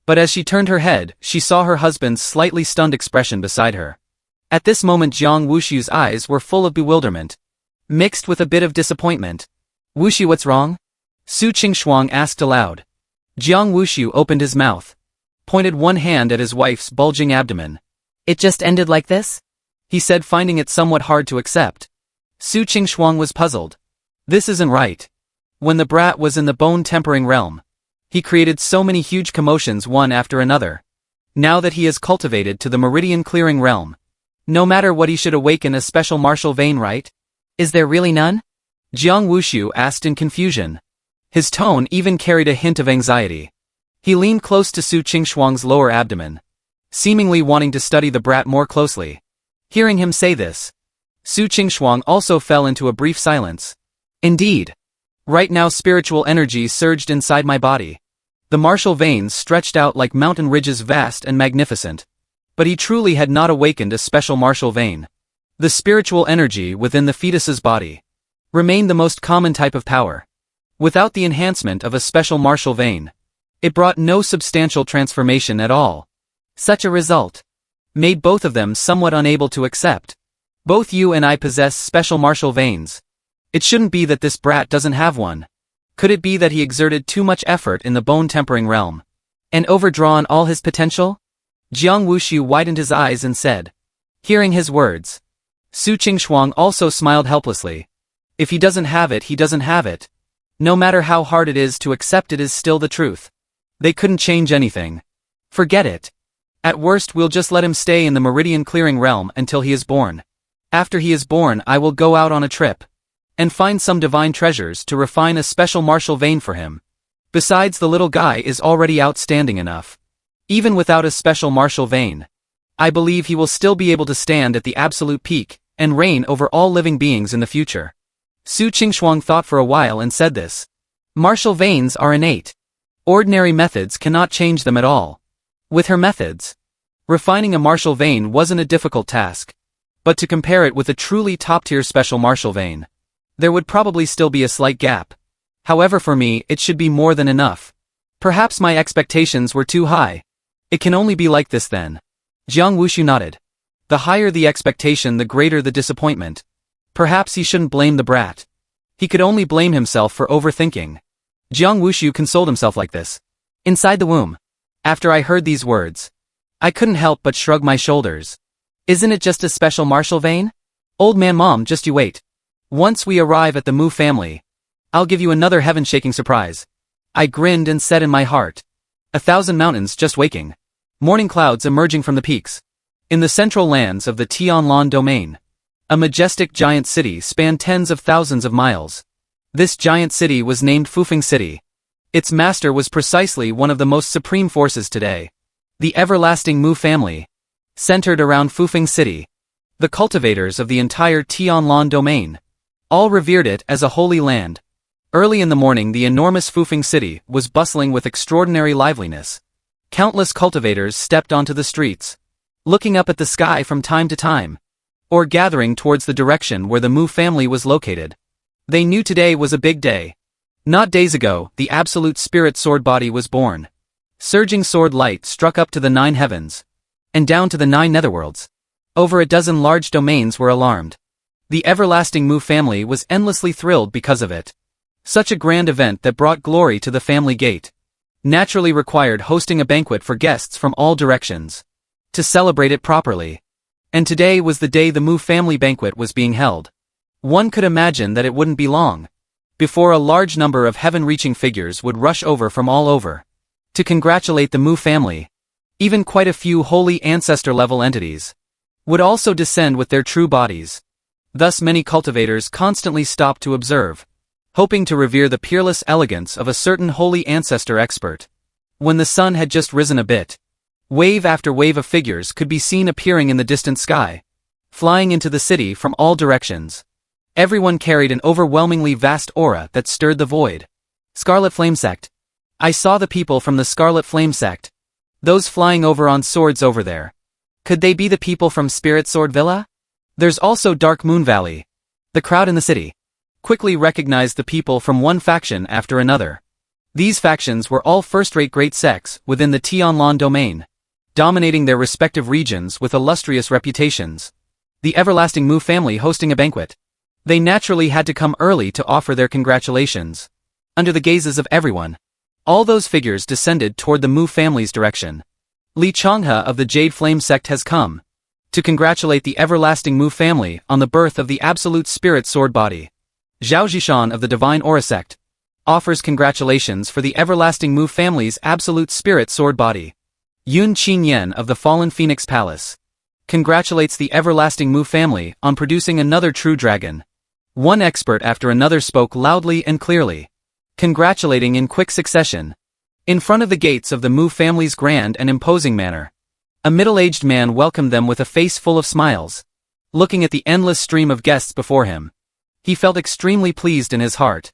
But as she turned her head, she saw her husband's slightly stunned expression beside her. At this moment Jiang Wuxiu's eyes were full of bewilderment, mixed with a bit of disappointment. Wuxiu, what's wrong? Su Qingshuang asked aloud. Jiang Wuxiu opened his mouth, pointed one hand at his wife's bulging abdomen. It just ended like this? He said, finding it somewhat hard to accept. Su Qingshuang was puzzled. This isn't right. When the brat was in the bone-tempering realm, he created so many huge commotions one after another. Now that he has cultivated to the meridian-clearing realm, no matter what, he should awaken a special martial vein, right? Is there really none? Jiang Wuxiu asked in confusion. His tone even carried a hint of anxiety. He leaned close to Su Qingshuang's lower abdomen, seemingly wanting to study the brat more closely. Hearing him say this, Su Qingshuang also fell into a brief silence. Indeed. Right now spiritual energy surged inside my body. The martial veins stretched out like mountain ridges, vast and magnificent. But he truly had not awakened a special martial vein. The spiritual energy within the fetus's body remained the most common type of power. Without the enhancement of a special martial vein, it brought no substantial transformation at all. Such a result made both of them somewhat unable to accept. Both you and I possess special martial veins. It shouldn't be that this brat doesn't have one. Could it be that he exerted too much effort in the bone-tempering realm and overdrawn all his potential? Jiang Wuxiu widened his eyes and said. Hearing his words, Su Qingshuang also smiled helplessly. If he doesn't have it, he doesn't have it. No matter how hard it is to accept, it is still the truth. They couldn't change anything. Forget it. At worst, we'll just let him stay in the meridian clearing realm until he is born. After he is born, I will go out on a trip. and find some divine treasures to refine a special martial vein for him. Besides, the little guy is already outstanding enough. Even without a special martial vein, I believe he will still be able to stand at the absolute peak, and reign over all living beings in the future. Su Qingshuang thought for a while and said this. Martial veins are innate. Ordinary methods cannot change them at all. With her methods, refining a martial vein wasn't a difficult task. But to compare it with a truly top-tier special martial vein, there would probably still be a slight gap. However, for me, it should be more than enough. Perhaps my expectations were too high. It can only be like this then. Jiang Wushu nodded. The higher the expectation, the greater the disappointment. Perhaps he shouldn't blame the brat. He could only blame himself for overthinking. Jiang Wushu consoled himself like this. Inside the womb. After I heard these words, I couldn't help but shrug my shoulders. Isn't it just a special martial vein? Old man, mom, just you wait. Once we arrive at the Mu family, I'll give you another heaven-shaking surprise. I grinned and said in my heart. 1,000 mountains just waking. Morning clouds emerging from the peaks. In the central lands of the Tianlan domain, a majestic giant city spanned tens of thousands of miles. This giant city was named Fufeng City. Its master was precisely one of the most supreme forces today. The everlasting Mu family, centered around Fufeng City. The cultivators of the entire Tianlan domain, all revered it as a holy land. Early in the morning, the enormous Fufeng City was bustling with extraordinary liveliness. Countless cultivators stepped onto the streets, looking up at the sky from time to time, or gathering towards the direction where the Mu family was located. They knew today was a big day. Not days ago, the absolute spirit sword body was born. Surging sword light struck up to the 9 heavens, and down to the 9 netherworlds. Over a dozen large domains were alarmed. The everlasting Mu family was endlessly thrilled because of it. Such a grand event that brought glory to the family gate naturally required hosting a banquet for guests from all directions to celebrate it properly. And today was the day the Mu family banquet was being held. One could imagine that it wouldn't be long before a large number of heaven-reaching figures would rush over from all over to congratulate the Mu family. Even quite a few holy ancestor-level entities would also descend with their true bodies. Thus many cultivators constantly stopped to observe, hoping to revere the peerless elegance of a certain holy ancestor expert. When the sun had just risen a bit, wave after wave of figures could be seen appearing in the distant sky, flying into the city from all directions. Everyone carried an overwhelmingly vast aura that stirred the void. Scarlet Flame Sect. I saw the people from the Scarlet Flame Sect. Those flying over on swords over there. Could they be the people from Spirit Sword Villa? There's also Dark Moon Valley. The crowd in the city quickly recognized the people from one faction after another. These factions were all first-rate great sects within the Tianlan domain, dominating their respective regions with illustrious reputations. The everlasting Mu family hosting a banquet. They naturally had to come early to offer their congratulations. Under the gazes of everyone, all those figures descended toward the Mu family's direction. Li Changhe of the Jade Flame sect has come to congratulate the everlasting Mu family on the birth of the absolute spirit sword body. Zhao Zhishan of the Divine Aura sect offers congratulations for the everlasting Mu family's absolute spirit sword body. Yun Qinyan of the Fallen Phoenix Palace congratulates the everlasting Mu family on producing another true dragon. One expert after another spoke loudly and clearly, congratulating in quick succession. In front of the gates of the Mu family's grand and imposing manor, a middle-aged man welcomed them with a face full of smiles. Looking at the endless stream of guests before him, he felt extremely pleased in his heart.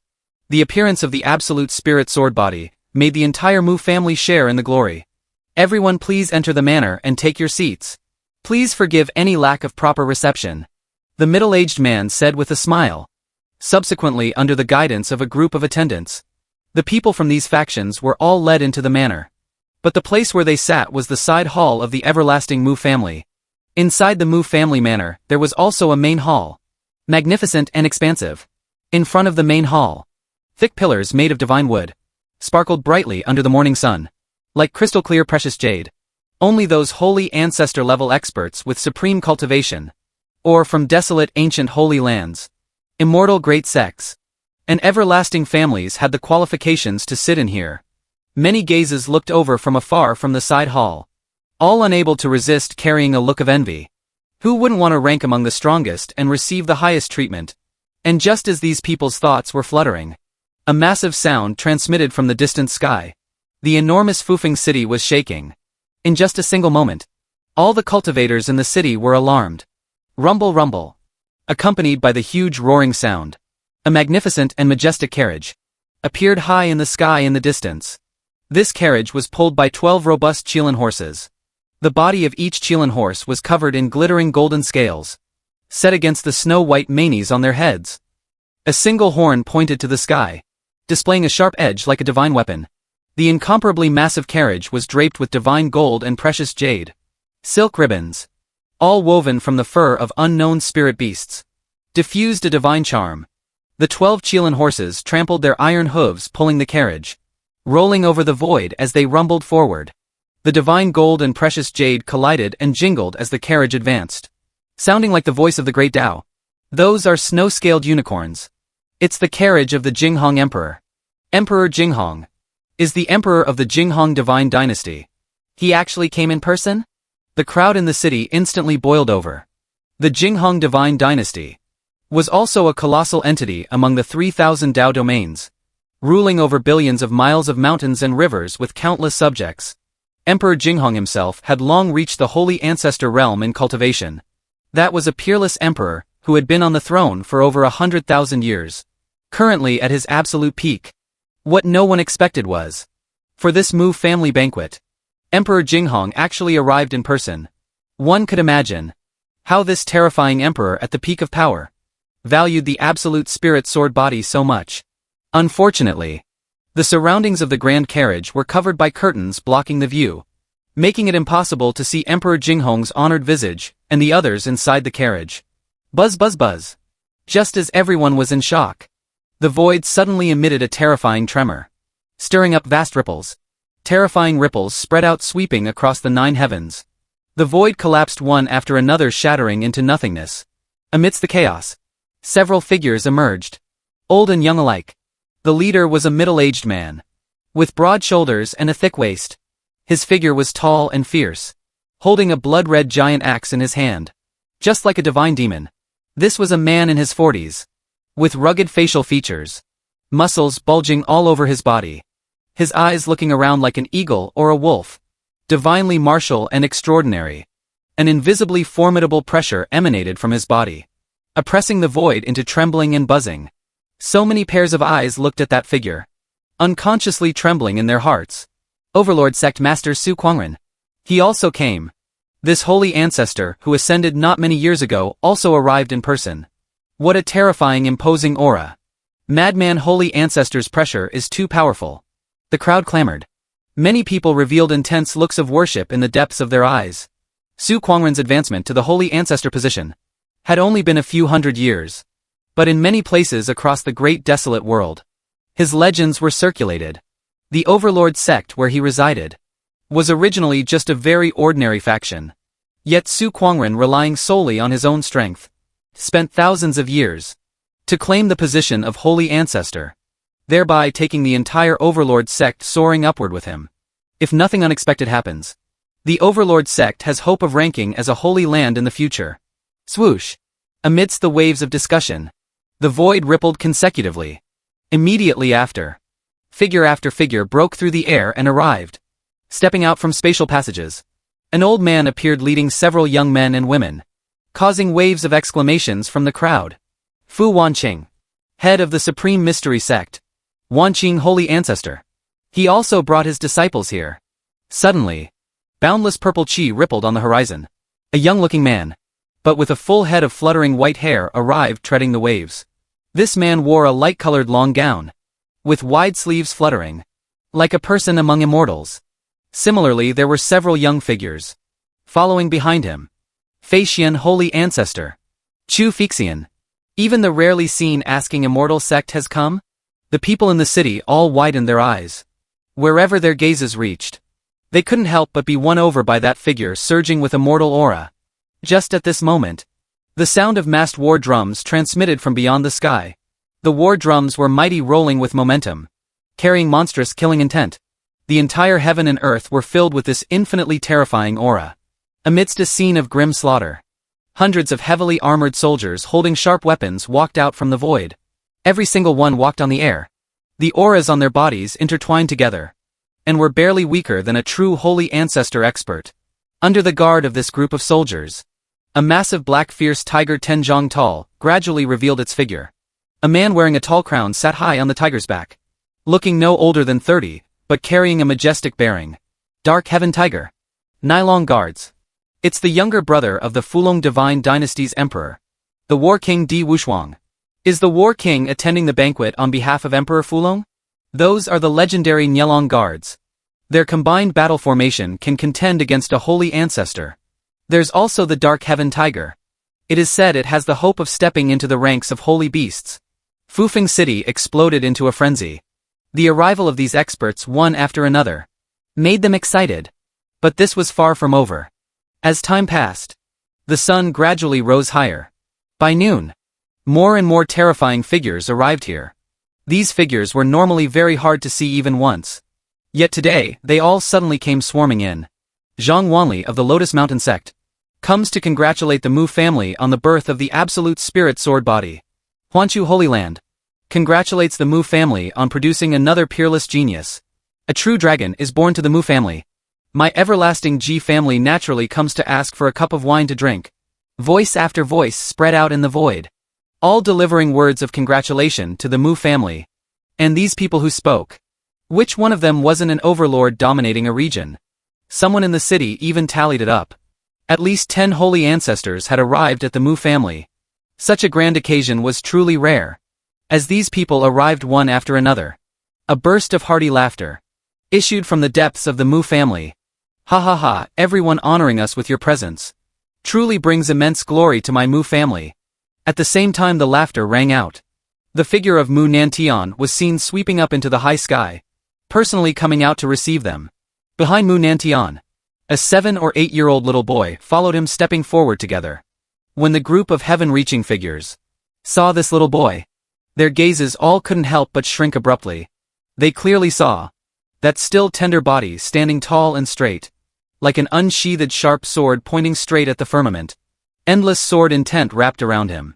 The appearance of the absolute spirit sword body made the entire Mu family share in the glory. Everyone, please enter the manor and take your seats. Please forgive any lack of proper reception, the middle-aged man said with a smile. Subsequently, under the guidance of a group of attendants, the people from these factions were all led into the manor. But the place where they sat was the side hall of the everlasting Mu family. Inside the Mu family manor, there was also a main hall, magnificent and expansive. In front of the main hall, thick pillars made of divine wood sparkled brightly under the morning sun, like crystal clear precious jade. Only those holy ancestor-level experts with supreme cultivation, or from desolate ancient holy lands, immortal great sects, and everlasting families had the qualifications to sit in here. Many gazes looked over from afar from the side hall, all unable to resist carrying a look of envy. Who wouldn't want to rank among the strongest and receive the highest treatment? And just as these people's thoughts were fluttering, a massive sound transmitted from the distant sky. The enormous Fufeng city was shaking. In just a single moment, all the cultivators in the city were alarmed. Rumble rumble. Accompanied by the huge roaring sound, a magnificent and majestic carriage appeared high in the sky in the distance. This carriage was pulled by 12 robust Qilin horses. The body of each Qilin horse was covered in glittering golden scales, set against the snow-white manes on their heads. A single horn pointed to the sky, displaying a sharp edge like a divine weapon. The incomparably massive carriage was draped with divine gold and precious jade. Silk ribbons, all woven from the fur of unknown spirit beasts, diffused a divine charm. The 12 Qilin horses trampled their iron hooves pulling the carriage, rolling over the void as they rumbled forward. The divine gold and precious jade collided and jingled as the carriage advanced, sounding like the voice of the great Tao. Those are snow-scaled unicorns. It's the carriage of the Jinghong Emperor. Emperor Jinghong is the emperor of the Jinghong divine dynasty. He actually came in person? The crowd in the city instantly boiled over. The Jinghong divine dynasty was also a colossal entity among the 3,000 Tao domains, ruling over billions of miles of mountains and rivers with countless subjects. Emperor Jinghong himself had long reached the holy ancestor realm in cultivation. That was a peerless emperor who had been on the throne for over 100,000 years, currently at his absolute peak. What no one expected was, for this Mu family banquet, Emperor Jinghong actually arrived in person. One could imagine how this terrifying emperor at the peak of power valued the absolute spirit sword body so much. Unfortunately, the surroundings of the grand carriage were covered by curtains blocking the view, making it impossible to see Emperor Jinghong's honored visage and the others inside the carriage. Buzz buzz buzz. Just as everyone was in shock, the void suddenly emitted a terrifying tremor, stirring up vast ripples. Terrifying ripples spread out sweeping across the 9 heavens. The void collapsed one after another, shattering into nothingness. Amidst the chaos, several figures emerged, old and young alike. The leader was a middle-aged man, with broad shoulders and a thick waist. His figure was tall and fierce, holding a blood-red giant axe in his hand, just like a divine demon. This was a man in his 40s, with rugged facial features, muscles bulging all over his body, his eyes looking around like an eagle or a wolf, divinely martial and extraordinary. An invisibly formidable pressure emanated from his body, oppressing the void into trembling and buzzing. So many pairs of eyes looked at that figure, unconsciously trembling in their hearts. Overlord Sect Master Su Kuangren. He also came. This holy ancestor who ascended not many years ago also arrived in person. What a terrifying, imposing aura. Madman, holy ancestor's pressure is too powerful. The crowd clamored. Many people revealed intense looks of worship in the depths of their eyes. Su Kuangren's advancement to the holy ancestor position had only been a few hundred years, but in many places across the great desolate world, his legends were circulated. The Overlord sect where he resided was originally just a very ordinary faction. Yet Su Kuangren, relying solely on his own strength, spent thousands of years to claim the position of holy ancestor, thereby taking the entire Overlord sect soaring upward with him. If nothing unexpected happens, the Overlord sect has hope of ranking as a holy land in the future. Swoosh! Amidst the waves of discussion, the void rippled consecutively. Immediately after figure broke through the air and arrived. Stepping out from spatial passages, an old man appeared leading several young men and women, causing waves of exclamations from the crowd. Fu Wanqing, head of the Supreme Mystery Sect. Wanqing, holy ancestor. He also brought his disciples here. Suddenly, boundless purple chi rippled on the horizon. A young-looking man, but with a full head of fluttering white hair, arrived treading the waves. This man wore a light-colored long gown, with wide sleeves fluttering, like a person among immortals. Similarly, there were several young figures following behind him. Feixian, holy ancestor. Chu Fixian. Even the rarely seen asking immortal sect has come? The people in the city all widened their eyes. Wherever their gazes reached, they couldn't help but be won over by that figure surging with immortal aura. Just at this moment, the sound of massed war drums transmitted from beyond the sky. The war drums were mighty, rolling with momentum, carrying monstrous killing intent. The entire heaven and earth were filled with this infinitely terrifying aura. Amidst a scene of grim slaughter, Hundreds of heavily armored soldiers holding sharp weapons walked out from the void. Every single one walked on the air. The auras on their bodies intertwined together, and were barely weaker than a true holy ancestor expert. Under the guard of this group of soldiers, a massive black fierce tiger 10 zhang tall gradually revealed its figure. A man wearing a tall crown sat high on the tiger's back, looking no older than 30, but carrying a majestic bearing. Dark Heaven Tiger. Nilong Guards. It's the younger brother of the Fulong Divine Dynasty's emperor, the War King Di Wushuang. Is the War King attending the banquet on behalf of Emperor Fulong? Those are the legendary Nilong Guards. Their combined battle formation can contend against a holy ancestor. There's also the Dark Heaven Tiger. It is said it has the hope of stepping into the ranks of holy beasts. Fufeng City exploded into a frenzy. The arrival of these experts one after another made them excited. But this was far from over. As time passed, the sun gradually rose higher. By noon, more and more terrifying figures arrived here. These figures were normally very hard to see even once. Yet today, they all suddenly came swarming in. Zhang Wanli of the Lotus Mountain sect comes to congratulate the Mu family on the birth of the Absolute Spirit Sword Body. Huanchu Holy Land congratulates the Mu family on producing another peerless genius. A true dragon is born to the Mu family. My everlasting Ji family naturally comes to ask for a cup of wine to drink. Voice after voice spread out in the void, all delivering words of congratulation to the Mu family. And these people who spoke, which one of them wasn't an overlord dominating a region? Someone in the city even tallied it up. At least 10 holy ancestors had arrived at the Mu family. Such a grand occasion was truly rare. As these people arrived one after another, a burst of hearty laughter issued from the depths of the Mu family. Ha ha ha, everyone honoring us with your presence truly brings immense glory to my Mu family. At the same time the laughter rang out. The figure of Mu Nantian was seen sweeping up into the high sky, personally coming out to receive them. Behind Mu Nantian, a 7 or 8-year-old little boy followed him, stepping forward together. When the group of heaven-reaching figures saw this little boy, their gazes all couldn't help but shrink abruptly. They clearly saw that still tender body standing tall and straight, like an unsheathed sharp sword pointing straight at the firmament. Endless sword intent wrapped around him,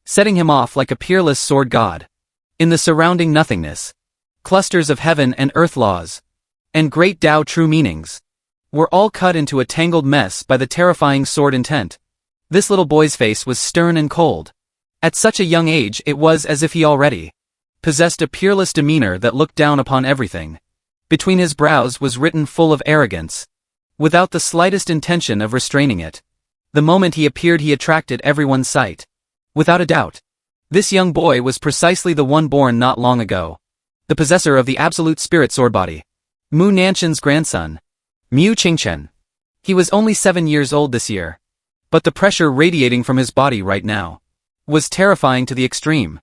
setting him off like a peerless sword god. In the surrounding nothingness, clusters of heaven and earth laws, and great Tao true meanings, were all cut into a tangled mess by the terrifying sword intent. This little boy's face was stern and cold. At such a young age it was as if he already possessed a peerless demeanor that looked down upon everything. Between his brows was written full of arrogance, without the slightest intention of restraining it. The moment he appeared he attracted everyone's sight. Without a doubt, this young boy was precisely the one born not long ago, the possessor of the Absolute Spirit Sword Body, Mu Nantian's grandson, Mu Qingchen. He was only 7 years old this year, but the pressure radiating from his body right now was terrifying to the extreme.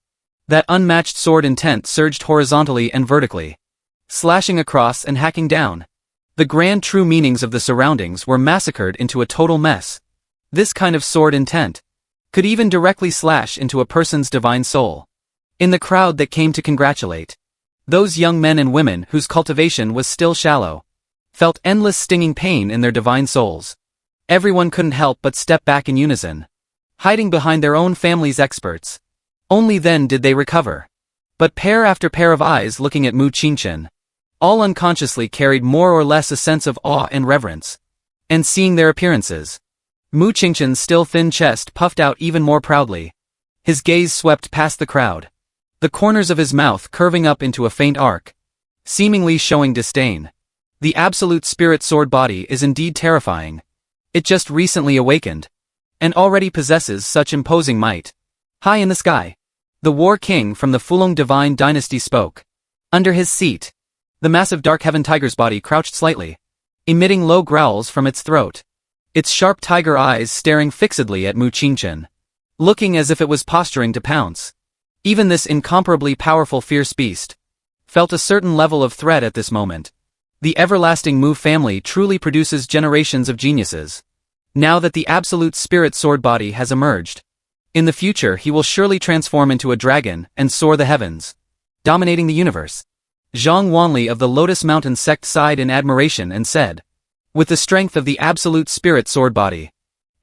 That unmatched sword intent surged horizontally and vertically, slashing across and hacking down. The grand true meanings of the surroundings were massacred into a total mess. This kind of sword intent could even directly slash into a person's divine soul. In the crowd that came to congratulate, those young men and women whose cultivation was still shallow felt endless stinging pain in their divine souls. Everyone couldn't help but step back in unison, hiding behind their own family's experts. Only then did they recover. But pair after pair of eyes looking at Mu Qingchen, all unconsciously carried more or less a sense of awe and reverence. And seeing their appearances, Mu Qingchen's still thin chest puffed out even more proudly. His gaze swept past the crowd, the corners of his mouth curving up into a faint arc, seemingly showing disdain. The Absolute Spirit Sword Body is indeed terrifying. It just recently awakened, and already possesses such imposing might. High in the sky, the War King from the Fulong Divine Dynasty spoke. Under his seat, the massive Dark Heaven Tiger's body crouched slightly, emitting low growls from its throat, its sharp tiger eyes staring fixedly at Mu Qingchen, looking as if it was posturing to pounce. Even this incomparably powerful fierce beast felt a certain level of threat at this moment. The everlasting Mu family truly produces generations of geniuses. Now that the Absolute Spirit Sword Body has emerged, in the future he will surely transform into a dragon and soar the heavens, dominating the universe. Zhang Wanli of the Lotus Mountain sect sighed in admiration and said, with the strength of the Absolute Spirit Sword Body,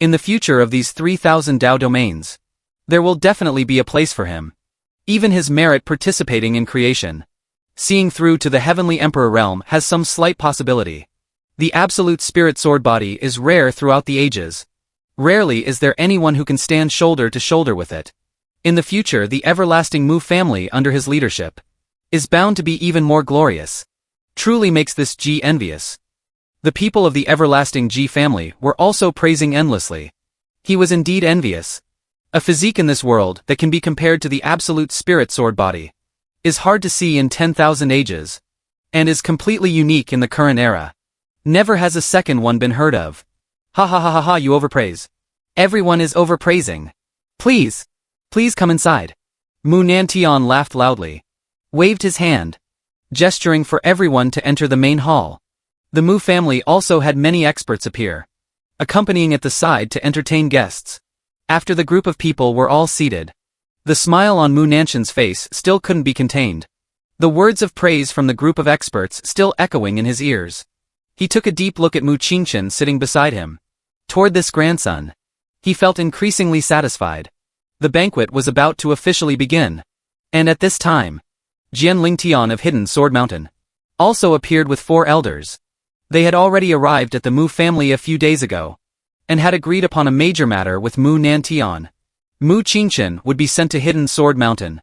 In the future of these 3,000 Tao domains, there will definitely be a place for him. Even his merit participating in creation, seeing through to the heavenly emperor realm has some slight possibility. The absolute spirit sword body is rare throughout the ages. Rarely is there anyone who can stand shoulder to shoulder with it. In the future, the everlasting Mu family under his leadership is bound to be even more glorious. Truly makes this Ji envious. The people of the everlasting Ji family were also praising endlessly. He was indeed envious. A physique in this world that can be compared to the absolute spirit sword body is hard to see in 10,000 ages, and is completely unique in the current era. Never has a second one been heard of. Ha ha ha ha ha, you overpraise. Everyone is overpraising. Please come inside. Mu Nantian laughed loudly, waved his hand, gesturing for everyone to enter the main hall. The Mu family also had many experts appear, accompanying at the side to entertain guests. After the group of people were all seated, the smile on Mu Nantian's face still couldn't be contained. The words of praise from the group of experts still echoing in his ears. He took a deep look at Mu Qingchen sitting beside him. Toward this grandson, he felt increasingly satisfied. The banquet was about to officially begin. And at this time, Jian Lingtian of Hidden Sword Mountain also appeared with 4 elders. They had already arrived at the Mu family a few days ago, and had agreed upon a major matter with Mu Nantian. Mu Qingchen would be sent to Hidden Sword Mountain,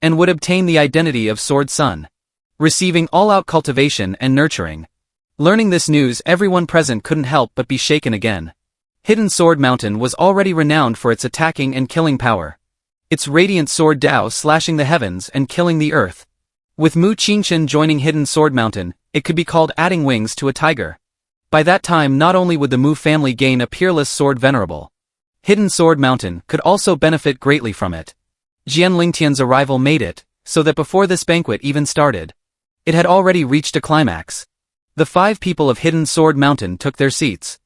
and would obtain the identity of Sword Son, receiving all-out cultivation and nurturing. Learning this news, everyone present couldn't help but be shaken again. Hidden Sword Mountain was already renowned for its attacking and killing power. Its radiant sword Tao slashing the heavens and killing the earth. With Mu Qingchen joining Hidden Sword Mountain, it could be called adding wings to a tiger. By that time, not only would the Mu family gain a peerless sword venerable, Hidden Sword Mountain could also benefit greatly from it. Jian Lingtian's arrival made it so that before this banquet even started, it had already reached a climax. The 5 people of Hidden Sword Mountain took their seats,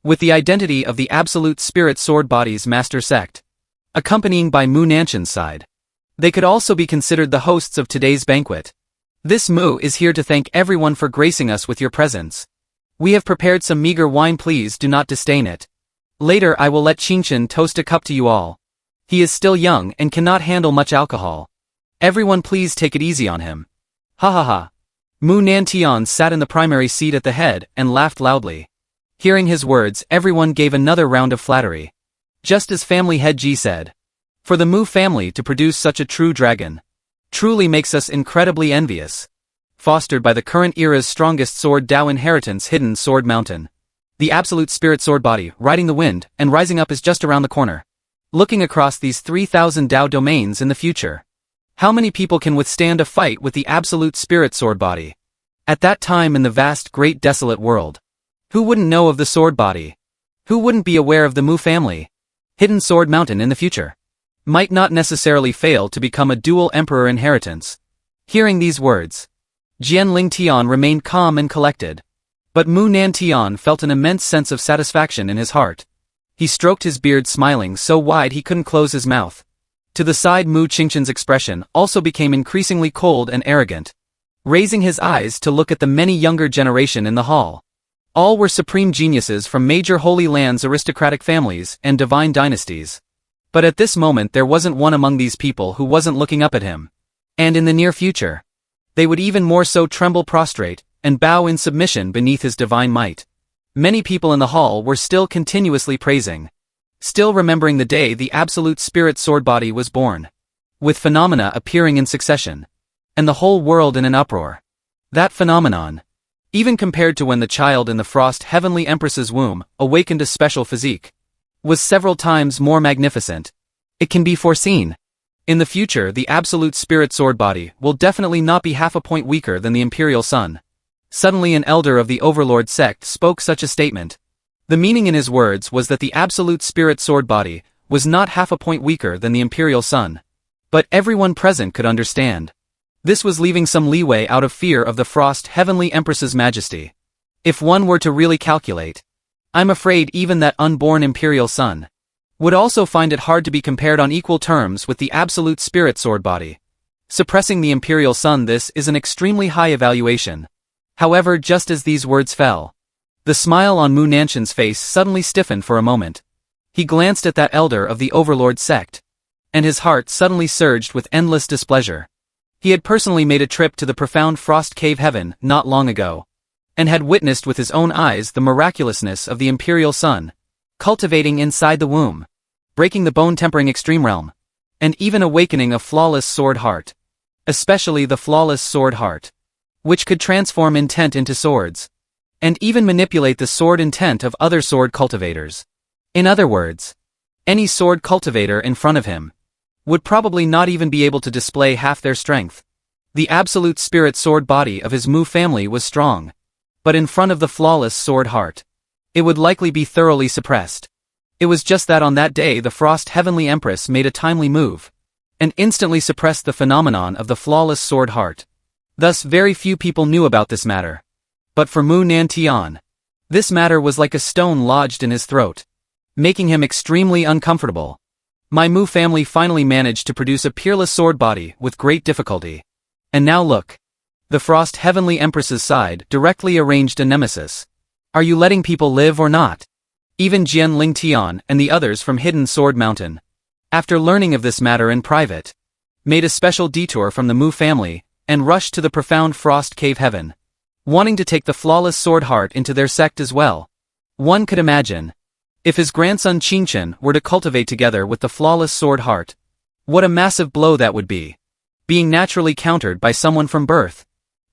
with the identity of the Absolute Spirit Sword Body's master sect, accompanying by Mu Nantian's side. They could also be considered the hosts of today's banquet. This Mu is here to thank everyone for gracing us with your presence. We have prepared some meager wine, please do not disdain it. Later I will let Qingchen toast a cup to you all. He is still young and cannot handle much alcohol. Everyone please take it easy on him. Ha ha ha. Mu Nantian sat in the primary seat at the head and laughed loudly. Hearing his words, everyone gave another round of flattery. Just as family head Ji said, for the Mu family to produce such a true dragon truly makes us incredibly envious. Fostered by the current era's strongest sword Tao inheritance, Hidden Sword Mountain. The absolute spirit sword body, riding the wind, and rising up is just around the corner. Looking across these 3,000 Tao domains in the future, how many people can withstand a fight with the absolute spirit sword body? At that time in the vast, great, desolate world, who wouldn't know of the sword body? Who wouldn't be aware of the Mu family? Hidden Sword Mountain in the future might not necessarily fail to become a dual emperor inheritance. Hearing these words, Jian Lingtian remained calm and collected. But Mu Nantian felt an immense sense of satisfaction in his heart. He stroked his beard, smiling so wide he couldn't close his mouth. To the side, Mu Qingchen's expression also became increasingly cold and arrogant, raising his eyes to look at the many younger generation in the hall. All were supreme geniuses from major Holy Lands, aristocratic families, and divine dynasties. But at this moment there wasn't one among these people who wasn't looking up at him. And in the near future, they would even more so tremble prostrate, and bow in submission beneath his divine might. Many people in the hall were still continuously praising, still remembering the day the absolute spirit sword body was born, with phenomena appearing in succession, and the whole world in an uproar. That phenomenon, even compared to when the child in the Frost Heavenly Empress's womb awakened a special physique, was several times more magnificent. It can be foreseen. In the future, the absolute spirit sword body will definitely not be half a point weaker than the Imperial Sun. Suddenly an elder of the Overlord sect spoke such a statement. The meaning in his words was that the absolute spirit sword body was not half a point weaker than the Imperial Sun. But everyone present could understand. This was leaving some leeway out of fear of the Frost Heavenly Empress's majesty. If one were to really calculate, I'm afraid even that unborn Imperial Sun would also find it hard to be compared on equal terms with the absolute spirit sword body. Suppressing the Imperial Sun, this is an extremely high evaluation. However, just as these words fell, the smile on Mu Nantian's face suddenly stiffened for a moment. He glanced at that elder of the Overlord sect, and his heart suddenly surged with endless displeasure. He had personally made a trip to the profound frost cave heaven not long ago, and had witnessed with his own eyes the miraculousness of the Imperial Sun, cultivating inside the womb, breaking the bone-tempering extreme realm, and even awakening a flawless sword heart. Especially the flawless sword heart, which could transform intent into swords, and even manipulate the sword intent of other sword cultivators. In other words, any sword cultivator in front of him would probably not even be able to display half their strength. The absolute spirit sword body of his Mu family was strong, but in front of the flawless sword heart, it would likely be thoroughly suppressed. It was just that on that day the Frost Heavenly Empress made a timely move, and instantly suppressed the phenomenon of the flawless sword heart. Thus very few people knew about this matter. But for Mu Nantian, this matter was like a stone lodged in his throat, making him extremely uncomfortable. My Mu family finally managed to produce a peerless sword body with great difficulty. And now look. The Frost Heavenly Empress's side directly arranged a nemesis. Are you letting people live or not? Even Jian Lingtian and the others from Hidden Sword Mountain, after learning of this matter in private, made a special detour from the Mu family and rushed to the profound frost cave heaven, wanting to take the flawless sword heart into their sect as well. One could imagine, if his grandson Qingchen were to cultivate together with the flawless sword heart, what a massive blow that would be, being naturally countered by someone from birth,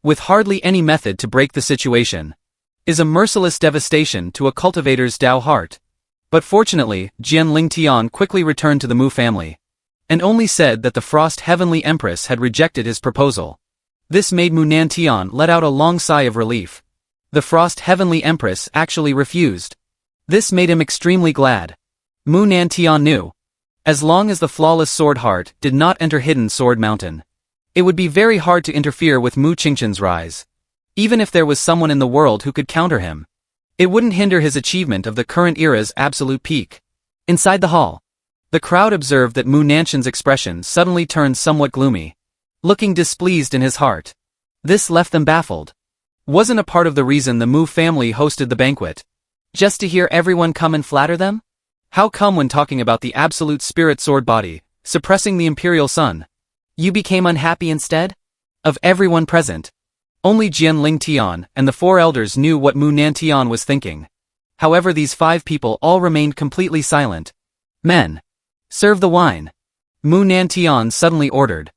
with hardly any method to break the situation, is a merciless devastation to a cultivator's Dao heart. But fortunately, Jian Lingtian quickly returned to the Mu family, and only said that the Frost Heavenly Empress had rejected his proposal. This made Mu Nantian let out a long sigh of relief. The Frost Heavenly Empress actually refused. This made him extremely glad. Mu Nantian knew, as long as the flawless sword heart did not enter Hidden Sword Mountain, it would be very hard to interfere with Mu Qingchen's rise. Even if there was someone in the world who could counter him, it wouldn't hinder his achievement of the current era's absolute peak. Inside the hall, the crowd observed that Mu Nantian's expression suddenly turned somewhat gloomy, looking displeased in his heart. This left them baffled. Wasn't a part of the reason the Mu family hosted the banquet just to hear everyone come and flatter them? How come when talking about the absolute spirit sword body, suppressing the Imperial Sun, you became unhappy instead? Of everyone present, only Jian Lingtian and the four elders knew what Mu Nantian was thinking. However, these 5 people all remained completely silent. Men, serve the wine, Mu Nantian suddenly ordered.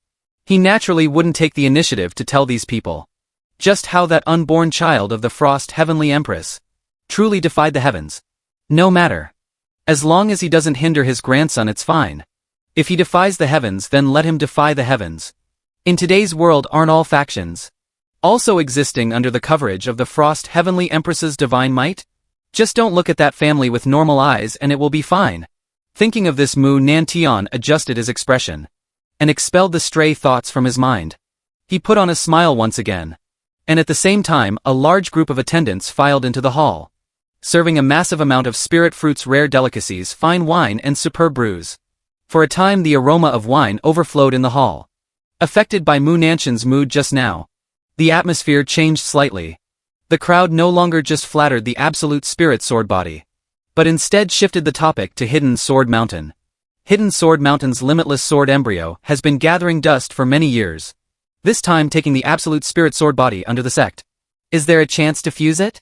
He naturally wouldn't take the initiative to tell these people just how that unborn child of the Frost Heavenly Empress truly defied the heavens. No matter. As long as he doesn't hinder his grandson, it's fine. If he defies the heavens, then let him defy the heavens. In today's world, aren't all factions also existing under the coverage of the Frost Heavenly Empress's divine might? Just don't look at that family with normal eyes and it will be fine. Thinking of this, Mu Nantian adjusted his expression and expelled the stray thoughts from his mind. He put on a smile once again, and at the same time a large group of attendants filed into the hall, serving a massive amount of spirit fruits, rare delicacies, fine wine and superb brews. For a time the aroma of wine overflowed in the hall. Affected by Mu Nantian's mood just now, the atmosphere changed slightly. The crowd no longer just flattered the absolute spirit sword body, but instead shifted the topic to Hidden Sword Mountain. Hidden Sword Mountain's limitless sword embryo has been gathering dust for many years, this time taking the absolute spirit sword body under the sect. Is there a chance to fuse it?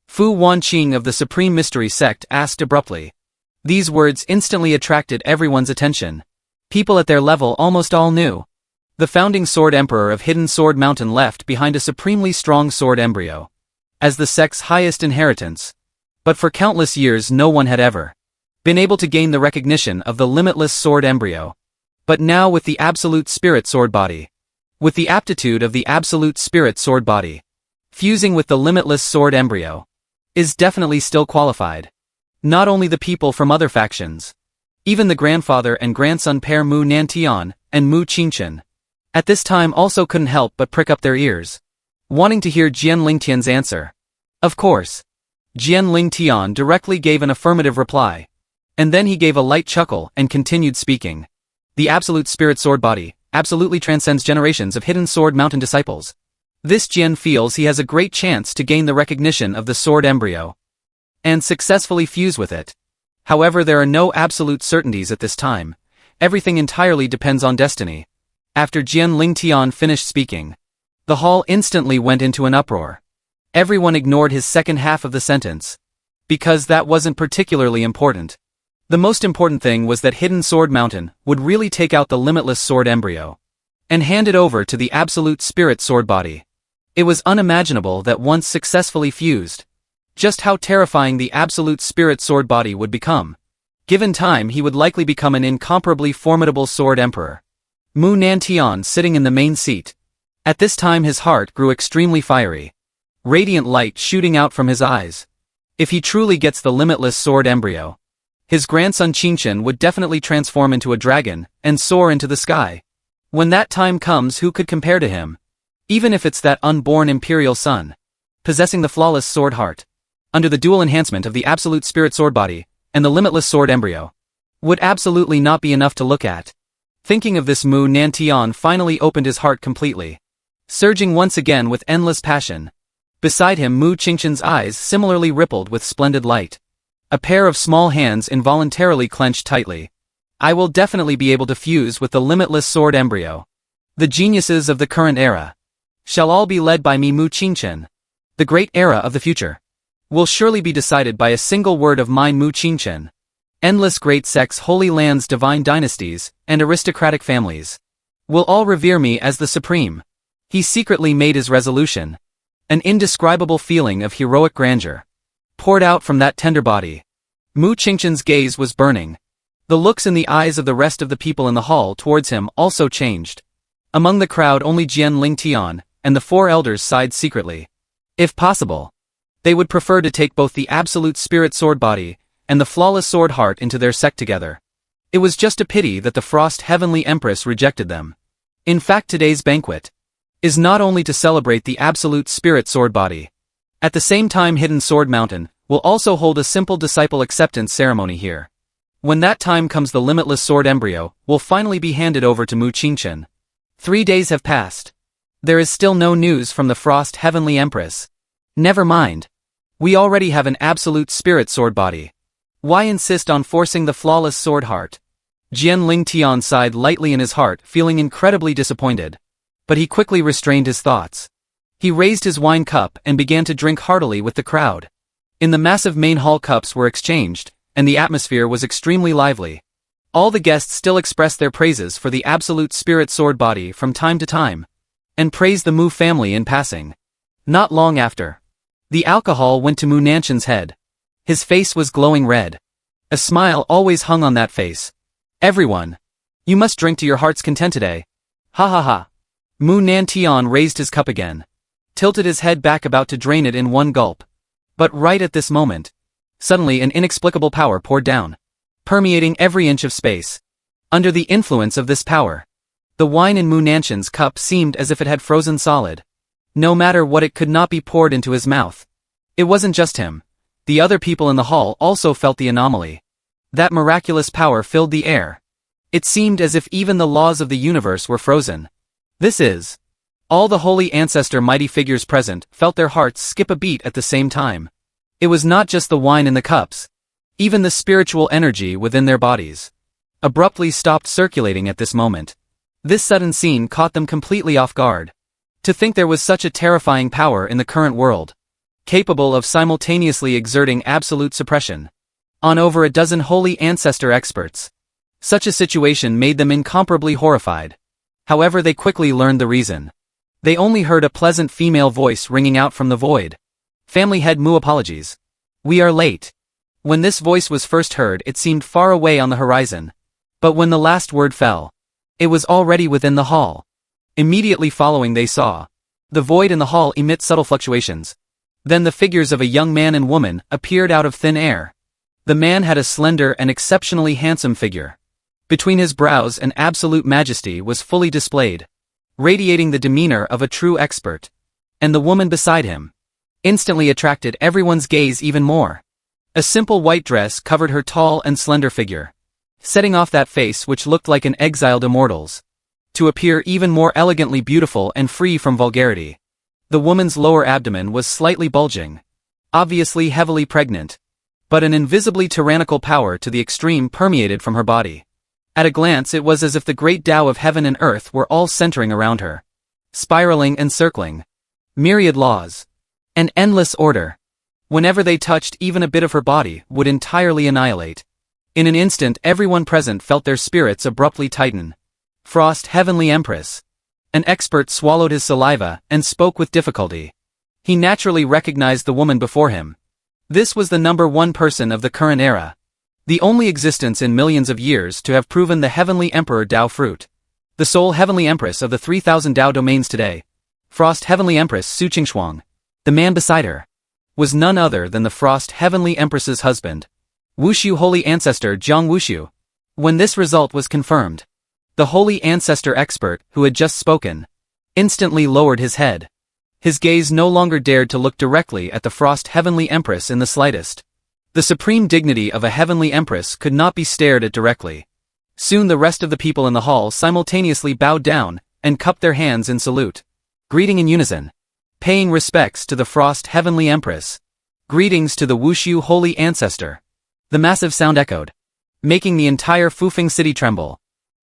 Fu Wanqing of the Supreme Mystery Sect asked abruptly. These words instantly attracted everyone's attention. People at their level almost all knew. The founding Sword Emperor of Hidden Sword Mountain left behind a supremely strong sword embryo as the sect's highest inheritance. But for countless years no one had ever been able to gain the recognition of the limitless sword embryo. But now with the absolute spirit sword body, with the aptitude of the absolute spirit sword body, fusing with the limitless sword embryo, is definitely still qualified. Not only the people from other factions, even the grandfather and grandson pair Mu Nantian and Mu Qingchen, at this time also couldn't help but prick up their ears, wanting to hear Jian Lingtian's answer. Of course, Jian Lingtian directly gave an affirmative reply, and then he gave a light chuckle and continued speaking. The absolute spirit sword body absolutely transcends generations of Hidden Sword Mountain disciples. This Jian feels he has a great chance to gain the recognition of the sword embryo and successfully fuse with it. However, there are no absolute certainties at this time. Everything entirely depends on destiny. After Jian Lingtian finished speaking, the hall instantly went into an uproar. Everyone ignored his second half of the sentence, because that wasn't particularly important. The most important thing was that Hidden Sword Mountain would really take out the limitless sword embryo and hand it over to the absolute spirit sword body. It was unimaginable that once successfully fused, just how terrifying the absolute spirit sword body would become. Given time, he would likely become an incomparably formidable sword emperor. Mu Nantian sitting in the main seat. At this time his heart grew extremely fiery. Radiant light shooting out from his eyes. If he truly gets the limitless sword embryo, his grandson Qingchen would definitely transform into a dragon and soar into the sky. When that time comes, who could compare to him? Even if it's that unborn imperial son, possessing the flawless sword heart, under the dual enhancement of the absolute spirit sword body and the limitless sword embryo, would absolutely not be enough to look at. Thinking of this, Mu Nantian finally opened his heart completely, surging once again with endless passion. Beside him, Mu Qingchen's eyes similarly rippled with splendid light. A pair of small hands involuntarily clenched tightly. I will definitely be able to fuse with the limitless sword embryo. The geniuses of the current era shall all be led by me, Mu Qingchen. The great era of the future will surely be decided by a single word of mine, Mu Qingchen. Endless great sects, holy lands, divine dynasties, and aristocratic families will all revere me as the supreme. He secretly made his resolution. An indescribable feeling of heroic grandeur poured out from that tender body. Mu Qingchen's gaze was burning. The looks in the eyes of the rest of the people in the hall towards him also changed. Among the crowd, only Jian Lingtian and the four elders sighed secretly. If possible, they would prefer to take both the absolute spirit sword body and the flawless sword heart into their sect together. It was just a pity that the Frost Heavenly Empress rejected them. In fact, today's banquet is not only to celebrate the absolute spirit sword body. At the same time, Hidden Sword Mountain will also hold a simple disciple acceptance ceremony here. When that time comes, the limitless sword embryo will finally be handed over to Mu Qingchen. 3 days have passed. There is still no news from the Frost Heavenly Empress. Never mind. We already have an absolute spirit sword body. Why insist on forcing the flawless sword heart? Jian Lingtian sighed lightly in his heart, feeling incredibly disappointed. But he quickly restrained his thoughts. He raised his wine cup and began to drink heartily with the crowd. In the massive main hall, cups were exchanged, and the atmosphere was extremely lively. All the guests still expressed their praises for the absolute spirit sword body from time to time, and praised the Mu family in passing. Not long after, the alcohol went to Mu Nantian's head. His face was glowing red. A smile always hung on that face. Everyone, you must drink to your heart's content today. Ha ha ha. Mu Nantian raised his cup again, tilted his head back, about to drain it in one gulp. But right at this moment, suddenly an inexplicable power poured down, permeating every inch of space. Under the influence of this power, the wine in Mu Nantian's cup seemed as if it had frozen solid. No matter what, it could not be poured into his mouth. It wasn't just him. The other people in the hall also felt the anomaly. That miraculous power filled the air. It seemed as if even the laws of the universe were frozen. This is. All the holy ancestor mighty figures present felt their hearts skip a beat at the same time. It was not just the wine in the cups. Even the spiritual energy within their bodies abruptly stopped circulating at this moment. This sudden scene caught them completely off guard. To think there was such a terrifying power in the current world, capable of simultaneously exerting absolute suppression on over a dozen holy ancestor experts. Such a situation made them incomparably horrified. However, they quickly learned the reason. They only heard a pleasant female voice ringing out from the void. Family head Mu, apologies. We are late. When this voice was first heard, it seemed far away on the horizon. But when the last word fell, it was already within the hall. Immediately following, they saw the void in the hall emit subtle fluctuations. Then the figures of a young man and woman appeared out of thin air. The man had a slender and exceptionally handsome figure. Between his brows an absolute majesty was fully displayed, radiating the demeanor of a true expert. And the woman beside him instantly attracted everyone's gaze even more. A simple white dress covered her tall and slender figure, setting off that face which looked like an exiled immortal's, to appear even more elegantly beautiful and free from vulgarity. The woman's lower abdomen was slightly bulging, obviously heavily pregnant. but an invisibly tyrannical power to the extreme permeated from her body. At a glance it was as if the great Tao of heaven and earth were all centering around her. Spiraling and circling. Myriad laws. An endless order. Whenever they touched, even a bit of her body would entirely annihilate. In an instant everyone present felt their spirits abruptly tighten. Frost Heavenly Empress. An expert swallowed his saliva and spoke with difficulty. He naturally recognized the woman before him. This was the number one person of the current era. The only existence in millions of years to have proven the Heavenly Emperor Tao fruit. The sole Heavenly Empress of the 3,000 Tao domains today. Frost Heavenly Empress Su Qingxuang. The man beside her was none other than the Frost Heavenly Empress's husband. Wushu Holy Ancestor Jiang Wushu. When this result was confirmed, the Holy Ancestor expert, who had just spoken, instantly lowered his head. His gaze no longer dared to look directly at the Frost Heavenly Empress in the slightest. The supreme dignity of a Heavenly Empress could not be stared at directly. Soon the rest of the people in the hall simultaneously bowed down and cupped their hands in salute. Greeting in unison. Paying respects to the Frost Heavenly Empress. Greetings to the Wushu Holy Ancestor. The massive sound echoed, making the entire Fufeng city tremble.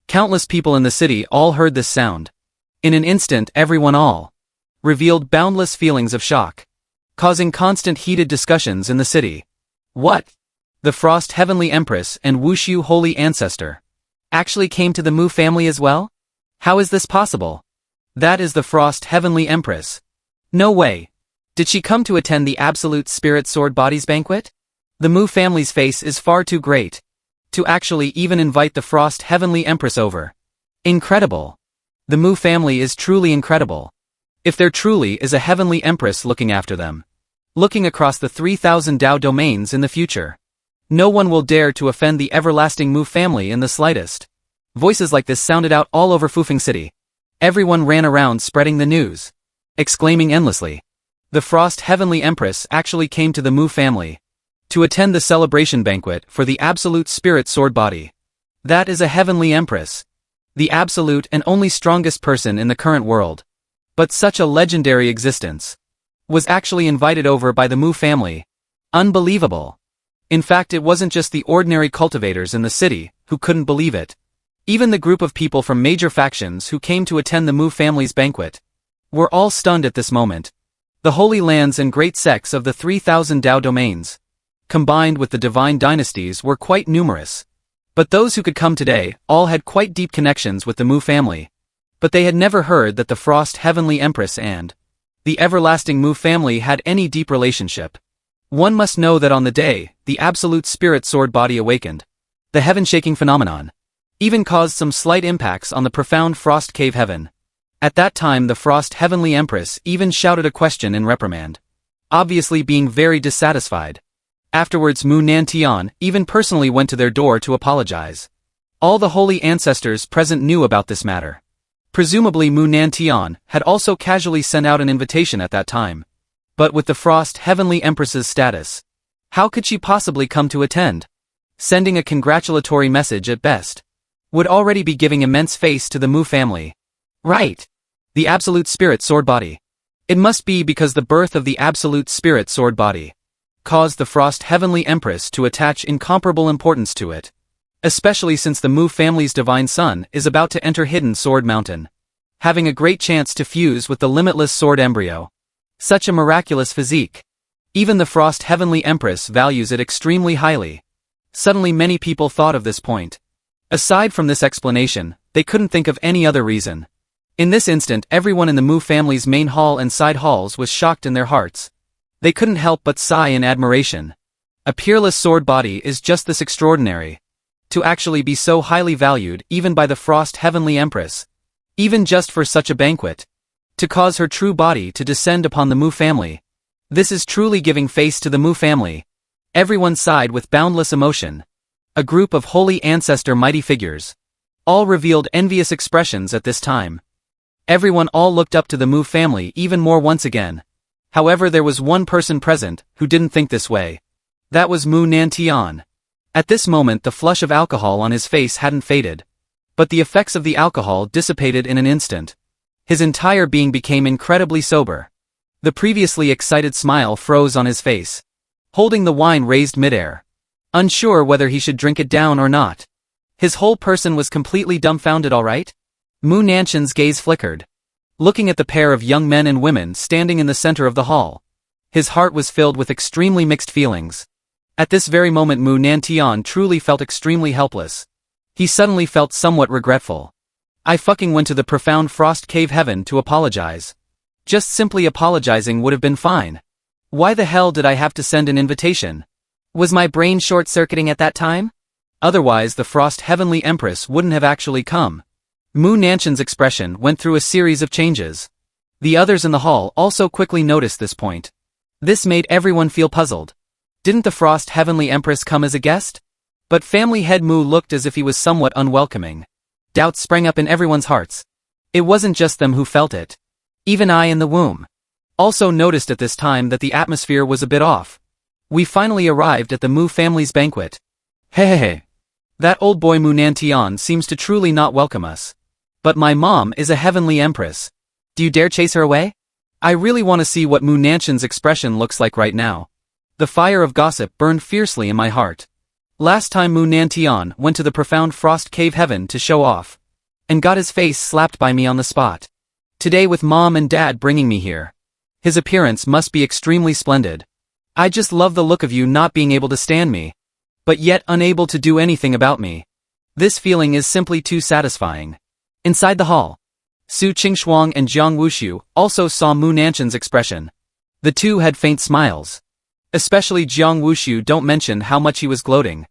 Countless people in the city all heard this sound. In an instant everyone all revealed boundless feelings of shock, causing constant heated discussions in the city. What? The Frost Heavenly Empress and Wushu Holy Ancestor actually came to the Mu family as well? How is this possible? That is the Frost Heavenly Empress. No way. Did she come to attend the Absolute Spirit Sword Bodies banquet? The Mu family's face is far too great to actually even invite the Frost Heavenly Empress over. Incredible. The Mu family is truly incredible. If there truly is a Heavenly Empress looking after them, looking across the 3,000 Tao domains in the future, no one will dare to offend the everlasting Mu family in the slightest. Voices like this sounded out all over Fufeng City. Everyone ran around spreading the news, exclaiming endlessly. The Frost Heavenly Empress actually came to the Mu family to attend the celebration banquet for the Absolute Spirit Sword Body. That is a Heavenly Empress. The absolute and only strongest person in the current world. But such a legendary existence was actually invited over by the Mu family. Unbelievable. In fact, it wasn't just the ordinary cultivators in the city who couldn't believe it. Even the group of people from major factions who came to attend the Mu family's banquet were all stunned at this moment. The holy lands and great sects of the 3,000 Tao domains, combined with the divine dynasties, were quite numerous. But those who could come today all had quite deep connections with the Mu family. But they had never heard that the Frost Heavenly Empress and the everlasting Mu family had any deep relationship. One must know that on the day the Absolute Spirit Sword Body awakened, the heaven-shaking phenomenon even caused some slight impacts on the profound Frost Cave heaven. At that time the Frost Heavenly Empress even shouted a question in reprimand, obviously being very dissatisfied. Afterwards Mu Nantian even personally went to their door to apologize. All the holy ancestors present knew about this matter. Presumably Mu Nantian had also casually sent out an invitation at that time. But with the Frost Heavenly Empress's status, how could she possibly come to attend? Sending a congratulatory message at best would already be giving immense face to the Mu family. Right. The Absolute Spirit Sword Body. It must be because the birth of the Absolute Spirit Sword Body caused the Frost Heavenly Empress to attach incomparable importance to it. Especially since the Mu family's divine son is about to enter Hidden Sword Mountain, having a great chance to fuse with the limitless sword embryo. Such a miraculous physique. Even the Frost Heavenly Empress values it extremely highly. Suddenly many people thought of this point. Aside from this explanation, they couldn't think of any other reason. In this instant everyone in the Mu family's main hall and side halls was shocked in their hearts. They couldn't help but sigh in admiration. A peerless sword body is just this extraordinary. To actually be so highly valued even by the Frost Heavenly Empress. Even just for such a banquet. To cause her true body to descend upon the Mu family. This is truly giving face to the Mu family. Everyone sighed with boundless emotion. A group of holy ancestor mighty figures all revealed envious expressions at this time. Everyone all looked up to the Mu family even more once again. However, there was one person present who didn't think this way. That was Mu Nantian. At this moment the flush of alcohol on his face hadn't faded. But the effects of the alcohol dissipated in an instant. His entire being became incredibly sober. The previously excited smile froze on his face. holding the wine raised midair, unsure whether he should drink it down or not. His whole person was completely dumbfounded. All right? Mu Nanshan's gaze flickered, looking at the pair of young men and women standing in the center of the hall. His heart was filled with extremely mixed feelings. At this very moment Mu Nantian truly felt extremely helpless. He suddenly felt somewhat regretful. I fucking went to the profound frost cave heaven to apologize. Just simply apologizing would have been fine. Why the hell did I have to send an invitation? Was my brain short-circuiting at that time? Otherwise the Frost Heavenly Empress wouldn't have actually come. Mu Nanshan's expression went through a series of changes. The others in the hall also quickly noticed this point. This made everyone feel puzzled. Didn't the Frost Heavenly Empress come as a guest? But family head Mu looked as if he was somewhat unwelcoming. Doubts sprang up in everyone's hearts. It wasn't just them who felt it. Even I in the womb also noticed at this time that the atmosphere was a bit off. We finally arrived at the Mu family's banquet. Hehehe. That old boy Mu Nantian seems to truly not welcome us. But my mom is a heavenly empress. Do you dare chase her away? I really want to see what Mu Nanshan's expression looks like right now. The fire of gossip burned fiercely in my heart. Last time Mu Nantian went to the profound frost cave heaven to show off, and got his face slapped by me on the spot. Today with mom and dad bringing me here. His appearance must be extremely splendid. I just love the look of you not being able to stand me, but yet unable to do anything about me. This feeling is simply too satisfying. Inside the hall, Su Qingshuang and Jiang Wushu also saw Mu Nanshan's expression. The two had faint smiles. Especially Jiang Wushu. Don't mention how much he was gloating.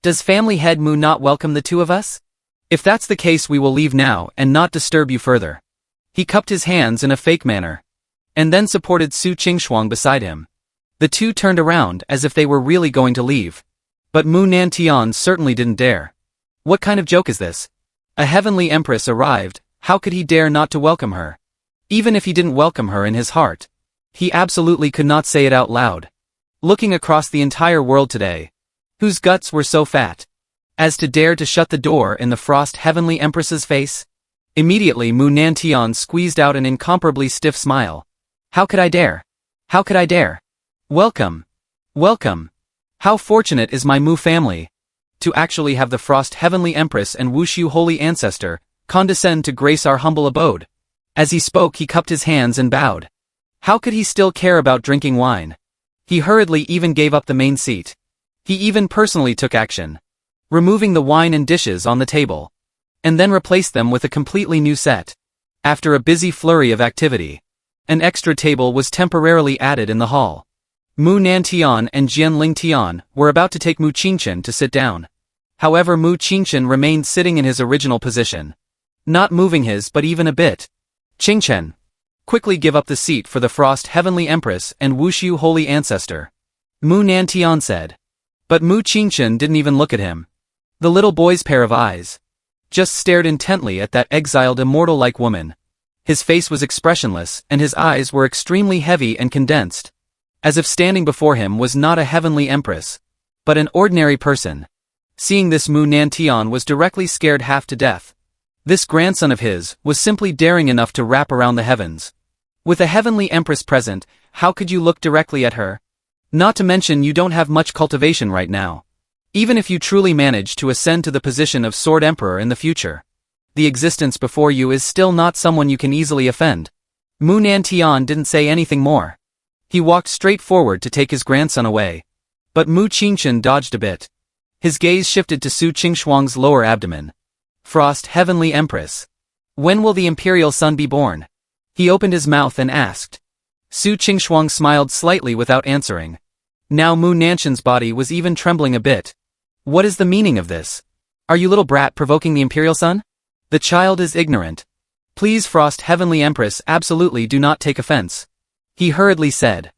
Does family head Mu not welcome the two of us? If that's the case we will leave now and not disturb you further. He cupped his hands in a fake manner, and then supported Su Qingshuang beside him. The two turned around as if they were really going to leave. But Mu Nantian certainly didn't dare. What kind of joke is this? A heavenly empress arrived, how could he dare not to welcome her? Even if he didn't welcome her in his heart, he absolutely could not say it out loud. Looking across the entire world today, whose guts were so fat as to dare to shut the door in the Frost Heavenly Empress's face? Immediately Mu Nantian squeezed out an incomparably stiff smile. How could I dare? How could I dare? Welcome. Welcome. How fortunate is my Mu family to actually have the Frost Heavenly Empress and Wushu Holy Ancestor condescend to grace our humble abode. As he spoke he cupped his hands and bowed. How could he still care about drinking wine? He hurriedly even gave up the main seat. He even personally took action, removing the wine and dishes on the table, and then replaced them with a completely new set. After a busy flurry of activity, an extra table was temporarily added in the hall. Mu Nantian and Jian Lingtian were about to take Mu Qingchen to sit down. However, Mu Qingchen remained sitting in his original position, not moving his but even a bit. Qingchen, quickly give up the seat for the Frost Heavenly Empress and Wushu Holy Ancestor, Mu Nantian said. But Mu Qingchen didn't even look at him. The little boy's pair of eyes just stared intently at that exiled immortal-like woman. His face was expressionless and his eyes were extremely heavy and condensed, as if standing before him was not a heavenly empress, but an ordinary person. Seeing this, Mu Nantian was directly scared half to death. This grandson of his was simply daring enough to wrap around the heavens. With a heavenly empress present, how could you look directly at her? Not to mention you don't have much cultivation right now. Even if you truly manage to ascend to the position of Sword Emperor in the future, the existence before you is still not someone you can easily offend. Mu Nantian didn't say anything more. He walked straight forward to take his grandson away. But Mu Qingchen dodged a bit. His gaze shifted to Su Qingshuang's lower abdomen. Frost Heavenly Empress. When will the imperial son be born? He opened his mouth and asked. Su Qingshuang smiled slightly without answering. Now Mu Nanshan's body was even trembling a bit. What is the meaning of this? Are you little brat provoking the imperial son? The child is ignorant. Please, Frost Heavenly Empress, absolutely do not take offense, he hurriedly said.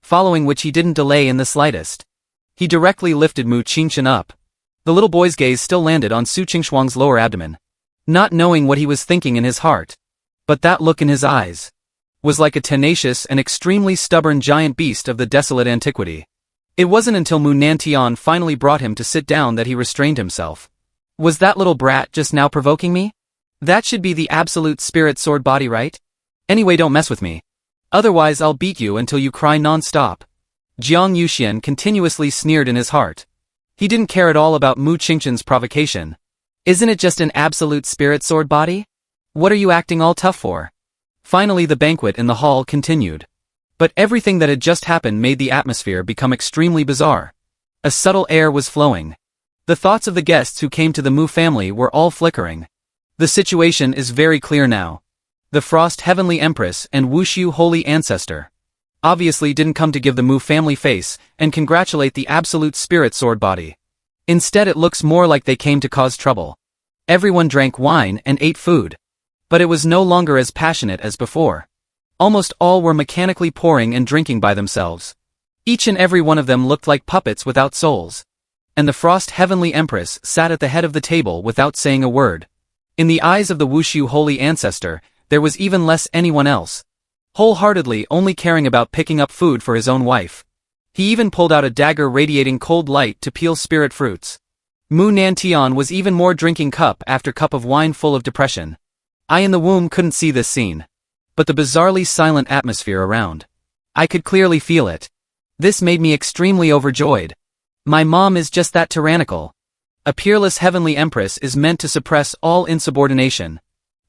Following which he didn't delay in the slightest. He directly lifted Mu Qingchen up. The little boy's gaze still landed on Su Qingshuang's lower abdomen, not knowing what he was thinking in his heart. But that look in his eyes was like a tenacious and extremely stubborn giant beast of the desolate antiquity. It wasn't until Mu Nantian finally brought him to sit down that he restrained himself. Was that little brat just now provoking me? That should be the absolute spirit sword body, right? Anyway, don't mess with me. Otherwise I'll beat you until you cry non-stop. Jiang Yuxian continuously sneered in his heart. He didn't care at all about Mu Qingqian's provocation. Isn't it just an absolute spirit sword body? What are you acting all tough for? Finally the banquet in the hall continued. But everything that had just happened made the atmosphere become extremely bizarre. A subtle air was flowing. The thoughts of the guests who came to the Mu family were all flickering. The situation is very clear now. The Frost Heavenly Empress and Wushu Holy Ancestor obviously didn't come to give the Mu family face and congratulate the absolute spirit sword body. Instead it looks more like they came to cause trouble. Everyone drank wine and ate food. But it was no longer as passionate as before. Almost all were mechanically pouring and drinking by themselves. Each and every one of them looked like puppets without souls. And the Frost Heavenly Empress sat at the head of the table without saying a word. In the eyes of the Wushu Holy Ancestor, there was even less anyone else. Wholeheartedly only caring about picking up food for his own wife. He even pulled out a dagger radiating cold light to peel spirit fruits. Mu Nantian was even more drinking cup after cup of wine full of depression. I in the womb couldn't see this scene. But the bizarrely silent atmosphere around. I could clearly feel it. This made me extremely overjoyed. My mom is just that tyrannical. A peerless heavenly empress is meant to suppress all insubordination.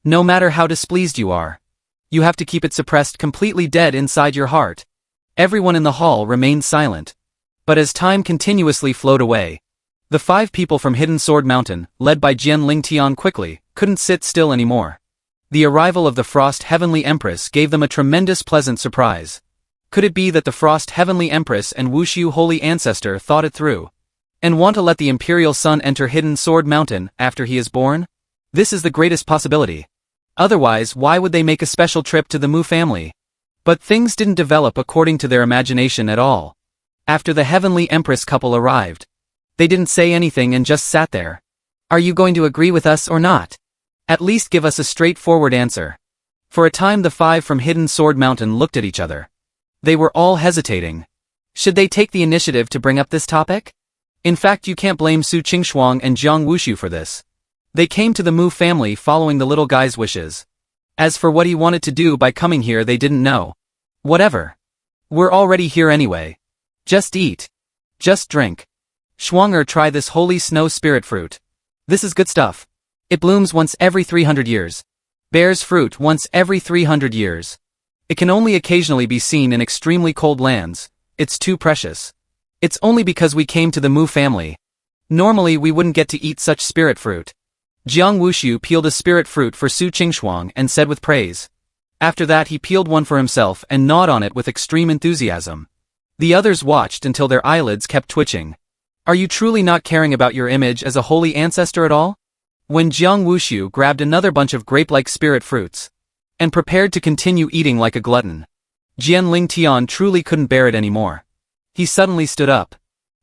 No matter how displeased you are. You have to keep it suppressed completely dead inside your heart. Everyone in the hall remained silent. But as time continuously flowed away, the 5 people from Hidden Sword Mountain, led by Jian Lingtian quickly, couldn't sit still anymore. The arrival of the Frost Heavenly Empress gave them a tremendous pleasant surprise. Could it be that the Frost Heavenly Empress and Wushu Holy Ancestor thought it through? And want to let the Imperial Son enter Hidden Sword Mountain after he is born? This is the greatest possibility. Otherwise, why would they make a special trip to the Mu family? But things didn't develop according to their imagination at all. After the Heavenly Empress couple arrived, they didn't say anything and just sat there. Are you going to agree with us or not? At least give us a straightforward answer. For a time the 5 from Hidden Sword Mountain looked at each other. They were all hesitating. Should they take the initiative to bring up this topic? In fact, you can't blame Su Qingshuang and Jiang Wushu for this. They came to the Mu family following the little guy's wishes. As for what he wanted to do by coming here, they didn't know. Whatever. We're already here anyway. Just eat. Just drink. Schwanger, try this holy snow spirit fruit. This is good stuff. It blooms once every 300 years. Bears fruit once every 300 years. It can only occasionally be seen in extremely cold lands. It's too precious. It's only because we came to the Mu family. Normally we wouldn't get to eat such spirit fruit. Jiang Wushu peeled a spirit fruit for Su Qingshuang and said with praise. After that he peeled one for himself and gnawed on it with extreme enthusiasm. The others watched until their eyelids kept twitching. Are you truly not caring about your image as a holy ancestor at all? When Jiang Wushu grabbed another bunch of grape-like spirit fruits and prepared to continue eating like a glutton, Jian Lingtian truly couldn't bear it anymore. He suddenly stood up.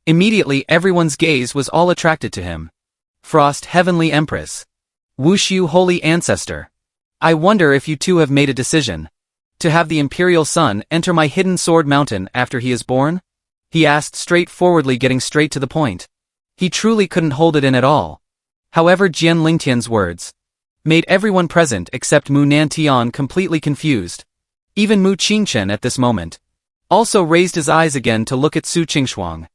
Immediately everyone's gaze was all attracted to him. Frost Heavenly Empress. Wushu Holy Ancestor. I wonder if you two have made a decision. To have the Imperial Son enter my Hidden Sword Mountain after he is born? He asked straightforwardly, getting straight to the point. He truly couldn't hold it in at all. However, Jian Lingtian's words made everyone present except Mu Nantian completely confused. Even Mu Qingqian at this moment also raised his eyes again to look at Su Qingshuang.